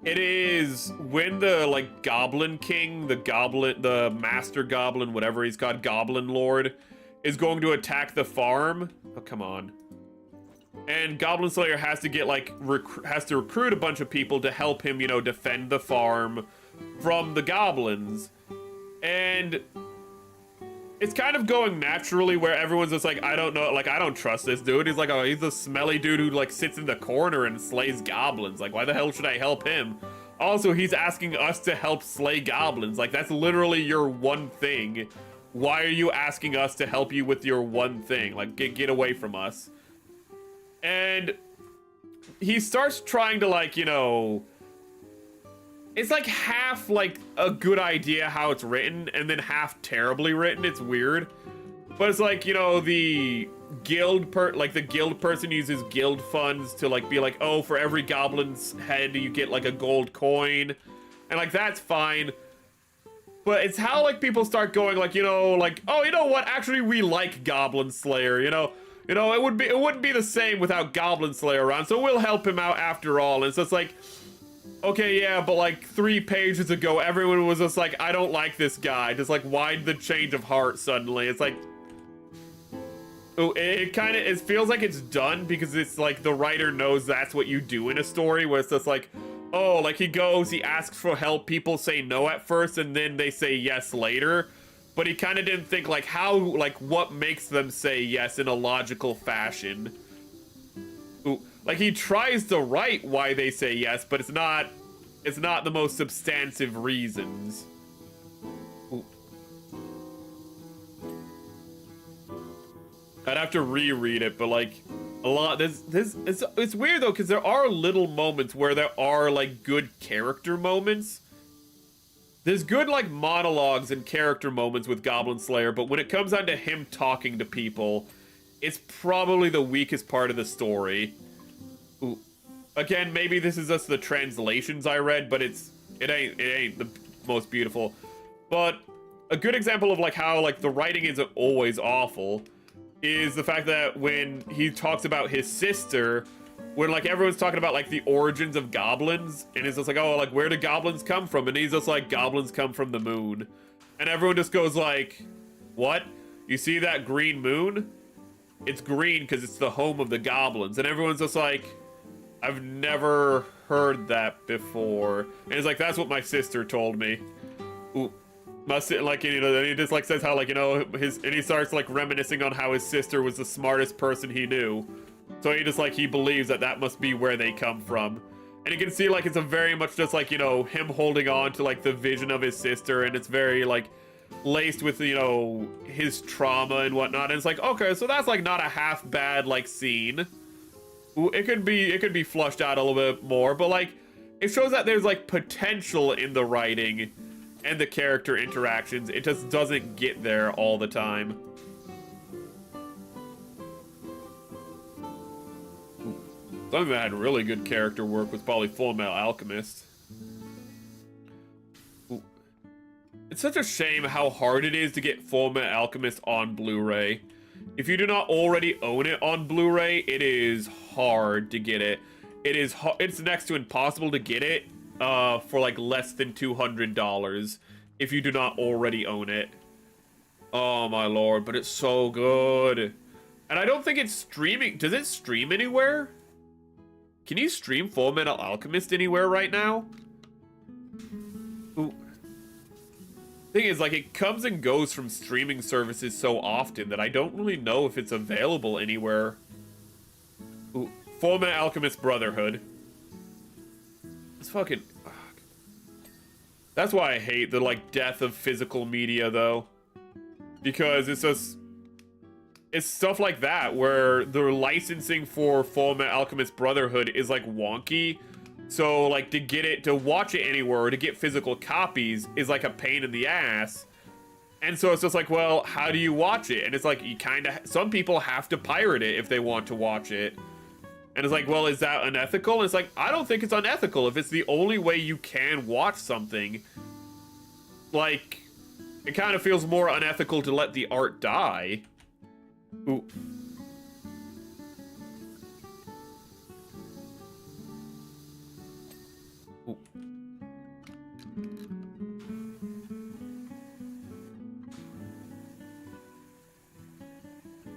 it is when the like Goblin King, the Master Goblin, whatever he's called, Goblin Lord, is going to attack the farm. Oh, come on. And Goblin Slayer has to get like has to recruit a bunch of people to help him, you know, defend the farm from the goblins. And it's kind of going naturally where everyone's just like, I don't know, like, I don't trust this dude. He's like, oh, he's a smelly dude who, like, sits in the corner and slays goblins. Like, why the hell should I help him? Also, he's asking us to help slay goblins. Like, that's literally your one thing. Why are you asking us to help you with your one thing? Like, get away from us. And he starts trying to, like, you know... It's like half like a good idea how it's written and then half terribly written. It's weird. But it's like, you know, the guild person uses guild funds to like be like, oh, for every goblin's head you get like a gold coin. And like that's fine. But it's how like people start going like, you know, like, oh, you know what? Actually we like Goblin Slayer, you know. You know, it wouldn't be the same without Goblin Slayer around, so we'll help him out after all. And so it's like, okay, yeah, but like 3 pages ago, everyone was just like, I don't like this guy. Just like, why the change of heart suddenly? It's like, oh, it feels like it's done because it's like the writer knows that's what you do in a story where it's just like, oh, like he asks for help, people say no at first and then they say yes later. But he kind of didn't think like what makes them say yes in a logical fashion. Ooh. Like, he tries to write why they say yes, but it's not the most substantive reasons. Ooh. I'd have to reread it, but, like, a lot, it's weird, though, because there are little moments where there are, like, good character moments. There's good, like, monologues and character moments with Goblin Slayer, but when it comes down to him talking to people, it's probably the weakest part of the story. Ooh. Again, maybe this is just the translations I read, but it ain't the most beautiful. But a good example of like how like the writing isn't always awful is the fact that when he talks about his sister, when like everyone's talking about like the origins of goblins, and it's just like, oh, like where do goblins come from? And he's just like, goblins come from the moon. And everyone just goes like, what? You see that green moon? It's green because it's the home of the goblins. And everyone's just like, I've never heard that before. And it's like, that's what my sister told me. Ooh. Like, you know, and he just like says how like, you know, and he starts like reminiscing on how his sister was the smartest person he knew. So he just like, he believes that must be where they come from. And you can see like, it's a very much just like, you know, him holding on to like the vision of his sister. And it's very like laced with, you know, his trauma and whatnot. And it's like, okay, so that's like not a half bad like scene. It could be flushed out a little bit more, but like it shows that there's like potential in the writing and the character interactions. It just doesn't get there all the time. Something that had really good character work was probably Fullmetal Alchemist. It's such a shame how hard it is to get Fullmetal Alchemist on Blu-ray. If you do not already own it on Blu-ray, it is hard to get it. It's next to impossible to get it for like less than $200 if you do not already own it. Oh my lord, but it's so good. And I don't think it's streaming. Does it stream anywhere? Can you stream Fullmetal Alchemist anywhere right now? Ooh. Thing is, like, it comes and goes from streaming services so often that I don't really know if it's available anywhere. Ooh. Fullmetal Alchemist Brotherhood. It's fucking... That's why I hate the, like, death of physical media, though. Because it's just... It's stuff like that, where the licensing for Fullmetal Alchemist Brotherhood is, like, wonky. So, like, to watch it anywhere, or to get physical copies is, like, a pain in the ass. And so it's just like, well, how do you watch it? And it's like, you kind of... Some people have to pirate it if they want to watch it. And it's like, well, is that unethical? And it's like, I don't think it's unethical if it's the only way you can watch something. Like, it kind of feels more unethical to let the art die. Ooh. Ooh.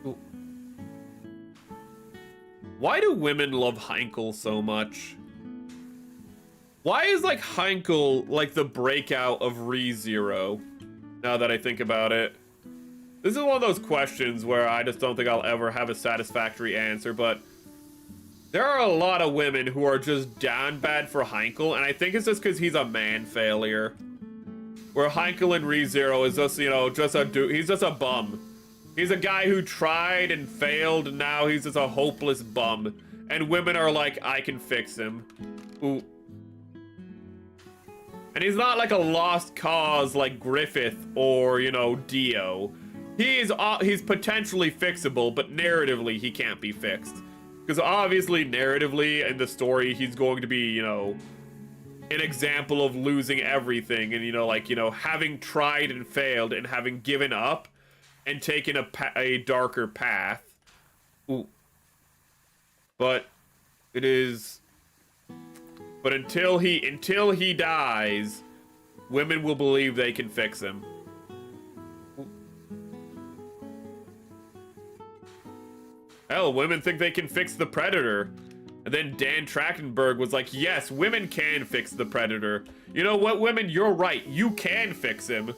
Ooh. Why do women love Heinkel so much? Why is, like, Heinkel, like, the breakout of ReZero? Now that I think about it. This is one of those questions where I just don't think I'll ever have a satisfactory answer, but there are a lot of women who are just down bad for Heinkel, and I think it's just because he's a man failure. Where Heinkel in ReZero is just, you know, just a dude. He's just a bum. He's a guy who tried and failed, and now he's just a hopeless bum. And women are like, I can fix him. Ooh. And he's not like a lost cause like Griffith or, you know, Dio. He's potentially fixable, but narratively he can't be fixed. Because obviously, narratively, in the story, he's going to be, you know, an example of losing everything. And, you know, like, you know, having tried and failed and having given up and taken a darker path. Ooh. But it is... But until he dies, women will believe they can fix him. Hell, women think they can fix the Predator. And then Dan Trachtenberg was like, yes, women can fix the Predator. You know what, women? You're right. You can fix him.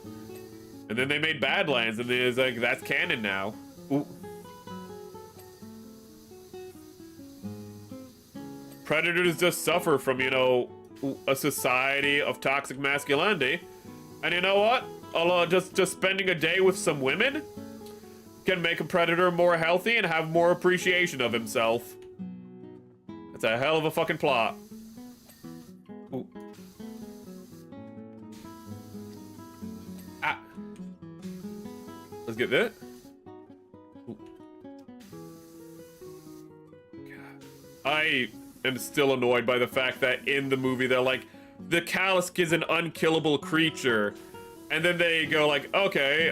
And then they made Badlands, and it's like, that's canon now. Ooh. Predators just suffer from, you know, a society of toxic masculinity. And you know what? Just spending a day with some women can make a predator more healthy and have more appreciation of himself. That's a hell of a fucking plot. Ooh. Ah. Let's get that. Ooh. God. I am still annoyed by the fact that in the movie they're like, the Kalisk is an unkillable creature. And then they go like, okay,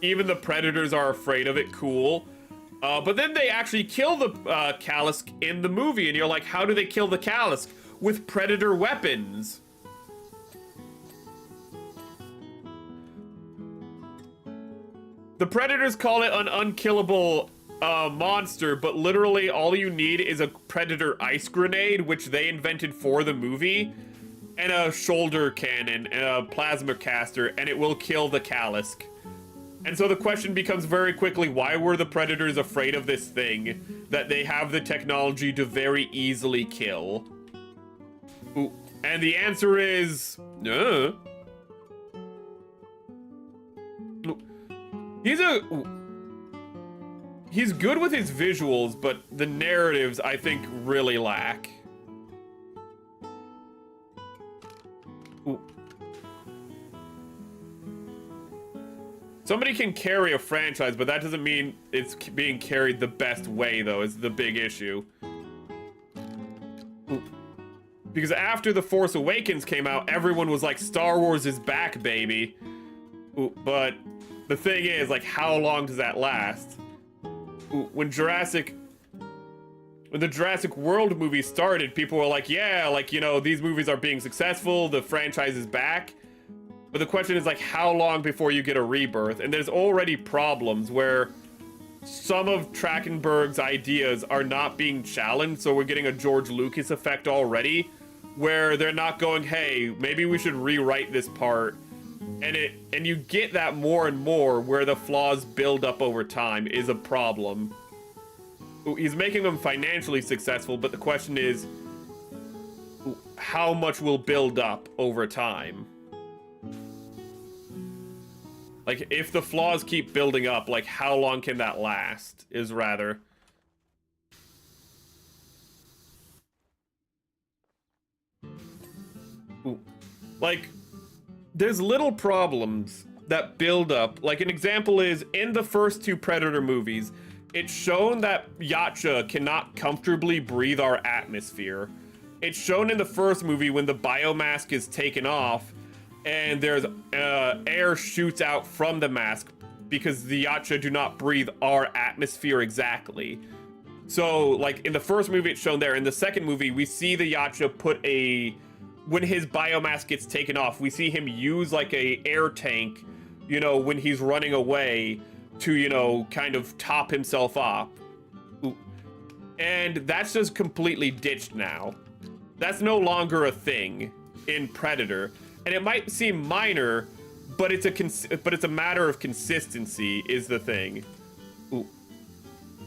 even the predators are afraid of it, cool. But then they actually kill the Kalisk in the movie, and you're like, how do they kill the Kalisk? With predator weapons. The predators call it an unkillable monster, but literally all you need is a predator ice grenade, which they invented for the movie, and a shoulder cannon, and a plasma caster, and it will kill the Kalisk. And so the question becomes very quickly, why were the predators afraid of this thing that they have the technology to very easily kill? Ooh. And the answer is... He's good with his visuals, but the narratives, I think, really lack. Ooh. Somebody can carry a franchise, but that doesn't mean it's being carried the best way, though, is the big issue. Ooh. Because after The Force Awakens came out, everyone was like, Star Wars is back, baby. Ooh, but the thing is, like, how long does that last? Ooh, when Jurassic when the Jurassic World movie started, people were like, yeah, like, you know, these movies are being successful, the franchise is back. But the question is, like, how long before you get a rebirth? And there's already problems where some of Trachtenberg's ideas are not being challenged, so we're getting a George Lucas effect already, where they're not going, hey, maybe we should rewrite this part. And you get that more and more, where the flaws build up over time is a problem. He's making them financially successful, but the question is, how much will build up over time? Like, if the flaws keep building up, like, how long can that last, is rather. Ooh. Like, there's little problems that build up. Like, an example is, in the first two Predator movies, it's shown that Yacha cannot comfortably breathe our atmosphere. It's shown in the first movie when the biomask is taken off, and there's air shoots out from the mask because the Yacha do not breathe our atmosphere exactly. So, like, in the first movie, it's shown there. In the second movie, we see the Yacha put when his biomask gets taken off, we see him use, like, a air tank, you know, when he's running away to, you know, kind of top himself up. And that's just completely ditched now. That's no longer a thing in Predator. And it might seem minor, but it's a matter of consistency is the thing. Ooh.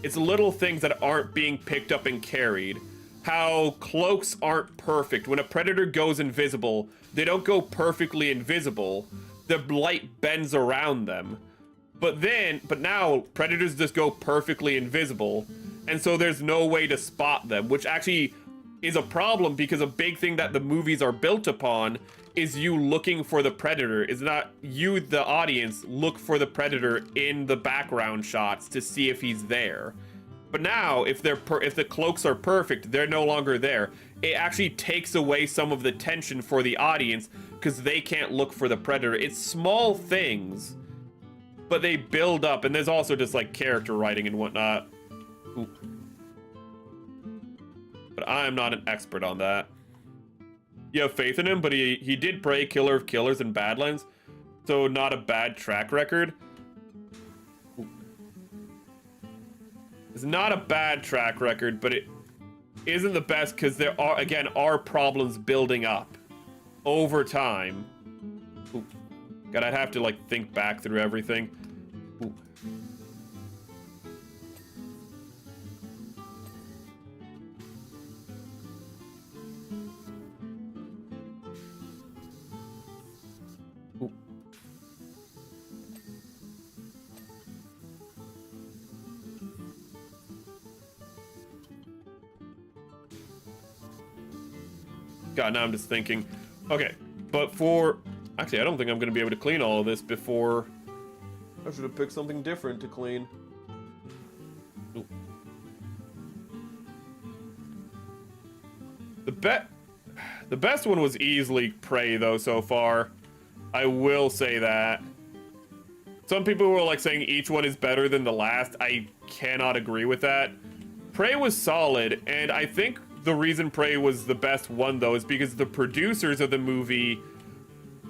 It's little things that aren't being picked up and carried. How cloaks aren't perfect. When a Predator goes invisible, they don't go perfectly invisible. The light bends around them. But now Predators just go perfectly invisible, and so there's no way to spot them, which actually is a problem because a big thing that the movies are built upon is you looking for the Predator. Is not you, the audience, look for the Predator in the background shots to see if he's there. But now, if the cloaks are perfect, they're no longer there. It actually takes away some of the tension for the audience because they can't look for the Predator. It's small things, but they build up, and there's also just like character writing and whatnot. Ooh. But I'm not an expert on that. You have faith in him, but he did play Killer of Killers and Badlands, so not a bad track record. Ooh. It's not a bad track record, but it isn't the best because there are problems building up over time. Ooh. God, I'd have to like think back through everything. Ooh. Ooh. God, now I'm just thinking. Okay, but actually, I don't think I'm going to be able to clean all of this before. I should have picked something different to clean. Ooh. The best one was easily Prey, though, so far. I will say that. Some people were like saying each one is better than the last. I cannot agree with that. Prey was solid, and I think the reason Prey was the best one, though, is because the producers of the movie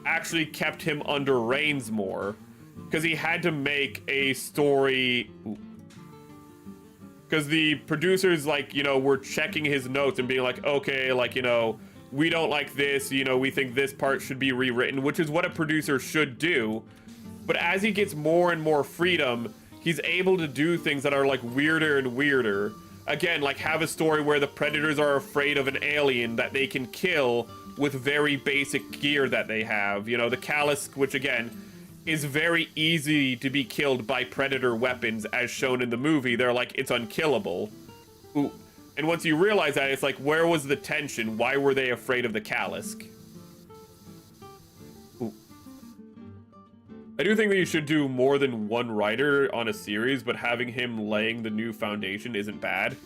actually kept him under reins more. Because he had to make a story. Because the producers, like, you know, were checking his notes and being like, okay, like, you know, we don't like this, you know, we think this part should be rewritten, which is what a producer should do. But as he gets more and more freedom, he's able to do things that are, like, weirder and weirder. Again, like, have a story where the Predators are afraid of an alien that they can kill with very basic gear that they have. You know, the Callus, which, again, is very easy to be killed by Predator weapons, as shown in the movie. They're like, it's unkillable. Ooh. And once you realize that, it's like, where was the tension? Why were they afraid of the Callisk? Ooh. I do think that you should do more than one writer on a series, but having him laying the new foundation isn't bad.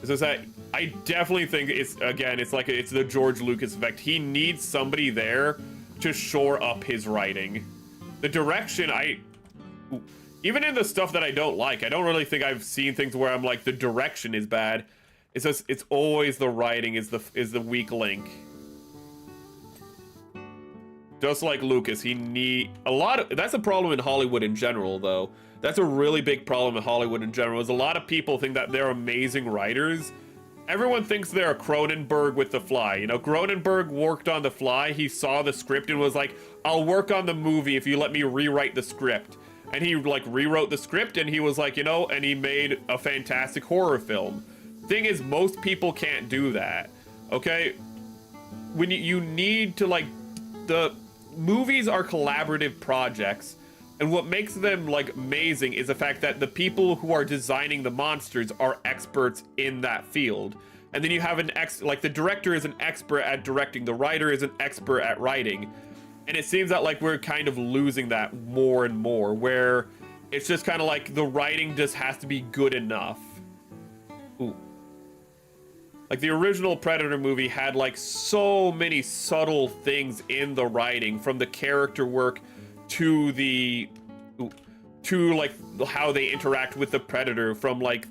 It's just that I definitely think it's the George Lucas effect. He needs somebody there to shore up his writing. The direction, Even in the stuff that I don't like, I don't really think I've seen things where I'm like, the direction is bad. It's just, it's always the writing is the weak link. Just like Lucas, that's a problem in Hollywood in general, though. That's a really big problem in Hollywood in general, is a lot of people think that they're amazing writers. Everyone thinks they're a Cronenberg with The Fly. You know, Cronenberg worked on The Fly, he saw the script and was like, I'll work on the movie if you let me rewrite the script. And he, like, rewrote the script, and he was like, you know, and he made a fantastic horror film. Thing is, most people can't do that, okay? When you need to, like, the movies are collaborative projects, and what makes them, like, amazing is the fact that the people who are designing the monsters are experts in that field. And then you have like, the director is an expert at directing, the writer is an expert at writing. And it seems that, like, we're kind of losing that more and more, where it's just kind of like the writing just has to be good enough. Ooh. Like, the original Predator movie had, like, so many subtle things in the writing, from the character work to the... to, like, how they interact with the Predator, from, like,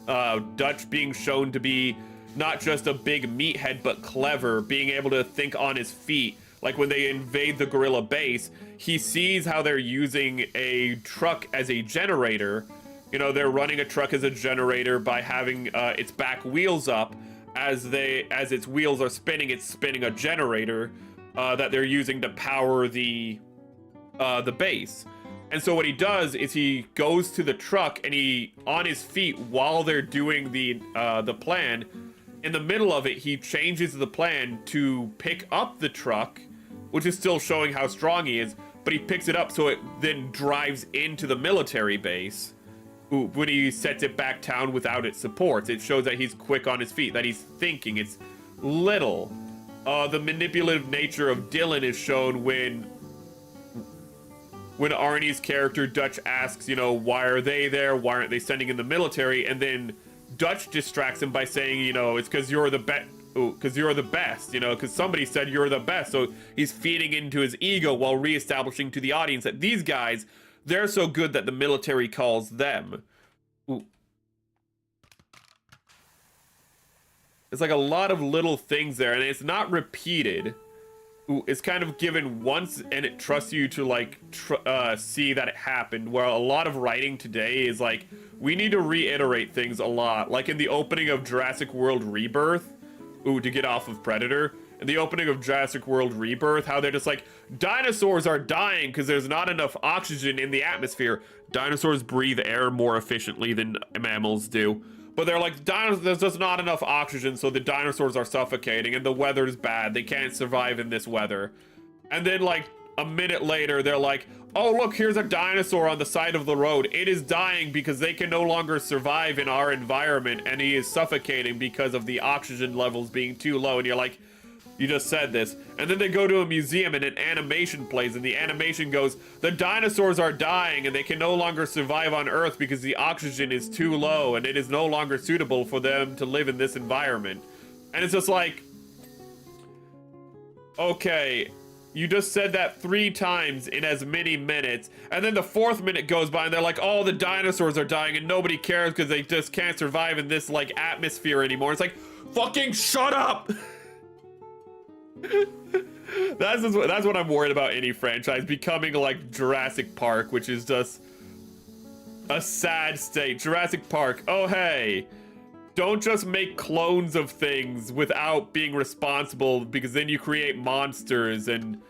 Dutch being shown to be not just a big meathead, but clever, being able to think on his feet. Like, when they invade the gorilla base, he sees how they're using a truck as a generator. You know, they're running a truck as a generator by having its back wheels up. As its wheels are spinning, it's spinning a generator that they're using to power the base. And so what he does is he goes to the truck, and he, on his feet while they're doing the plan, in the middle of it, he changes the plan to pick up the truck, which is still showing how strong he is, but he picks it up so it then drives into the military base. When he sets it back down without its supports, it shows that he's quick on his feet, that he's thinking. It's little. The manipulative nature of Dylan is shown when Arnie's character, Dutch, asks, you know, why are they there? Why aren't they sending in the military? And then Dutch distracts him by saying, you know, it's because you're the best, you know, because somebody said you're the best. So he's feeding into his ego while reestablishing to the audience that these guys, they're so good that the military calls them. Ooh. It's like a lot of little things there, and it's not repeated. Ooh, it's kind of given once, and it trusts you to, like, see that it happened, where a lot of writing today is like, we need to reiterate things a lot. Like in the opening of Jurassic World Rebirth, ooh, to get off of Predator, in the opening of Jurassic World Rebirth, how they're just like, dinosaurs are dying because there's not enough oxygen in the atmosphere. Dinosaurs breathe air more efficiently than mammals do. But they're like, there's just not enough oxygen, so the dinosaurs are suffocating, and the weather's bad. They can't survive in this weather. And then, like, a minute later, they're like, oh, look, here's a dinosaur on the side of the road. It is dying because they can no longer survive in our environment, and he is suffocating because of the oxygen levels being too low. And you're like, you just said this. And then they go to a museum and an animation plays, and the animation goes, the dinosaurs are dying and they can no longer survive on Earth because the oxygen is too low and it is no longer suitable for them to live in this environment. And it's just like, okay, you just said that 3 times in as many minutes, and then the 4th minute goes by and they're like, oh, the dinosaurs are dying and nobody cares because they just can't survive in this, like, atmosphere anymore. It's like, fucking shut up! That's what I'm worried about any franchise becoming like Jurassic Park, which is just a sad state. Jurassic Park, oh hey, don't just make clones of things without being responsible, because then you create monsters and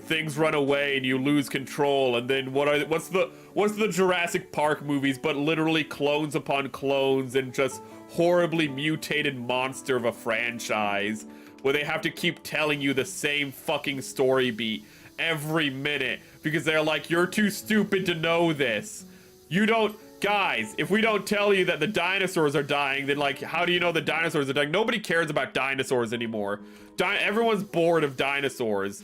things run away and you lose control. And then what's the Jurassic Park movies but literally clones upon clones and just horribly mutated monster of a franchise, where they have to keep telling you the same fucking story beat every minute because they're like, you're too stupid to know this. You don't, guys, if we don't tell you that the dinosaurs are dying, then, like, how do you know the dinosaurs are dying? Nobody cares about dinosaurs anymore. Everyone's bored of dinosaurs.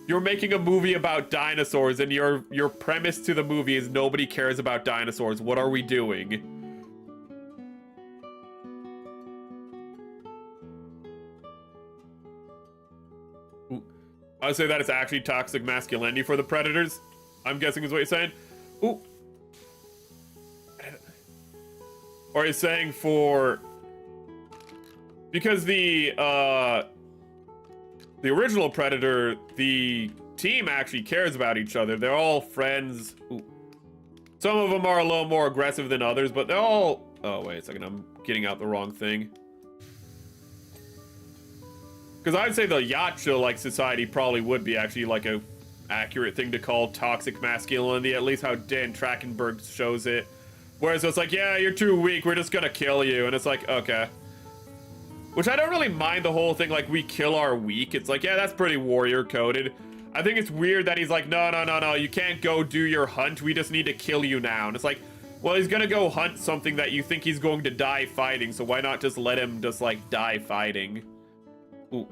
You're making a movie about dinosaurs, and your premise to the movie is nobody cares about dinosaurs. What are we doing? I would say that it's actually toxic masculinity for the Predators, I'm guessing is what you're saying. Ooh, Or he's saying for... Because the original Predator, the team actually cares about each other. They're all friends. Ooh. Some of them are a little more aggressive than others, but they're all... Oh, wait a second. I'm getting out the wrong thing. Because I'd say the Yacha, like, society probably would be actually, like, a accurate thing to call toxic masculinity, at least how Dan Trachtenberg shows it. Whereas it's like, yeah, you're too weak, we're just gonna kill you. And it's like, okay. Which I don't really mind the whole thing, like, we kill our weak. It's like, yeah, that's pretty warrior-coded. I think it's weird that he's like, no, you can't go do your hunt, we just need to kill you now. And it's like, well, he's gonna go hunt something that you think he's going to die fighting, so why not just let him just, like, die fighting? Ooh.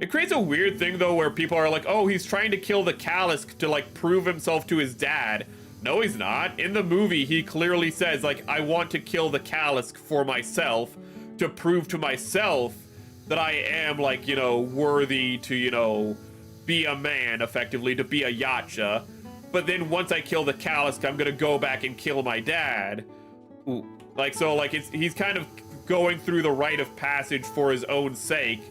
It creates a weird thing, though, where people are like, oh, he's trying to kill the Kalisk to, like, prove himself to his dad. No, he's not. In the movie, he clearly says, like, I want to kill the Kalisk for myself, to prove to myself that I am, like, you know, worthy to, you know, be a man, effectively, to be a Yacha. But then once I kill the Kalisk, I'm gonna go back and kill my dad. Ooh. Like, so, like, he's kind of going through the rite of passage for his own sake.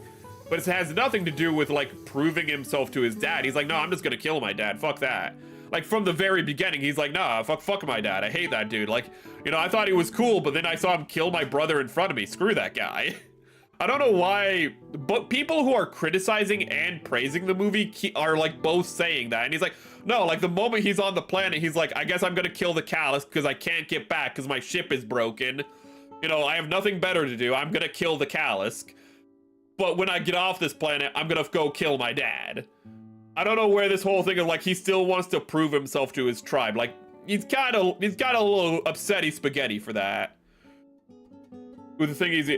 But it has nothing to do with, like, proving himself to his dad. He's like, no, I'm just gonna kill my dad. Fuck that. Like, from the very beginning, he's like, nah, fuck my dad. I hate that dude. Like, you know, I thought he was cool, but then I saw him kill my brother in front of me. Screw that guy. I don't know why, but people who are criticizing and praising the movie are, like, both saying that. And he's like, no, like, the moment he's on the planet, he's like, I guess I'm gonna kill the Kalisk because I can't get back because my ship is broken. You know, I have nothing better to do. I'm gonna kill the Kalisk. But when I get off this planet, I'm gonna go kill my dad. I don't know where this whole thing is, like, he still wants to prove himself to his tribe. Like, he's got a little upsetty spaghetti for that. With the thing is,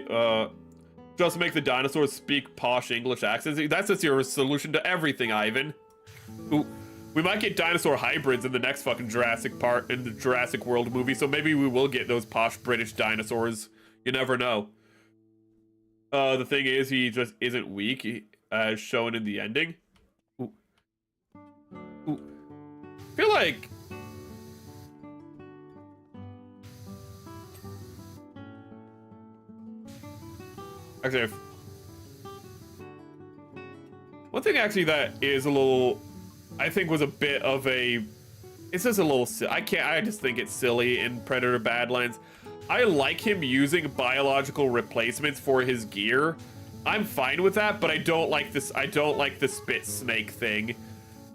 just make the dinosaurs speak posh English accents. That's just your solution to everything, Ivan. Ooh, we might get dinosaur hybrids in the next fucking Jurassic World movie, so maybe we will get those posh British dinosaurs. You never know. The thing is, he just isn't weak, as shown in the ending. Ooh. Ooh. I feel like... Actually, one thing actually that is a little, I think was a bit of a, it's just a little, I just think it's silly in Predator Badlands. I like him using biological replacements for his gear. I'm fine with that, but I don't like this, I don't like the spit snake thing.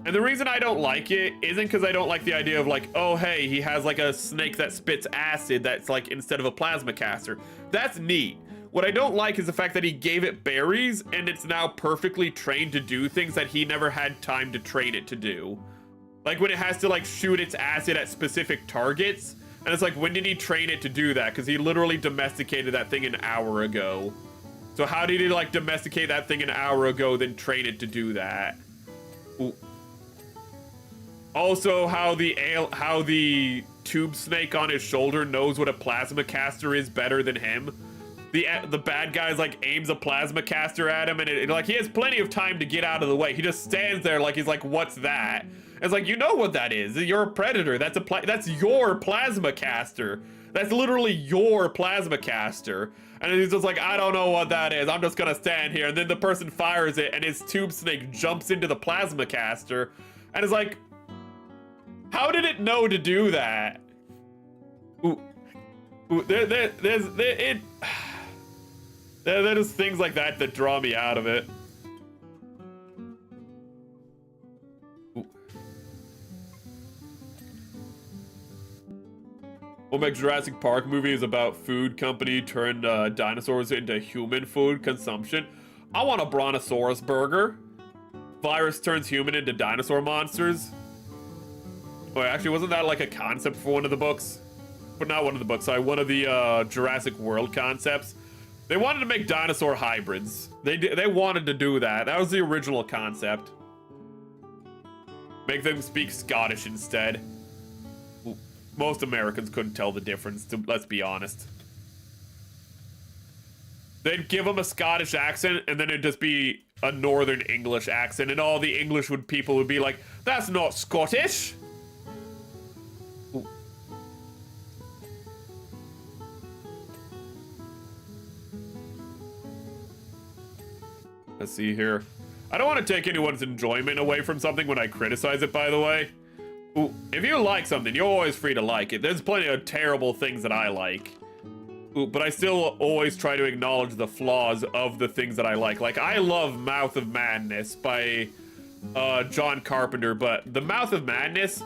And the reason I don't like it isn't because I don't like the idea of, like, oh, hey, he has, like, a snake that spits acid that's, like, instead of a plasma caster. That's neat. What I don't like is the fact that he gave it berries and it's now perfectly trained to do things that he never had time to train it to do. Like when it has to, like, shoot its acid at specific targets. And it's like, when did he train it to do that? Because he literally domesticated that thing an hour ago. So how did he, like, domesticate that thing an hour ago, then train it to do that? Ooh. Also, how the tube snake on his shoulder knows what a plasma caster is better than him. The bad guy's, like, aims a plasma caster at him, and like, he has plenty of time to get out of the way. He just stands there like he's like, what's that? It's like, you know what that is. You're a predator. That's your plasma caster. That's literally your plasma caster. And he's just like, I don't know what that is. I'm just gonna stand here. And then the person fires it, and his tube snake jumps into the plasma caster. And it's like, how did it know to do that? Ooh. Ooh, there's things like that that draw me out of it. Ooh. What makes Jurassic Park movie is about food company turned dinosaurs into human food consumption. I want a brontosaurus burger. Virus turns human into dinosaur monsters. Wait, actually, wasn't that like a concept for one of the books? But not one of the books, sorry, one of the Jurassic World concepts. They wanted to make dinosaur hybrids. They wanted to do that. That was the original concept. Make them speak Scottish instead. Most Americans couldn't tell the difference, let's be honest. They'd give them a Scottish accent, and then it'd just be a Northern English accent, and all the English people would be like, that's not Scottish! Let's see here. I don't want to take anyone's enjoyment away from something when I criticize it, by the way. Ooh, if you like something, you're always free to like it. There's plenty of terrible things that I like. Ooh, but I still always try to acknowledge the flaws of the things that I like. Like, I love Mouth of Madness by John Carpenter, but the Mouth of Madness,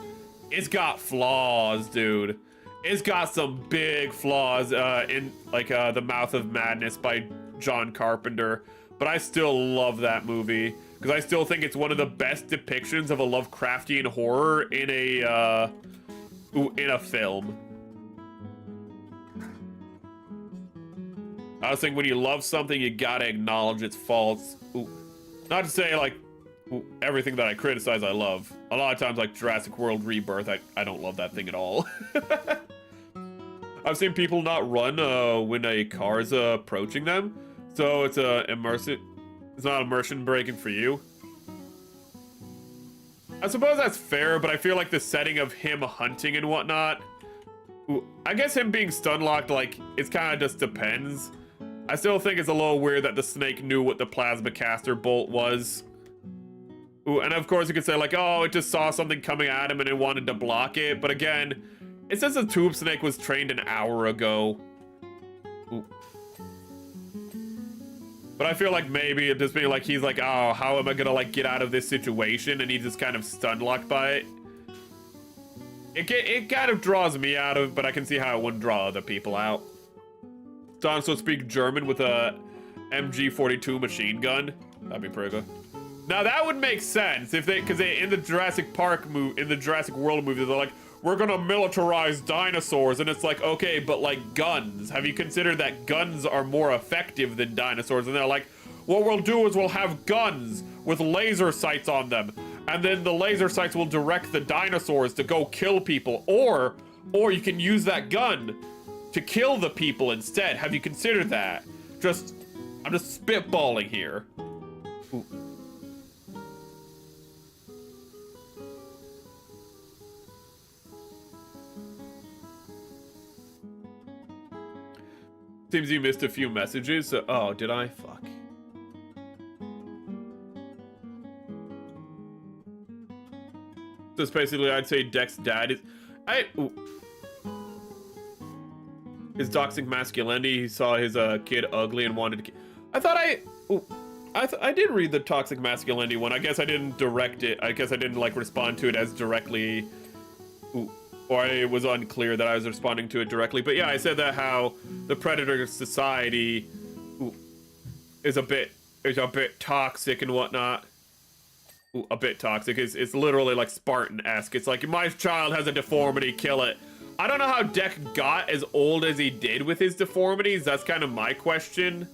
it's got flaws, dude. It's got some big flaws in, like, the Mouth of Madness by John Carpenter. But I still love that movie, because I still think it's one of the best depictions of a Lovecraftian horror in a film. I was thinking, when you love something, you gotta acknowledge its faults. Ooh. Not to say, like, everything that I criticize I love. A lot of times, like Jurassic World Rebirth, I don't love that thing at all. I've seen people not run when a car's approaching them. So it's it's not immersion breaking for you. I suppose that's fair, but I feel like the setting of him hunting and whatnot, I guess him being stun locked, like, it's kind of just depends. I still think it's a little weird that the snake knew what the plasma caster bolt was. Ooh, and of course you could say, like, oh, it just saw something coming at him and it wanted to block it. But again, it says the tube snake was trained an hour ago. Ooh. But I feel like maybe it just being like, he's like, oh, how am I gonna, like, get out of this situation? And he's just kind of stun locked by it. It kind of draws me out of it, but I can see how it wouldn't draw other people out. Don also speak German with a MG42 machine gun. That'd be pretty good. Now that would make sense if because in the Jurassic World movie, they're like, we're gonna militarize dinosaurs, and it's like, okay, but like guns. Have you considered that guns are more effective than dinosaurs? And they're like, what we'll do is we'll have guns with laser sights on them, and then the laser sights will direct the dinosaurs to go kill people, or you can use that gun to kill the people instead. Have you considered that? I'm just spitballing here. Ooh. Seems you missed a few messages. Oh, did I? Fuck. So basically, I'd say Deck's dad is... His toxic masculinity, he saw his kid ugly and wanted to... I did read the toxic masculinity one. I guess I didn't direct it. I guess I didn't, like, respond to it as directly... Or it was unclear that I was responding to it directly. But yeah, I said that how the Predator society is a bit toxic and whatnot. A bit toxic. It's literally like Spartan-esque. It's like, my child has a deformity, kill it. I don't know how Deck got as old as he did with his deformities. That's kind of my question.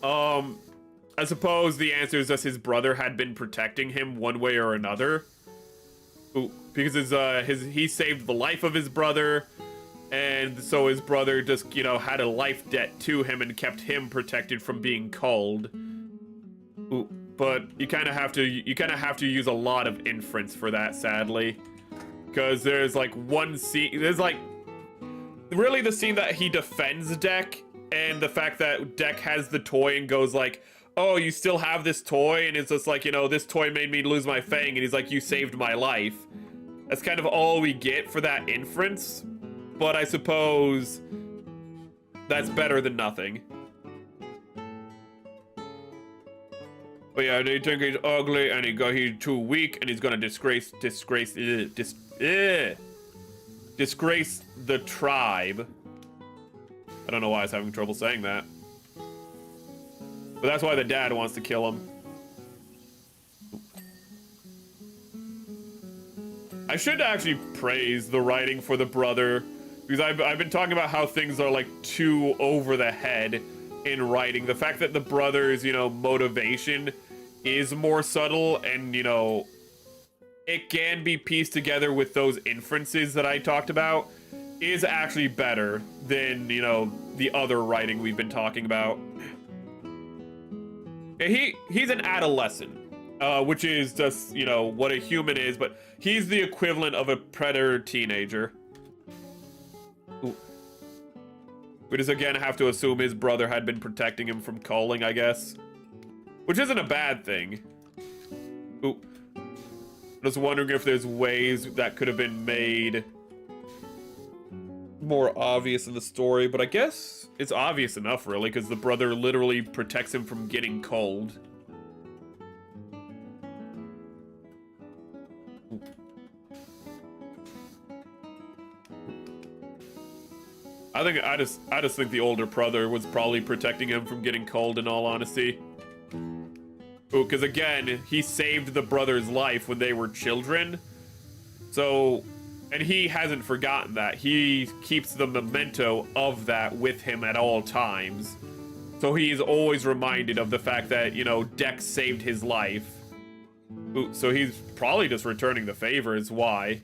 I suppose the answer is that his brother had been protecting him one way or another. Because he saved the life of his brother, and so his brother just, you know, had a life debt to him and kept him protected from being culled. But you kind of have to use a lot of inference for that, sadly, because there's like one scene, there's like really the scene that he defends Deck, and the fact that Deck has the toy and goes like, oh, you still have this toy? And it's just like, you know, this toy made me lose my fang. And he's like, you saved my life. That's kind of all we get for that inference. But I suppose that's better than nothing. But yeah, they think he's ugly and he's too weak and he's gonna disgrace the tribe. I don't know why I was having trouble saying that. But that's why the dad wants to kill him. I should actually praise the writing for the brother, because I've been talking about how things are like too over the head in writing. The fact that the brother's, you know, motivation is more subtle and, you know, it can be pieced together with those inferences that I talked about is actually better than, you know, the other writing we've been talking about. He's an adolescent, which is just, you know, what a human is, but he's the equivalent of a predator teenager. Ooh. We just again have to assume his brother had been protecting him from culling, I guess. which isn't a bad thing. Ooh. I was wondering if there's ways that could have been made more obvious in the story, but I guess it's obvious enough, really, because the brother literally protects him from getting cold. I just think the older brother was probably protecting him from getting cold, in all honesty. Ooh, because again, he saved the brother's life when they were children. So, and he hasn't forgotten that. He keeps the memento of that with him at all times. So he is always reminded of the fact that, you know, Dex saved his life. Ooh, so he's probably just returning the favor is why.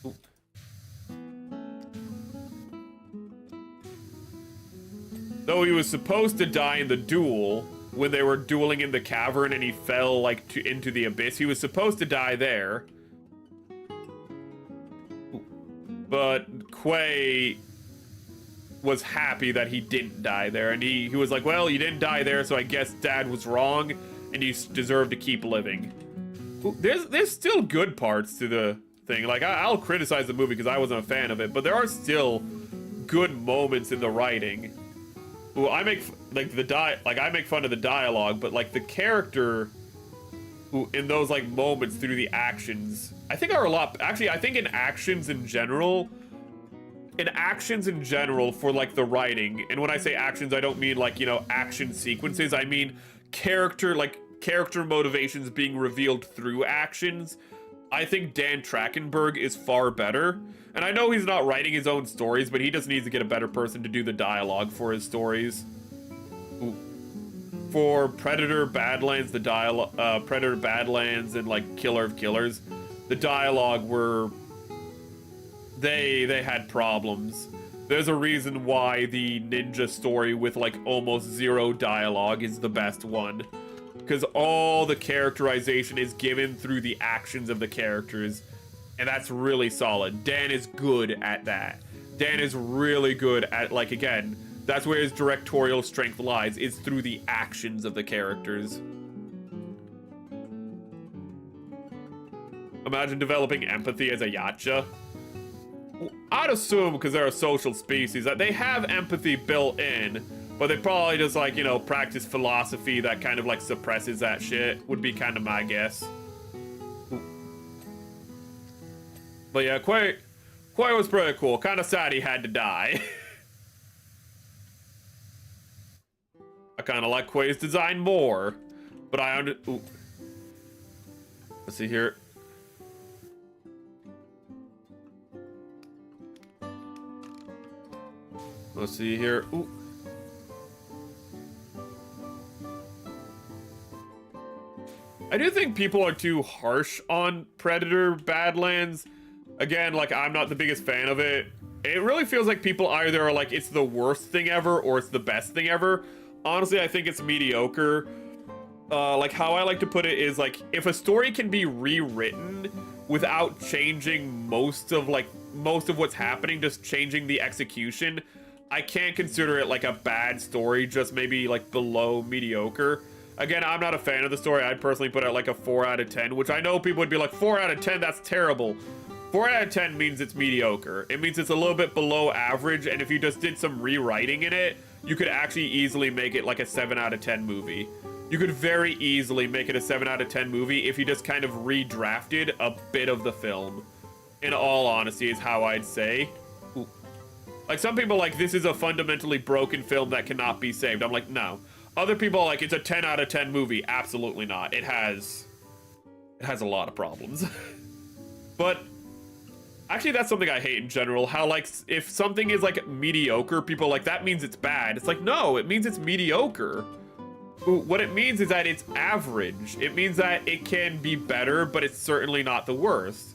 Ooh. Though he was supposed to die in the duel, when they were dueling in the cavern and he fell, like, into the abyss, he was supposed to die there. But Quay was happy that he didn't die there, and he was like, well, you didn't die there, so I guess Dad was wrong, and you deserve to keep living. Ooh, there's still good parts to the thing. Like, I'll criticize the movie because I wasn't a fan of it, but there are still good moments in the writing. Ooh, I make fun of the dialogue, but like the character, ooh, in those like moments through the actions, I think are a lot. Actually, I think in actions in general for like the writing, and when I say actions, I don't mean like, you know, action sequences. I mean character motivations being revealed through actions. I think Dan Trachtenberg is far better. And I know he's not writing his own stories, but he just needs to get a better person to do the dialogue for his stories. Ooh. For Predator, Badlands, Predator, Badlands, and like Killer of Killers, the dialogue were... They had problems. There's a reason why the ninja story with like almost zero dialogue is the best one. Because all the characterization is given through the actions of the characters. And that's really solid. Dan is good at that. Dan is really good at, like, again, that's where his directorial strength lies, is through the actions of the characters. Imagine developing empathy as a Yacha. I'd assume, because they're a social species, that they have empathy built in, but they probably just, like, you know, practice philosophy that kind of, like, suppresses that shit, would be kind of my guess. But yeah, Quay was pretty cool. Kind of sad he had to die. I kind of like Quay's design more, but ooh. Let's see here. Let's see here. Ooh. I do think people are too harsh on Predator Badlands. Again, like, I'm not the biggest fan of it. It really feels like people either are like, it's the worst thing ever or it's the best thing ever. Honestly, I think it's mediocre. Like, how I like to put it is, like, if a story can be rewritten without changing most of what's happening, just changing the execution, I can't consider it, like, a bad story, just maybe, like, below mediocre. Again, I'm not a fan of the story. I'd personally put it like a 4 out of 10, which I know people would be like, 4 out of 10, that's terrible. 4 out of 10 means it's mediocre. It means it's a little bit below average, and if you just did some rewriting in it, you could actually easily make it like a 7 out of 10 movie. You could very easily make it a 7 out of 10 movie if you just kind of redrafted a bit of the film. In all honesty, is how I'd say. Ooh. Like, some people are like, this is a fundamentally broken film that cannot be saved. I'm like, no. Other people are like, it's a 10 out of 10 movie. Absolutely not. It has a lot of problems. But actually, that's something I hate in general. How, like, if something is, like, mediocre, people are like, that means it's bad. It's like, no, it means it's mediocre. What it means is that it's average. It means that it can be better, but it's certainly not the worst.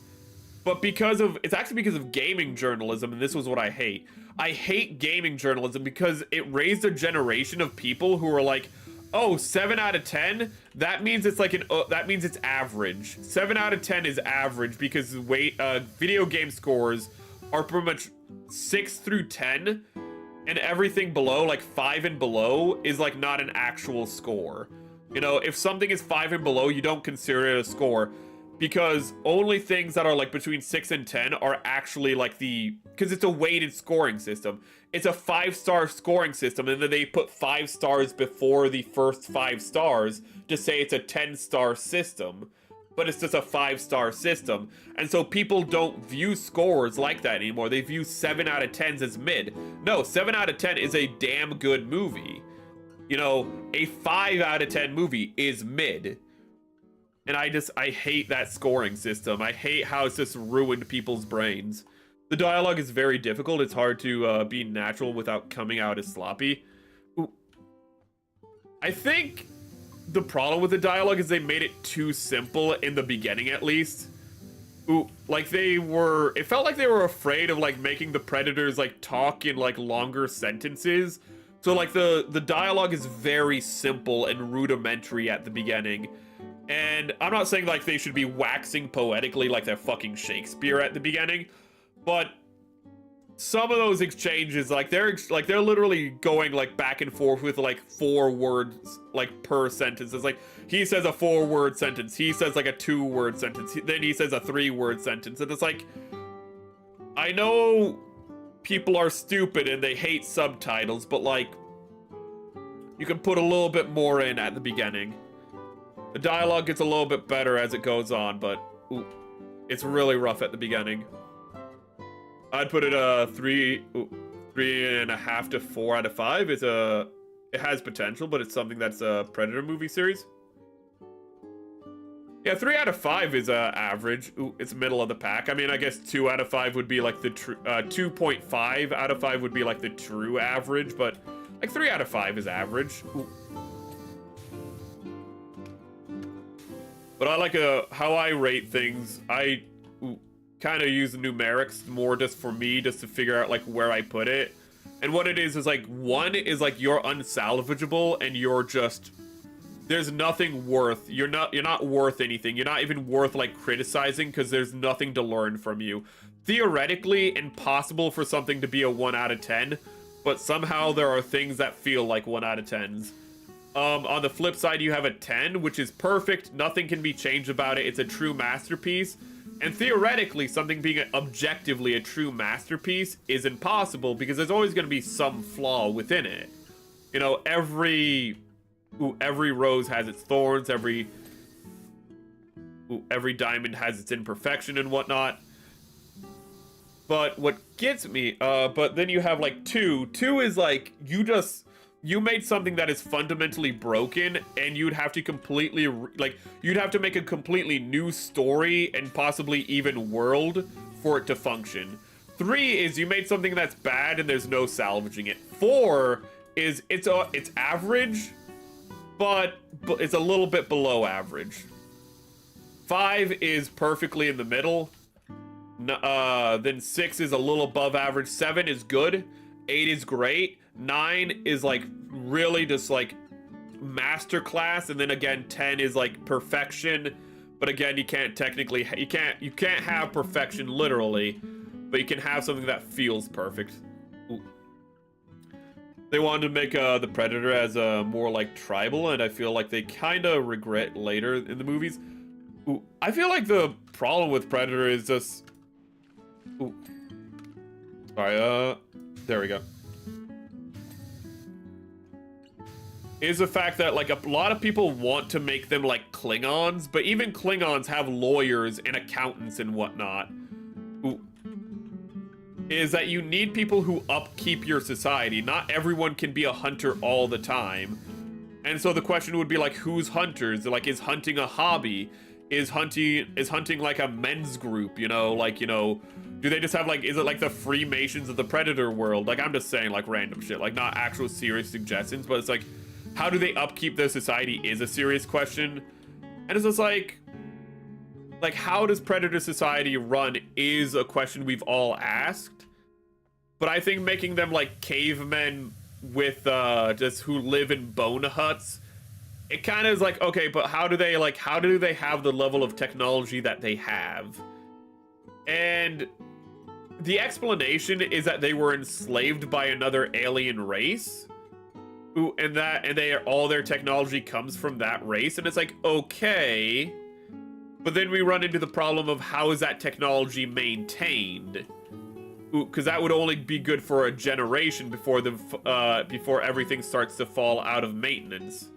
But it's actually because of gaming journalism, and this was what I hate. I hate gaming journalism because it raised a generation of people who are like, oh, 7 out of 10? That means it's like that means it's average. 7 out of 10 is average because video game scores are pretty much 6 through 10. and everything below, like 5 and below, is like not an actual score. You know, if something is 5 and below, you don't consider it a score, because only things that are like between 6 and 10 are actually like because it's a weighted scoring system. It's a 5-star scoring system, and then they put 5 stars before the first 5 stars to say it's a 10-star system. But it's just a 5-star system. And so people don't view scores like that anymore. They view 7 out of 10s as mid. No, 7 out of 10 is a damn good movie. You know, a 5 out of 10 movie is mid. And I hate that scoring system. I hate how it's just ruined people's brains. The dialogue is very difficult. It's hard to be natural without coming out as sloppy. Ooh. I think the problem with the dialogue is they made it too simple in the beginning, at least. Ooh, like it felt like they were afraid of like making the predators like talk in like longer sentences. So like the dialogue is very simple and rudimentary at the beginning. And I'm not saying like they should be waxing poetically like they're fucking Shakespeare at the beginning, but some of those exchanges, like they're literally going like back and forth with like 4 words like per sentence. It's like he says a 4-word sentence, he says like a 2-word sentence, then he says a 3-word sentence, and it's like, I know people are stupid and they hate subtitles, but like you can put a little bit more in at the beginning. The dialogue gets a little bit better as it goes on, but ooh, it's really rough at the beginning. I'd put it 3.5 to 4 out of 5. It has potential, but it's something that's a Predator movie series. Yeah, 3 out of 5 is average. Ooh, it's middle of the pack. I mean, I guess 2 out of 5 would be like the 2.5 out of 5 would be like the true average, but like 3 out of 5 is average. Ooh. But I like how I rate things. I kind of use numerics more just for me, just to figure out like where I put it. And what it is like 1 is like you're unsalvageable and you're just, there's nothing worth, you're not worth anything. You're not even worth like criticizing because there's nothing to learn from you. Theoretically impossible for something to be a 1 out of 10, but somehow there are things that feel like 1 out of 10s. On the flip side, you have a 10, which is perfect. Nothing can be changed about it. It's a true masterpiece. And theoretically, something being objectively a true masterpiece is impossible because there's always going to be some flaw within it. You know, every rose has its thorns. Every diamond has its imperfection and whatnot. But what gets me, but then you have like 2. 2 is like, you made something that is fundamentally broken, and you'd have to completely, you'd have to make a completely new story and possibly even world for it to function. 3 is you made something that's bad and there's no salvaging it. 4 is it's average, but it's a little bit below average. 5 is perfectly in the middle. Then 6 is a little above average. 7 is good. 8 is great. 9 is like really just like masterclass, and then again 10 is like perfection, but again you can't have perfection literally, but you can have something that feels perfect. Ooh. They wanted to make the Predator as more like tribal, and I feel like they kind of regret later in the movies. Ooh. I feel like the problem with Predator is just sorry, there we go. Is the fact that like a lot of people want to make them like Klingons, but even Klingons have lawyers and accountants and whatnot. Ooh. Is that you need people who upkeep your society. Not everyone can be a hunter all the time. And so the question would be like, who's hunters? Like, is hunting a hobby? Is hunting like a men's group, you know? Like, you know, do they just have like, is it like the Freemasons of the Predator world? Like, I'm just saying like random shit, like not actual serious suggestions, but it's like, how do they upkeep their society is a serious question. And it's just like how does Predator society run is a question we've all asked. But I think making them like cavemen with just who live in bone huts, it kind of is like, okay, but how do they have the level of technology that they have? And the explanation is that they were enslaved by another alien race. Ooh, and all their technology comes from that race, and it's like, okay. But then we run into the problem of how is that technology maintained? Because that would only be good for a generation before everything starts to fall out of maintenance.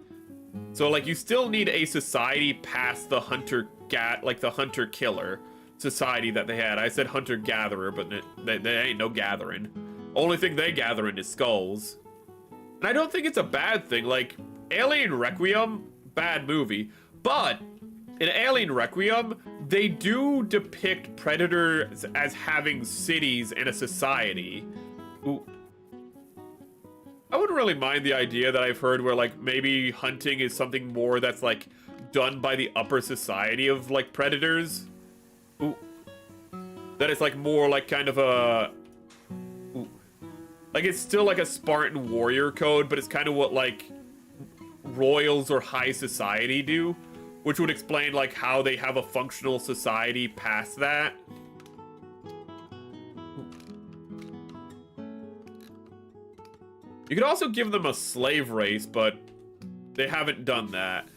So like you still need a society past the hunter-killer society that they had. I said hunter-gatherer, but they ain't no gathering. Only thing they gathering is skulls. And I don't think it's a bad thing. Like, Alien Requiem, bad movie. But in Alien Requiem, they do depict predators as having cities and a society. Ooh. I wouldn't really mind the idea that I've heard where, like, maybe hunting is something more that's, like, done by the upper society of, like, predators. Ooh. That it's, like, more, like, kind of a... Ooh. Like, it's still, like, a Spartan warrior code, but it's kind of what, like, royals or high society do. Which would explain, like, how they have a functional society past that. You could also give them a slave race, but they haven't done that.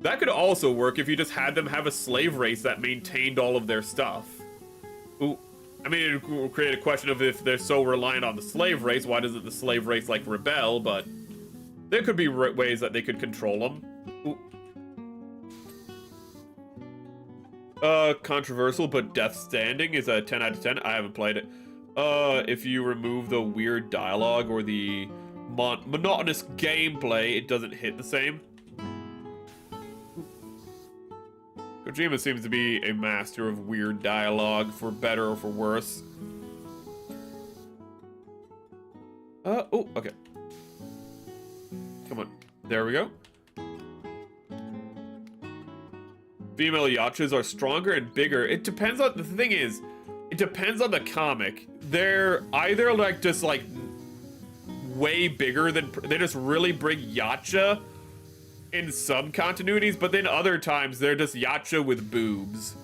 That could also work if you just had them have a slave race that maintained all of their stuff. Ooh. I mean, it would create a question of if they're so reliant on the slave race, why doesn't the slave race, like, rebel? But there could be ways that they could control them. Ooh. Controversial, but Death Standing is a 10 out of 10. I haven't played it. If you remove the weird dialogue or the monotonous gameplay, it doesn't hit the same. Kojima seems to be a master of weird dialogue, for better or for worse. Oh, okay. Come on. There we go. Female yachas are stronger and bigger. It depends on, the thing is, it depends on the comic. They're either like just like way bigger than, they just really bring yacha in some continuities, but then other times they're just yacha with boobs.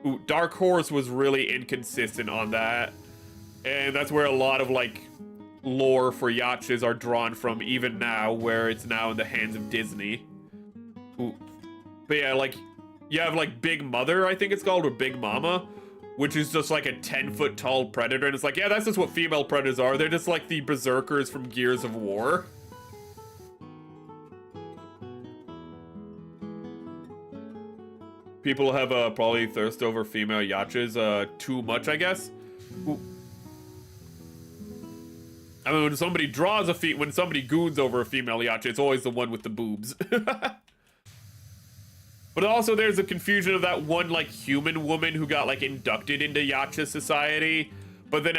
Ooh, Dark Horse was really inconsistent on that. And that's where a lot of like lore for yachas are drawn from even now, where it's now in the hands of Disney. Ooh. But yeah, like, you have, like, Big Mother, I think it's called, or Big Mama, which is just, like, a 10-foot tall predator, and it's like, yeah, that's just what female predators are. They're just, like, the berserkers from Gears of War. People have, probably thirst over female yachas, too much, I guess. Ooh. I mean, when somebody draws when somebody goons over a female yacha, it's always the one with the boobs. But also there's a confusion of that one, like, human woman who got, like, inducted into yacha society. But then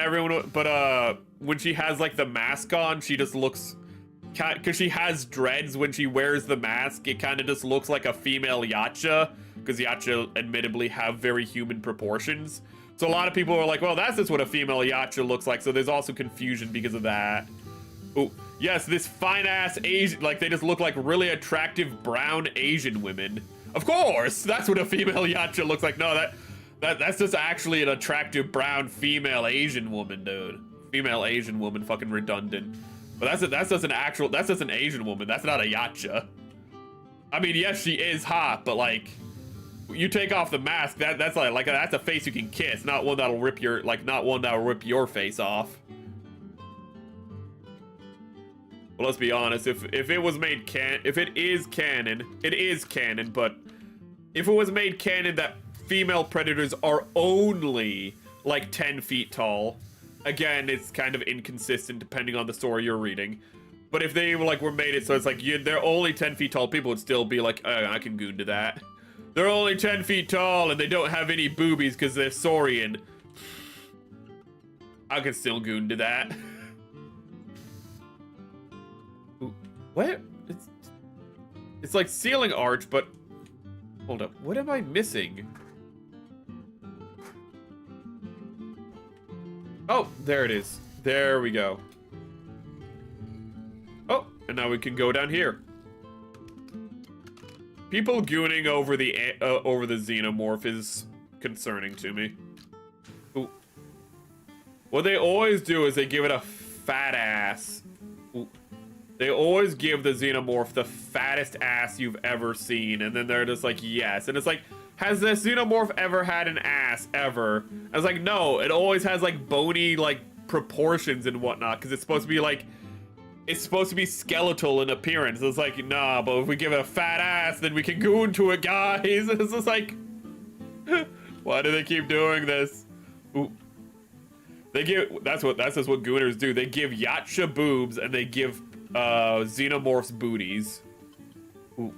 when she has, like, the mask on, she just looks... Because she has dreads when she wears the mask, it kind of just looks like a female yacha. Because yacha, admittedly, have very human proportions. So a lot of people are like, well, that's just what a female yacha looks like. So there's also confusion because of that. Oh, yes, this fine-ass Asian... Like, they just look like really attractive brown Asian women. Of course, that's what a female yacha looks like. No, that's just actually an attractive brown female Asian woman, dude. Female Asian woman, fucking redundant. But that's just an Asian woman. That's not a yacha. I mean, yes, she is hot, but like, you take off the mask, that's a face you can kiss, not one that'll rip your face off. Well, let's be honest, if it was made if it is canon, but if it was made canon that female predators are only like 10 feet tall, again, it's kind of inconsistent depending on the story you're reading. But if they were made it so it's like they're only 10 feet tall, people would still be like, I can goon to that. They're only 10 feet tall and they don't have any boobies because they're Saurian. I can still goon to that. What? It's like ceiling arch, but... Hold up. What am I missing? Oh, there it is. There we go. Oh, and now we can go down here. People gooning over the xenomorph is concerning to me. Ooh. What they always do is they give it a fat ass. They always give the xenomorph the fattest ass you've ever seen, and then they're just like, yes. And it's like, has the xenomorph ever had an ass, ever? I was like, no, it always has like bony, like, proportions and whatnot, because it's supposed to be like, it's supposed to be skeletal in appearance. It's like, nah, but if we give it a fat ass, then we can go into it, guys. It's just like, why do they keep doing this? Ooh. They give, that's just what gooners do. They give yacha boobs and they give xenomorphs booties. Ooh.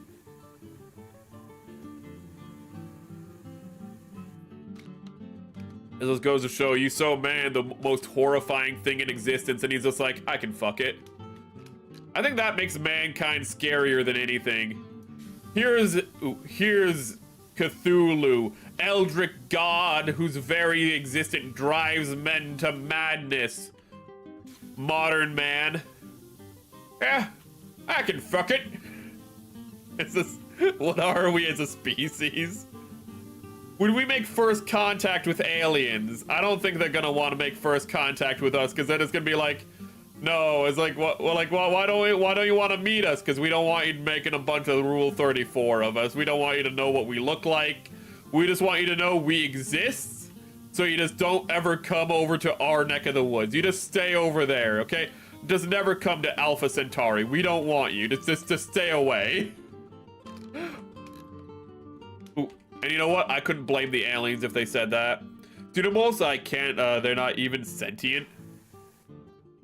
This just goes to show you so man the most horrifying thing in existence, and he's just like, I can fuck it. I think that makes mankind scarier than anything. Here's Cthulhu, eldritch god whose very existence drives men to madness. Modern man. Yeah, I can fuck it. It's this, what are we as a species? When we make first contact with aliens, I don't think they're gonna want to make first contact with us, because then it's gonna be like, no, it's like, what? Well, like, well, why don't you want to meet us? Because we don't want you making a bunch of Rule 34 of us. We don't want you to know what we look like. We just want you to know we exist. So you just don't ever come over to our neck of the woods. You just stay over there, okay? Just never come to Alpha Centauri. We don't want you. Just stay away. Ooh. And you know what? I couldn't blame the aliens if they said that. Xenomorphs, I can't. They're not even sentient.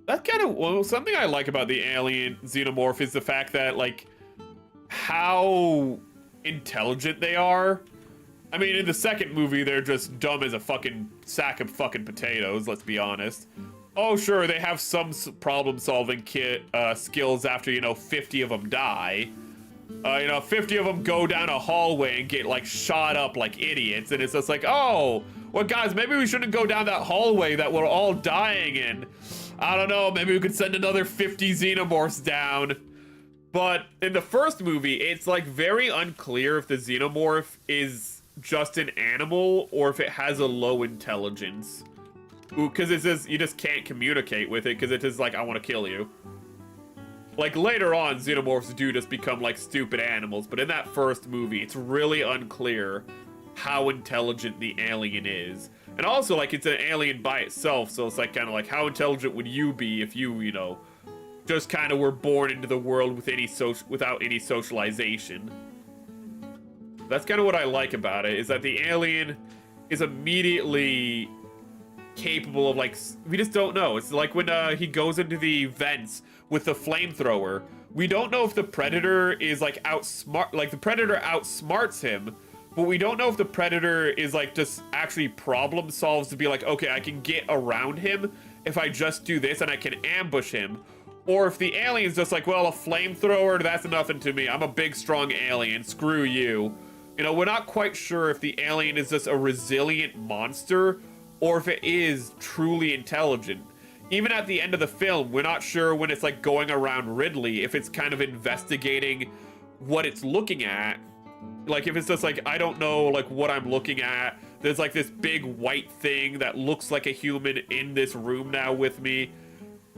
That's kind of, well, something I like about the alien xenomorph is the fact that, like, how intelligent they are. I mean, in the second movie, they're just dumb as a fucking sack of fucking potatoes, let's be honest. Oh, sure, they have some problem-solving skills after, you know, 50 of them die. You know, 50 of them go down a hallway and get, like, shot up like idiots, and it's just like, oh, well, guys, maybe we shouldn't go down that hallway that we're all dying in. I don't know, maybe we could send another 50 xenomorphs down. But in the first movie, it's like very unclear if the xenomorph is just an animal or if it has a low intelligence. Ooh, because it says you just can't communicate with it because it is like, I want to kill you. Like later on, xenomorphs do just become like stupid animals, but in that first movie, it's really unclear how intelligent the alien is. And also, like, it's an alien by itself, so it's like kind of like, how intelligent would you be if you know, just kind of were born into the world with without any socialization? That's kind of what I like about it, is that the alien is immediately capable of, like, we just don't know. It's like when he goes into the vents with the flamethrower. We don't know if the Predator is, like, the Predator outsmarts him, but we don't know if the Predator is, like, just actually problem solves to be like, okay, I can get around him if I just do this and I can ambush him. Or if the alien's just like, well, a flamethrower, that's nothing to me. I'm a big, strong alien. Screw you. You know, we're not quite sure if the alien is just a resilient monster or if it is truly intelligent. Even at the end of the film, we're not sure when it's, like, going around Ridley, if it's kind of investigating what it's looking at. Like, if it's just like, I don't know, like, what I'm looking at. There's, like, this big white thing that looks like a human in this room now with me.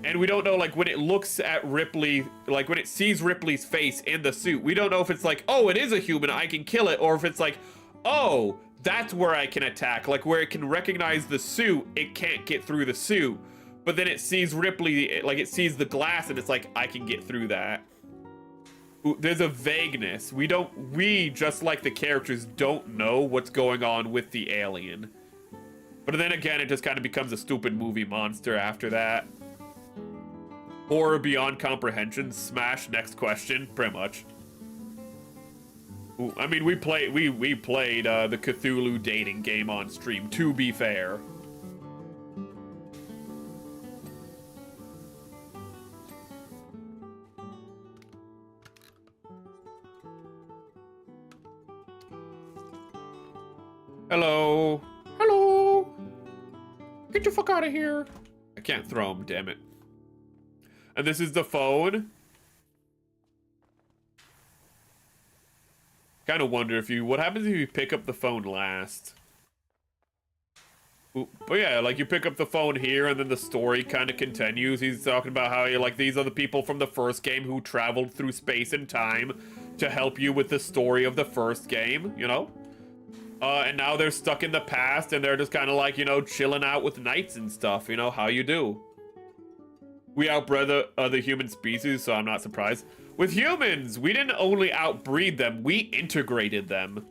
And we don't know, like, when it looks at Ripley, like, when it sees Ripley's face in the suit, we don't know if it's like, oh, it is a human, I can kill it, or if it's like, oh, that's where I can attack. Like, where it can recognize the suit, it can't get through the suit. But then it sees Ripley, like, it sees the glass, and it's like, I can get through that. There's a vagueness. We, just like the characters, don't know what's going on with the alien. But then again, it just kind of becomes a stupid movie monster after that. Horror beyond comprehension. Smash, next question. Pretty much. Ooh, I mean, we played the Cthulhu dating game on stream, to be fair. Hello. Hello. Get your fuck out of here. I can't throw him, damn it. And this is the phone. Kind of wonder if what happens if you pick up the phone last? But yeah, like you pick up the phone here and then the story kind of continues. He's talking about how like these are the people from the first game who traveled through space and time to help you with the story of the first game, you know? And now they're stuck in the past and they're just kind of like, you know, chilling out with knights and stuff, you know, how you do. We outbred the other human species, so I'm not surprised. With humans, we didn't only outbreed them, we integrated them.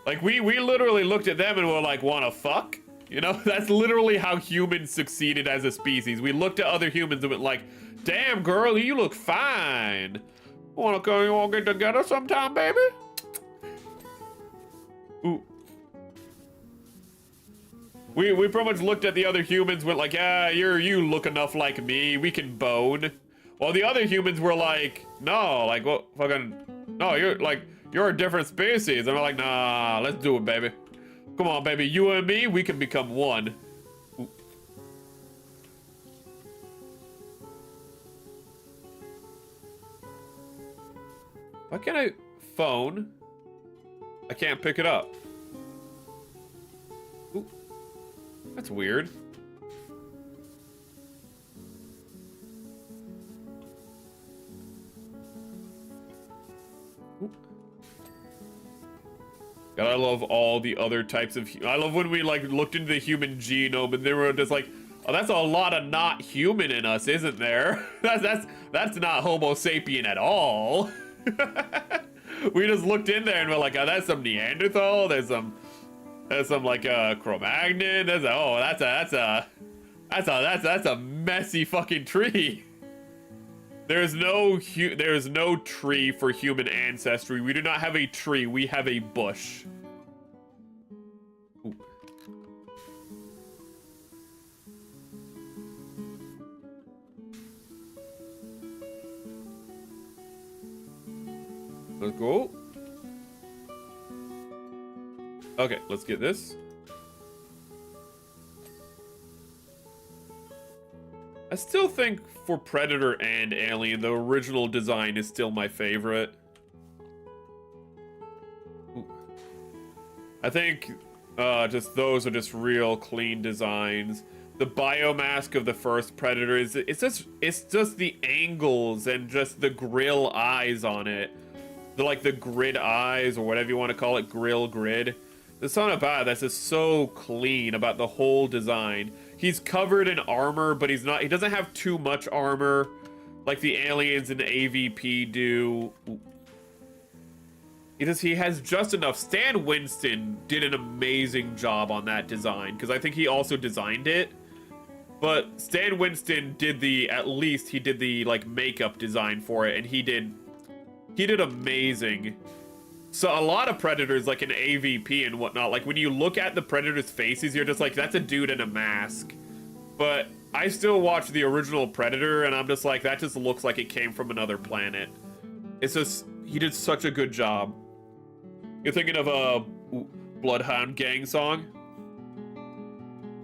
Like, we literally looked at them and were like, wanna fuck? You know, that's literally how humans succeeded as a species. We looked at other humans and went like, damn, girl, you look fine. Wanna go, you wanna get together sometime, baby? Ooh. We pretty much looked at the other humans, went like, yeah, you look enough like me, we can bone. While the other humans were like, no, like, what, fucking, no, you're a different species. And we're like, nah, let's do it, baby. Come on, baby, you and me, we can become one. Ooh. Why can't I phone? I can't pick it up. Ooh. That's weird. Ooh. God, I love all the other types of... I love when we, like, looked into the human genome and they were just like, oh, that's a lot of not human in us, isn't there? That's not Homo sapien at all. We just looked in there and we're like, oh, that's some Neanderthal. There's some like Cro-Magnon. That's a messy fucking tree. There's no tree for human ancestry. We do not have a tree. We have a bush. Ooh. Let's go. Okay, let's get this. I still think for Predator and Alien, the original design is still my favorite. Ooh. I think just those are just real clean designs. The biomask of the first Predator it's just the angles and just the grill eyes on it. Like the grid eyes or whatever you want to call it, grid. There's something about it that's just so clean about the whole design. He's covered in armor, but he doesn't have too much armor like the aliens in AVP do. He has just enough. Stan Winston did an amazing job on that design because I think he also designed it. But Stan Winston did at least he did the like makeup design for it, and he did amazing. So a lot of Predators, like in AVP and whatnot, like when you look at the Predators' faces, you're just like, that's a dude in a mask. But I still watch the original Predator, and I'm just like, that just looks like it came from another planet. It's just, he did such a good job. You're thinking of a Bloodhound Gang song?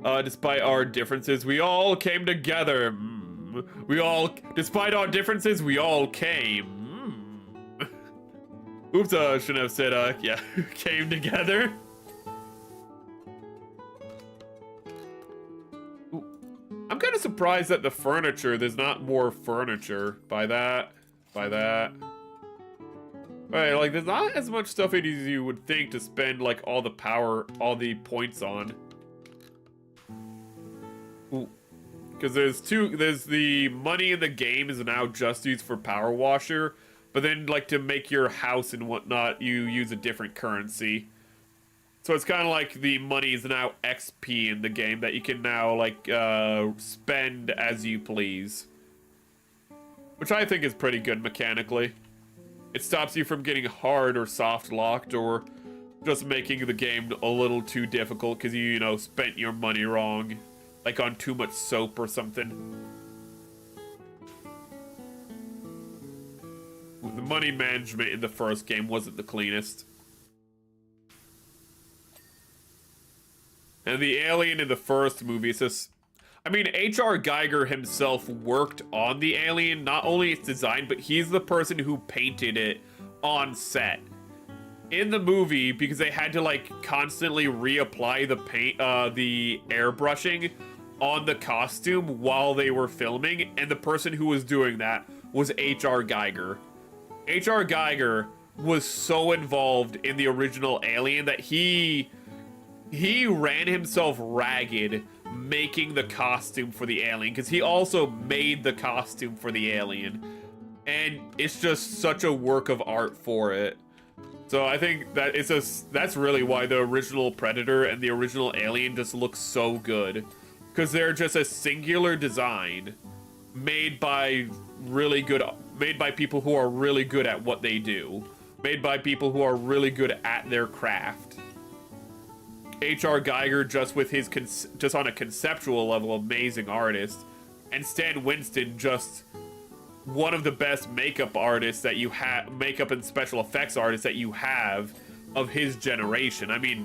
Despite our differences, we all came together. Despite our differences, we all came. Oops, shouldn't have said, yeah, came together. Ooh. I'm kind of surprised that the furniture, there's not more furniture by that. Right, like, there's not as much stuff as you would think to spend, like, all the points on. Ooh. Because there's the money in the game is now just used for Power Washer. But then, like, to make your house and whatnot, you use a different currency. So it's kind of like the money is now XP in the game that you can now, like, spend as you please. Which I think is pretty good mechanically. It stops you from getting hard or soft locked or just making the game a little too difficult because you know, spent your money wrong. Like on too much soap or something. The money management in the first game wasn't the cleanest. And the alien in the first movie, it's just... I mean, H.R. Geiger himself worked on the alien, not only its design, but he's the person who painted it on set. in the movie, because they had to like constantly reapply the paint, the airbrushing on the costume while they were filming, and the person who was doing that was H.R. Geiger. H.R. Geiger was so involved in the original Alien that he ran himself ragged making the costume for the Alien, because he also made the costume for the Alien, and it's just such a work of art for it. So I think that that's really why the original Predator and the original Alien just look so good, because they're just a singular design made by people who are really good at what they do, made by people who are really good at their craft. H.R. Geiger, just with his just on a conceptual level, amazing artist, and Stan Winston, just one of the best makeup artists that you have, makeup and special effects artists that you have of his generation. I mean,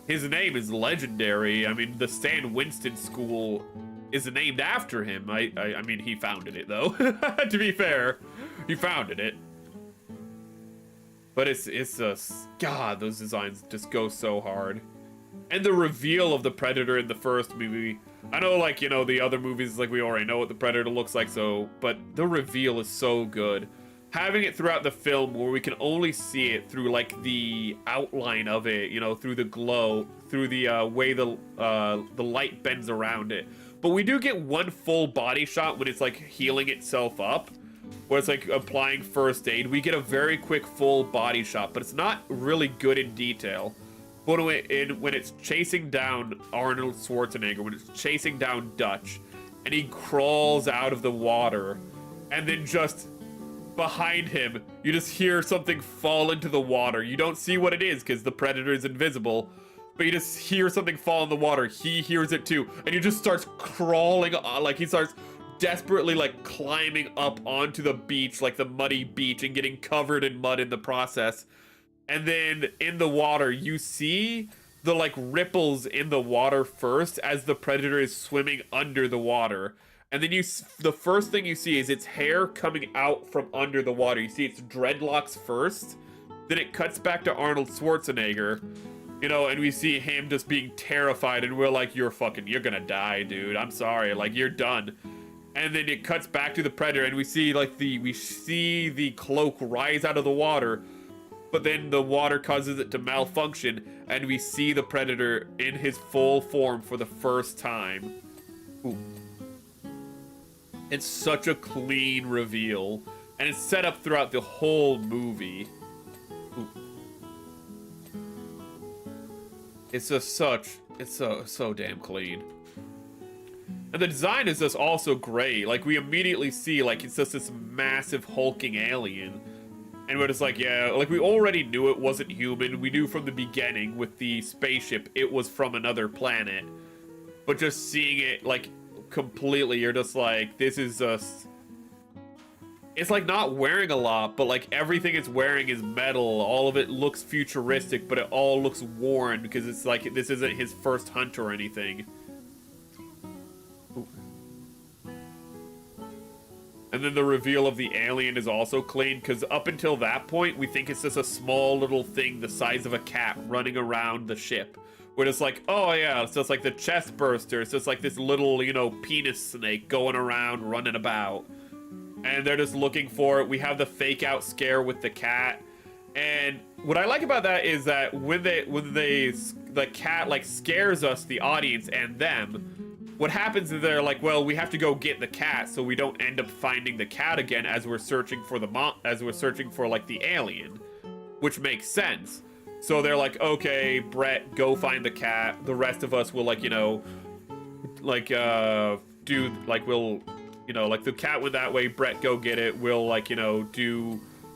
his name is legendary. I mean, the Stan Winston School is named after him. I mean, he founded it, though. To be fair, he founded it. But it's God, those designs just go so hard. And the reveal of the Predator in the first movie, I know, like, you know, the other movies, like, we already know what the Predator looks like, so, but the reveal is so good. Having it throughout the film where we can only see it through, like, the outline of it, you know, through the glow, through the way the light bends around it. But we do get one full body shot when it's, like, healing itself up, where it's, like, applying first aid. We get a very quick full body shot, but it's not really good in detail. But when it's chasing down Arnold Schwarzenegger, when it's chasing down Dutch, and he crawls out of the water, and then just behind him, you just hear something fall into the water. You don't see what it is, because the Predator is invisible, but you just hear something fall in the water. He hears it too, and he just starts crawling on, like he starts desperately, like, climbing up onto the beach, like the muddy beach, and getting covered in mud in the process. And then in the water, you see the, like, ripples in the water first as the Predator is swimming under the water. And then the first thing you see is its hair coming out from under the water. You see its dreadlocks first. Then it cuts back to Arnold Schwarzenegger, you know, and we see him just being terrified. And we're like, you're gonna die, dude. I'm sorry. Like, you're done. And then it cuts back to the Predator, and we see, like, we see the cloak rise out of the water. But then the water causes it to malfunction, and we see the Predator in his full form for the first time. Ooh. It's such a clean reveal, and it's set up throughout the whole movie. Ooh. It's just so damn clean. And the design is just also great. Like, we immediately see, like, it's just this massive hulking alien. And we're just like, yeah, like, we already knew it wasn't human. We knew from the beginning with the spaceship it was from another planet. But just seeing it, like, completely, you're just like, this is just... It's, like, not wearing a lot, but, like, everything it's wearing is metal. All of it looks futuristic, but it all looks worn because it's like, this isn't his first hunt or anything. Ooh. And then the reveal of the alien is also clean, because up until that point, we think it's just a small little thing the size of a cat running around the ship. Where it's like, oh yeah, it's just like the chest burster. It's just like this little, you know, penis snake going around, running about. And they're just looking for it. We have the fake out scare with the cat. And what I like about that is that when the cat, like, scares us, the audience, and them, what happens is they're like, well, we have to go get the cat so we don't end up finding the cat again as we're searching for like the alien, which makes sense. So they're like, okay, Brett, go find the cat. The rest of us will, like, you know, like, do, like, we'll, you know, like, the cat went that way, Brett, go get it. We'll, like, you know,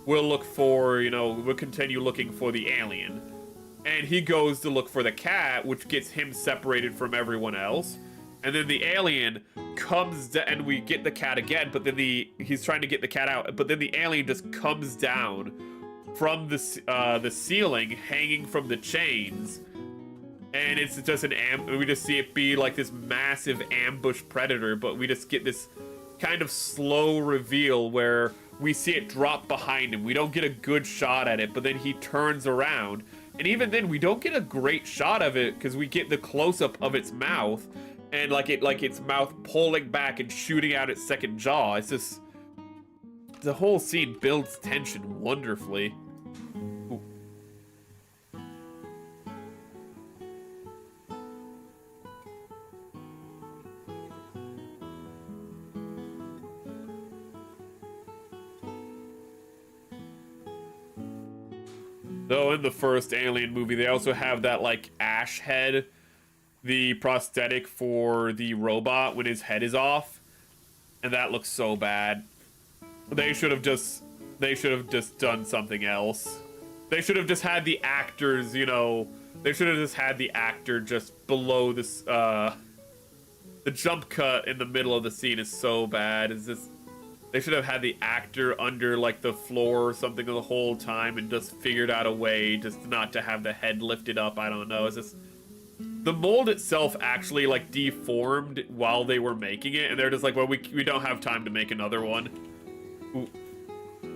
we'll look for, you know, we'll continue looking for the alien. And he goes to look for the cat, which gets him separated from everyone else. And then the alien comes and we get the cat again, but then he's trying to get the cat out, but then the alien just comes down from the ceiling, hanging from the chains, and it's just we just see it be like this massive ambush Predator, but we just get this kind of slow reveal where we see it drop behind him. We don't get a good shot at it, but then he turns around. And even then, we don't get a great shot of it because we get the close-up of its mouth and like its mouth pulling back and shooting out its second jaw. It's just, the whole scene builds tension wonderfully. Ooh. Though in the first Alien movie, they also have that, like, ash head, the prosthetic for the robot when his head is off. And that looks so bad. They should have just done something else. They should have just had the actors, you know, they should have just had the actor just below this, the jump cut in the middle of the scene is so bad. It's just, they should have had the actor under, like, the floor or something the whole time and just figured out a way just not to have the head lifted up. I don't know. It's just... The mold itself actually, like, deformed while they were making it, and they're just like, well, we don't have time to make another one. Ooh.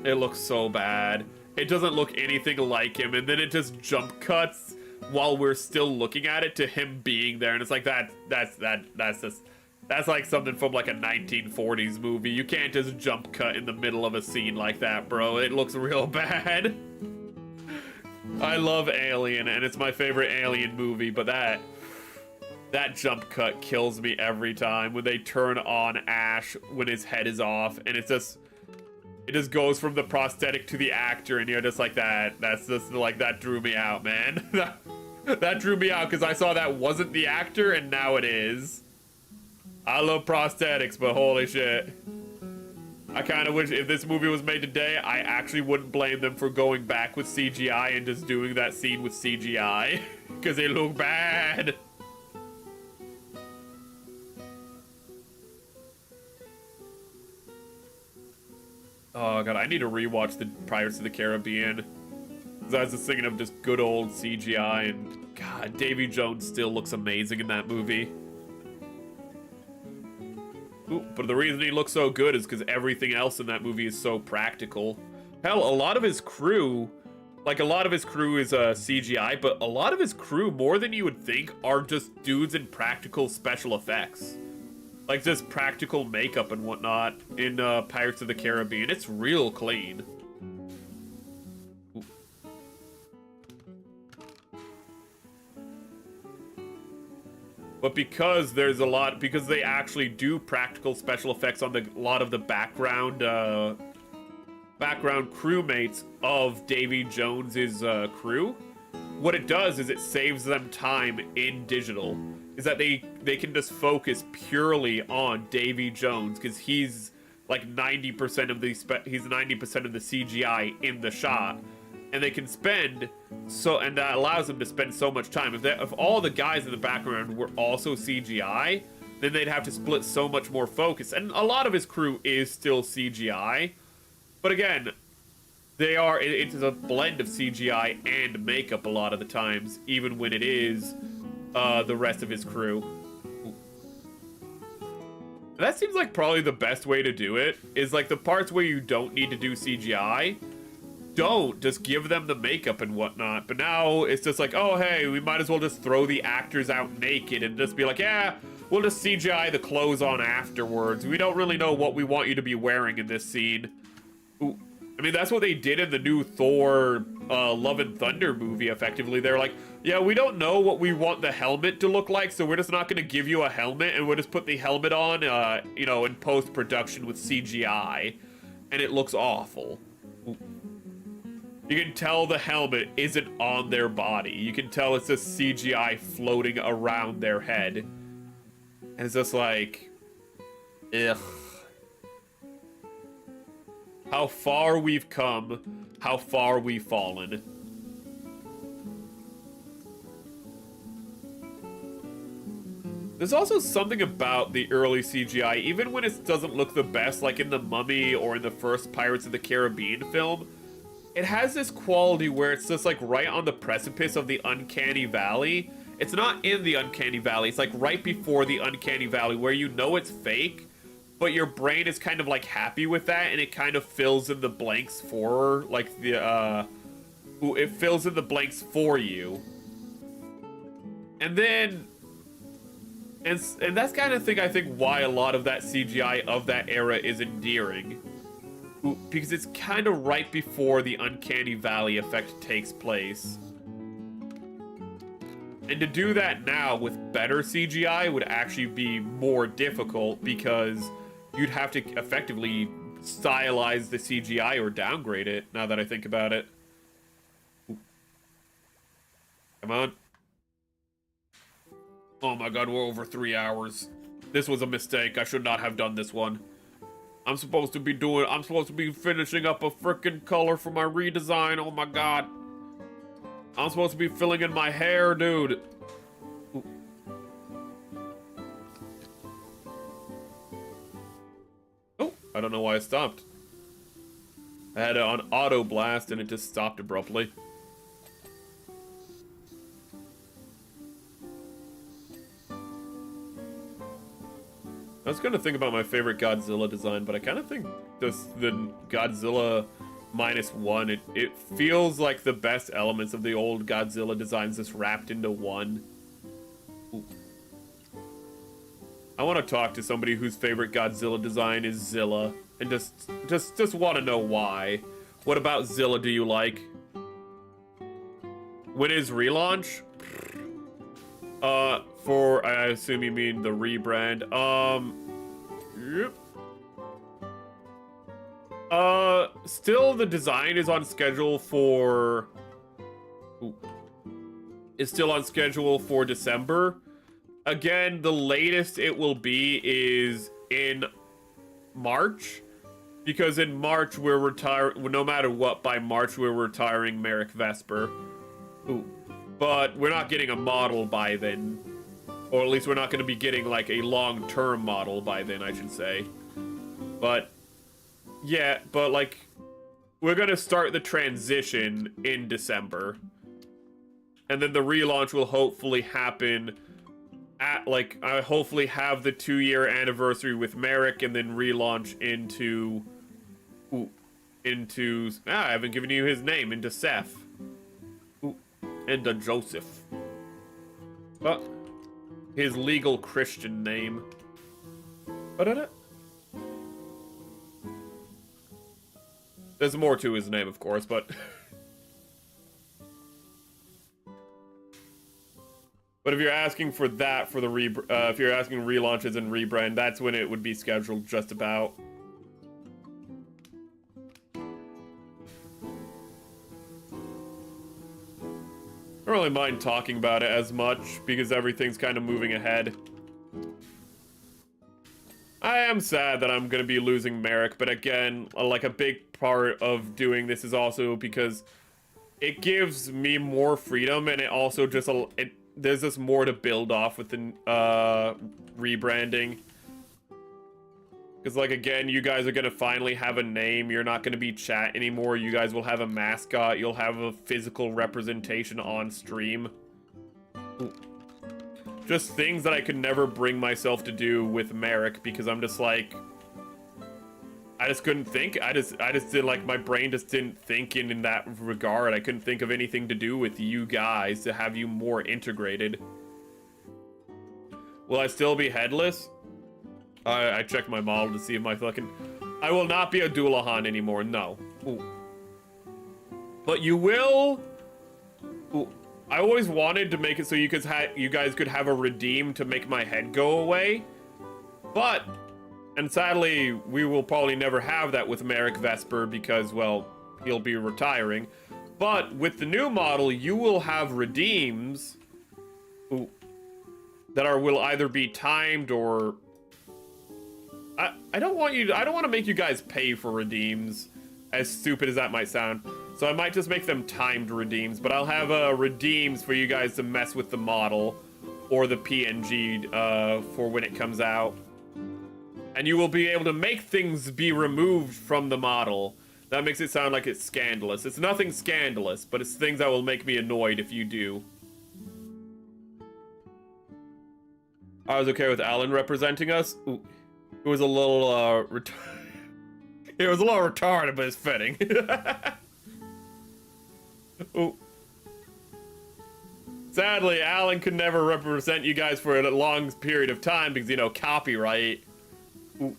It looks so bad. It doesn't look anything like him, and then it just jump cuts while we're still looking at it to him being there, and it's like, that's like something from like a 1940s movie. You can't just jump cut in the middle of a scene like that, bro. It looks real bad. I love Alien, and it's my favorite Alien movie, but that jump cut kills me every time when they turn on Ash when his head is off, and it just goes from the prosthetic to the actor, and you're just like, that's just like, that drew me out, man. That drew me out because I saw that wasn't the actor, and now it is. I love prosthetics, but holy shit. I kind of wish if this movie was made today, I actually wouldn't blame them for going back with CGI and just doing that scene with CGI. Because they look bad. Oh god, I need to rewatch the Pirates of the Caribbean. Because I was just thinking of just good old CGI, and god, Davy Jones still looks amazing in that movie. Ooh, but the reason he looks so good is because everything else in that movie is so practical. Hell, a lot of his crew is CGI, but a lot of his crew, more than you would think, are just dudes in practical special effects. Like, just practical makeup and whatnot in Pirates of the Caribbean. It's real clean. Ooh. But because they actually do practical special effects on a lot of the background crewmates of Davy Jones's crew, what it does is it saves them time in digital. Is that they can just focus purely on Davy Jones because he's like 90% of the CGI in the shot, and they can spend and that allows them to spend so much time. If all the guys in the background were also CGI, then they'd have to split so much more focus. And a lot of his crew is still CGI, but again, it's a blend of CGI and makeup a lot of the times, even when it is the rest of his crew. That seems like probably the best way to do it, is like the parts where you don't need to do CGI, just give them the makeup and whatnot. But now it's just like, oh hey, we might as well just throw the actors out naked and just be like, yeah, we'll just CGI the clothes on afterwards. We don't really know what we want you to be wearing in this scene. Ooh. I mean, that's what they did in the new Thor Love and Thunder movie, effectively. They're like, yeah, we don't know what we want the helmet to look like, so we're just not going to give you a helmet, and we'll just put the helmet on, you know, in post-production with CGI, and it looks awful. You can tell the helmet isn't on their body. You can tell it's just CGI floating around their head. And it's just like, ugh. How far we've come, how far we've fallen. There's also something about the early CGI, even when it doesn't look the best, like in The Mummy or in the first Pirates of the Caribbean film, it has this quality where it's just like right on the precipice of the uncanny valley. It's not in the uncanny valley, it's like right before the uncanny valley where you know it's fake, but your brain is kind of like happy with that, and it kind of fills in the blanks for like the it fills in the blanks for you. And then and that's kind of thing I think why a lot of that CGI of that era is endearing. Because it's kind of right before the Uncanny Valley effect takes place. And to do that now with better CGI would actually be more difficult because you'd have to effectively stylize the CGI or downgrade it, now that I think about it. Come on. Oh my god, we're over 3 hours. This was a mistake. I should not have done this one. I'm supposed to be finishing up a frickin' color for my redesign. Oh my god. I'm supposed to be filling in my hair, dude. Oh, I don't know why I stopped. I had it on auto blast and it just stopped abruptly. I was gonna think about my favorite Godzilla design, but I kind of think the Godzilla -1, it feels like the best elements of the old Godzilla designs just wrapped into one. Ooh. I want to talk to somebody whose favorite Godzilla design is Zilla, and just want to know why. What about Zilla do you like? When is relaunch? For, I assume you mean the rebrand. Yep. Still the design is on schedule for... Ooh. Is still on schedule for December. Again, the latest it will be is in March. Because in March we're retiring, no matter what, by March we're retiring Merrick Vesper. Ooh. But we're not getting a model by then. Or at least we're not going to be getting, like, a long-term model by then, I should say. But, yeah, but, like, we're going to start the transition in December. And then the relaunch will hopefully happen at, like, I hopefully have the 2-year anniversary with Merrick and then relaunch into... Ooh, I haven't given you his name, into Seth. And a Joseph. But his legal Christian name. There's more to his name, of course, but... But if you're asking for that, for the if you're asking relaunches and rebrand, that's when it would be scheduled just about. I don't really mind talking about it as much, because everything's kind of moving ahead. I am sad that I'm going to be losing Merrick, but again, like, a big part of doing this is also because it gives me more freedom, and it also just, there's just more to build off with the rebranding. Because, like, again, you guys are going to finally have a name. You're not going to be chat anymore. You guys will have a mascot. You'll have a physical representation on stream. Just things that I could never bring myself to do with Merrick, because I'm just like... I just couldn't think. I just did, like, my brain just didn't think in that regard. I couldn't think of anything to do with you guys to have you more integrated. Will I still be headless? I checked my model to see if my fucking... I will not be a Doulahan anymore, no. Ooh. But you will... Ooh. I always wanted to make it so you guys could have a redeem to make my head go away. But, and sadly, we will probably never have that with Merrick Vesper because, well, he'll be retiring. But with the new model, you will have redeems that will either be timed or... I don't want to make you guys pay for redeems, as stupid as that might sound. So I might just make them timed redeems, but I'll have redeems for you guys to mess with the model or the PNG for when it comes out. And you will be able to make things be removed from the model. That makes it sound like it's scandalous. It's nothing scandalous, but it's things that will make me annoyed if you do. I was okay with Alan representing us. Ooh. It was a little, it was a little retarded, but it's fitting. Ooh. Sadly, Alan could never represent you guys for a long period of time because, you know, copyright. Ooh.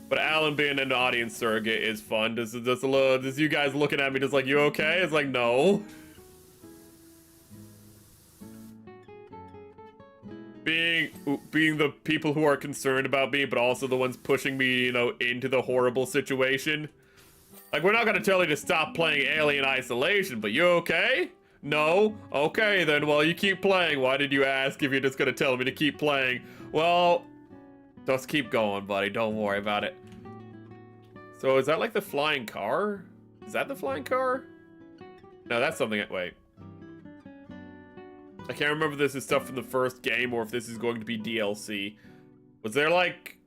But Alan being an audience surrogate is fun. Just you guys looking at me just like, you okay? It's like, no. Being the people who are concerned about me, but also the ones pushing me, you know, into the horrible situation. Like, we're not gonna tell you to stop playing Alien Isolation, but you okay? No? Okay, then, well, you keep playing. Why did you ask if you're just gonna tell me to keep playing? Well, just keep going, buddy. Don't worry about it. So, is that like the flying car? Is that the flying car? No, that's something... Wait. I can't remember if this is stuff from the first game or if this is going to be DLC. Was there, like...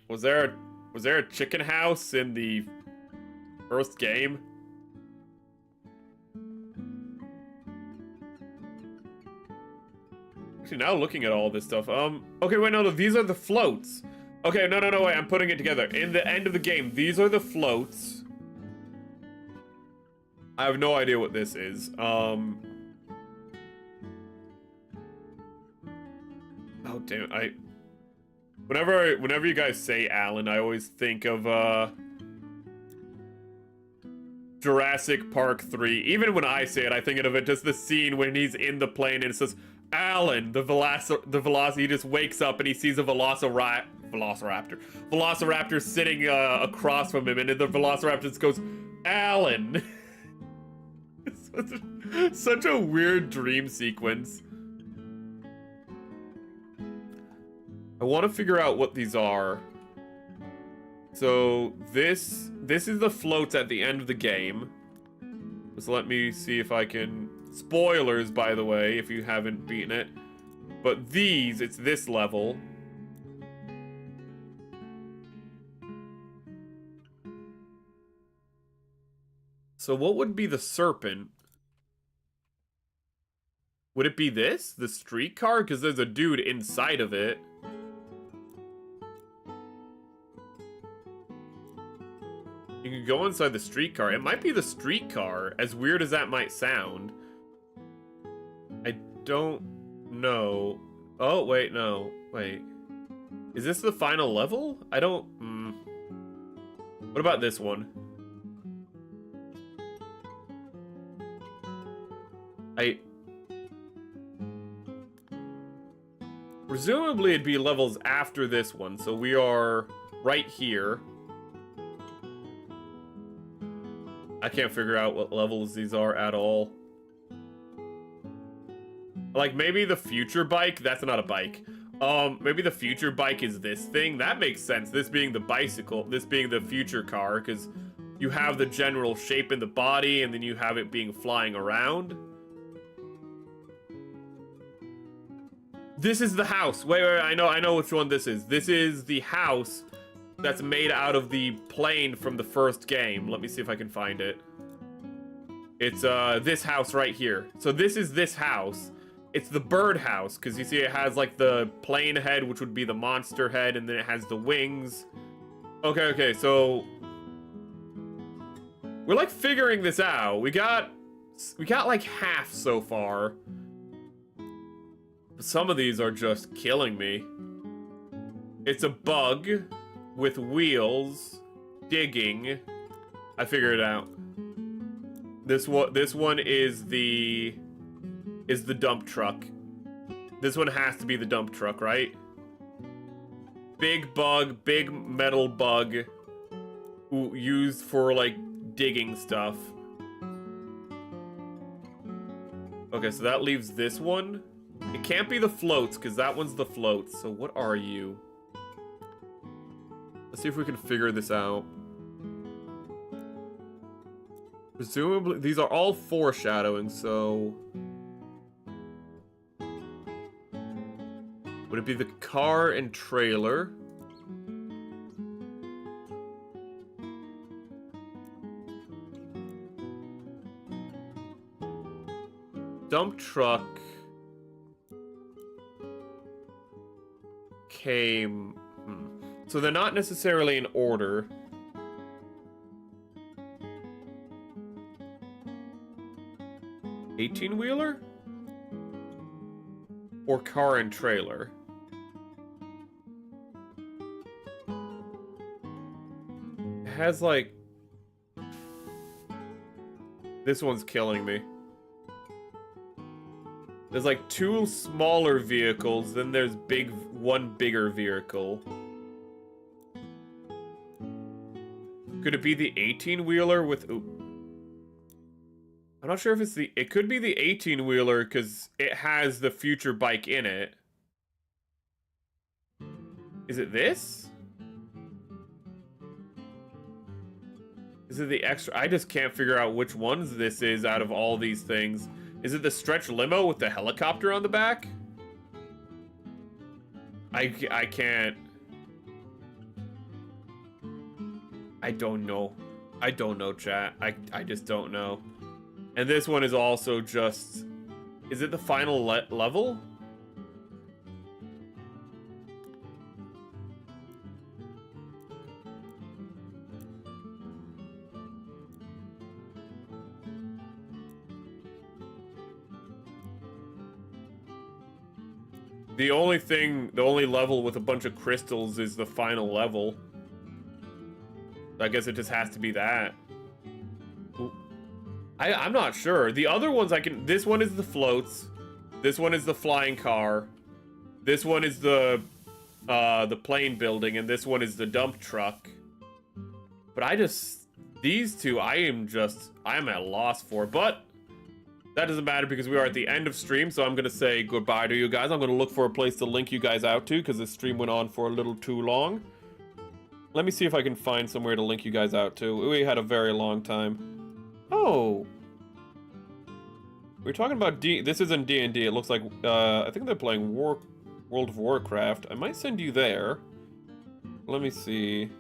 Was there a chicken house in the... first game? Actually, now looking at all this stuff, okay, wait, no, these are the floats. Okay, no, wait, I'm putting it together. In the end of the game, these are the floats. I have no idea what this is. Oh, damn it, whenever you guys say Alan, I always think of, Jurassic Park 3. Even when I say it, I think of it just the scene when he's in the plane and it says, Alan, the velocity, he just wakes up and he sees a Velociraptor sitting across from him, and the Velociraptor just goes, Alan. It's such a weird dream sequence. I want to figure out what these are. So this is the floats at the end of the game. So let me see if I can... Spoilers, by the way, if you haven't beaten it. But it's this level. So what would be the serpent? Would it be this? The streetcar? Because there's a dude inside of it. You can go inside the streetcar. It might be the streetcar, as weird as that might sound. I don't know. Oh, wait, no. Wait. Is this the final level? I don't... What about this one? Presumably it'd be levels after this one, so we are right here. I can't figure out what levels these are at all. Like, maybe the future bike? That's not a bike. Maybe the future bike is this thing? That makes sense. This being the bicycle, this being the future car, because you have the general shape in the body, and then you have it being flying around. This is the house. Wait, I know which one this is. This is the house that's made out of the plane from the first game. Let me see if I can find it. It's, this house right here. So this is this house. It's the bird house, because you see it has, like, the plane head, which would be the monster head, and then it has the wings. Okay, so... we're, like, figuring this out. We got, like, half so far. Some of these are just killing me. It's a bug with wheels, digging. I figured it out. This one is the dump truck. This one has to be the dump truck, right? Big bug, big metal bug, used for, like, digging stuff. Okay, so that leaves this one. It can't be the floats, because that one's the floats. So what are you? Let's see if we can figure this out. Presumably, these are all foreshadowing, so... would it be the car and trailer? Dump truck. came... So they're not necessarily in order. $18-wheeler? Or car and trailer? It has like... This one's killing me. There's like 2 smaller vehicles, then there's one bigger vehicle. Could it be the 18-wheeler with... Ooh. I'm not sure if it's the... It could be the 18-wheeler because it has the future bike in it. Is it this? Is it the extra... I just can't figure out which ones this is out of all these things. Is it the stretch limo with the helicopter on the back? I can't... I don't know. I don't know, chat. I just don't know. And this one is also just... Is it the final level? The only level with a bunch of crystals is the final level. I guess it just has to be that. Ooh. I'm not sure. The other ones I can... This one is the floats. This one is the flying car. This one is the plane building, and this one is the dump truck. But I just... These two, I'm at a loss for. But that doesn't matter because we are at the end of stream, so I'm going to say goodbye to you guys. I'm going to look for a place to link you guys out to because this stream went on for a little too long. Let me see if I can find somewhere to link you guys out to. We had a very long time. Oh. We're talking about this isn't D&D. It looks like, I think they're playing World of Warcraft. I might send you there. Let me see.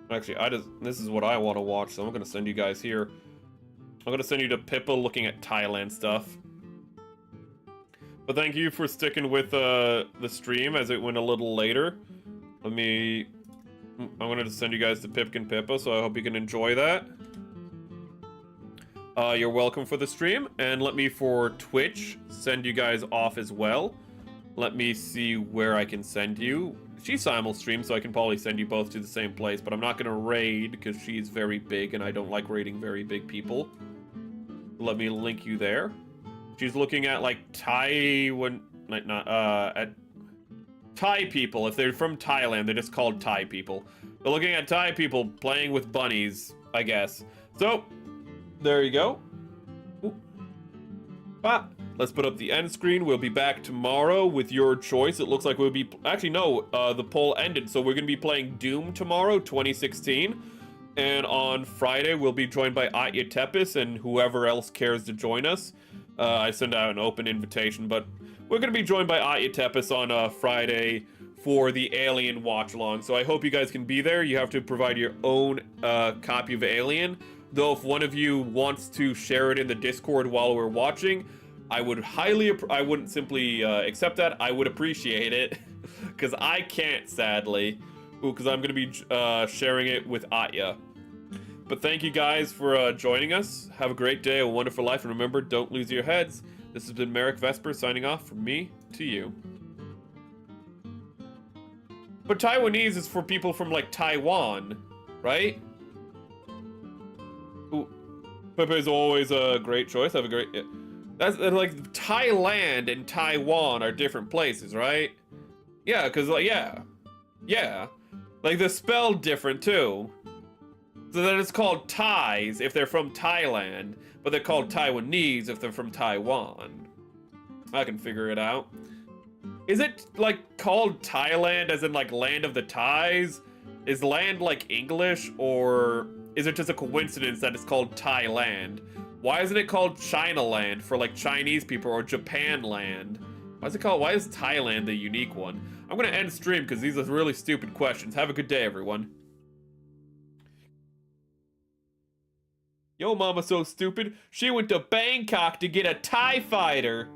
Actually, this is what I want to watch, so I'm going to send you guys here. I'm going to send you to Pippa looking at Thailand stuff. But thank you for sticking with the stream as it went a little later. I'm going to send you guys to Pipkin Pippa, so I hope you can enjoy that. You're welcome for the stream, and let me for Twitch send you guys off as well. Let me see where I can send you. She simul streams, so I can probably send you both to the same place, but I'm not going to raid because she's very big, and I don't like raiding very big people. Let me link you there. She's looking at like Taiwan, at Thai people. If they're from Thailand, they're just called Thai people. They're looking at Thai people playing with bunnies, I guess. So, there you go. Let's put up the end screen. We'll be back tomorrow with your choice. It looks like we'll be... Actually, no, the poll ended, so we're going to be playing Doom tomorrow, 2016. And on Friday, we'll be joined by Atya Tepis and whoever else cares to join us. I send out an open invitation, but we're going to be joined by Atya Tepis on Friday for the Alien watch-along. So I hope you guys can be there. You have to provide your own copy of Alien. Though if one of you wants to share it in the Discord while we're watching, I wouldn't simply accept that. I would appreciate it. Because I can't, sadly. Because I'm going to be sharing it with Atya. But thank you guys for joining us. Have a great day, a wonderful life, and remember, don't lose your heads. This has been Merrick Vesper signing off from me to you. But Taiwanese is for people from, like, Taiwan, right? Ooh. Pepe is always a great choice. Have a great... Yeah. That's, like, Thailand and Taiwan are different places, right? Yeah, because, like, yeah. Yeah. Like, they're spelled different, too. So then it's called Thais if they're from Thailand, but they're called Taiwanese if they're from Taiwan. I can figure it out. Is it, like, called Thailand as in, like, land of the Thais? Is land, like, English, or is it just a coincidence that it's called Thailand? Why isn't it called China land for, like, Chinese people, or Japan land? Why is Thailand the unique one? I'm gonna end stream because these are really stupid questions. Have a good day, everyone. Yo, mama's so stupid. She went to Bangkok to get a TIE fighter.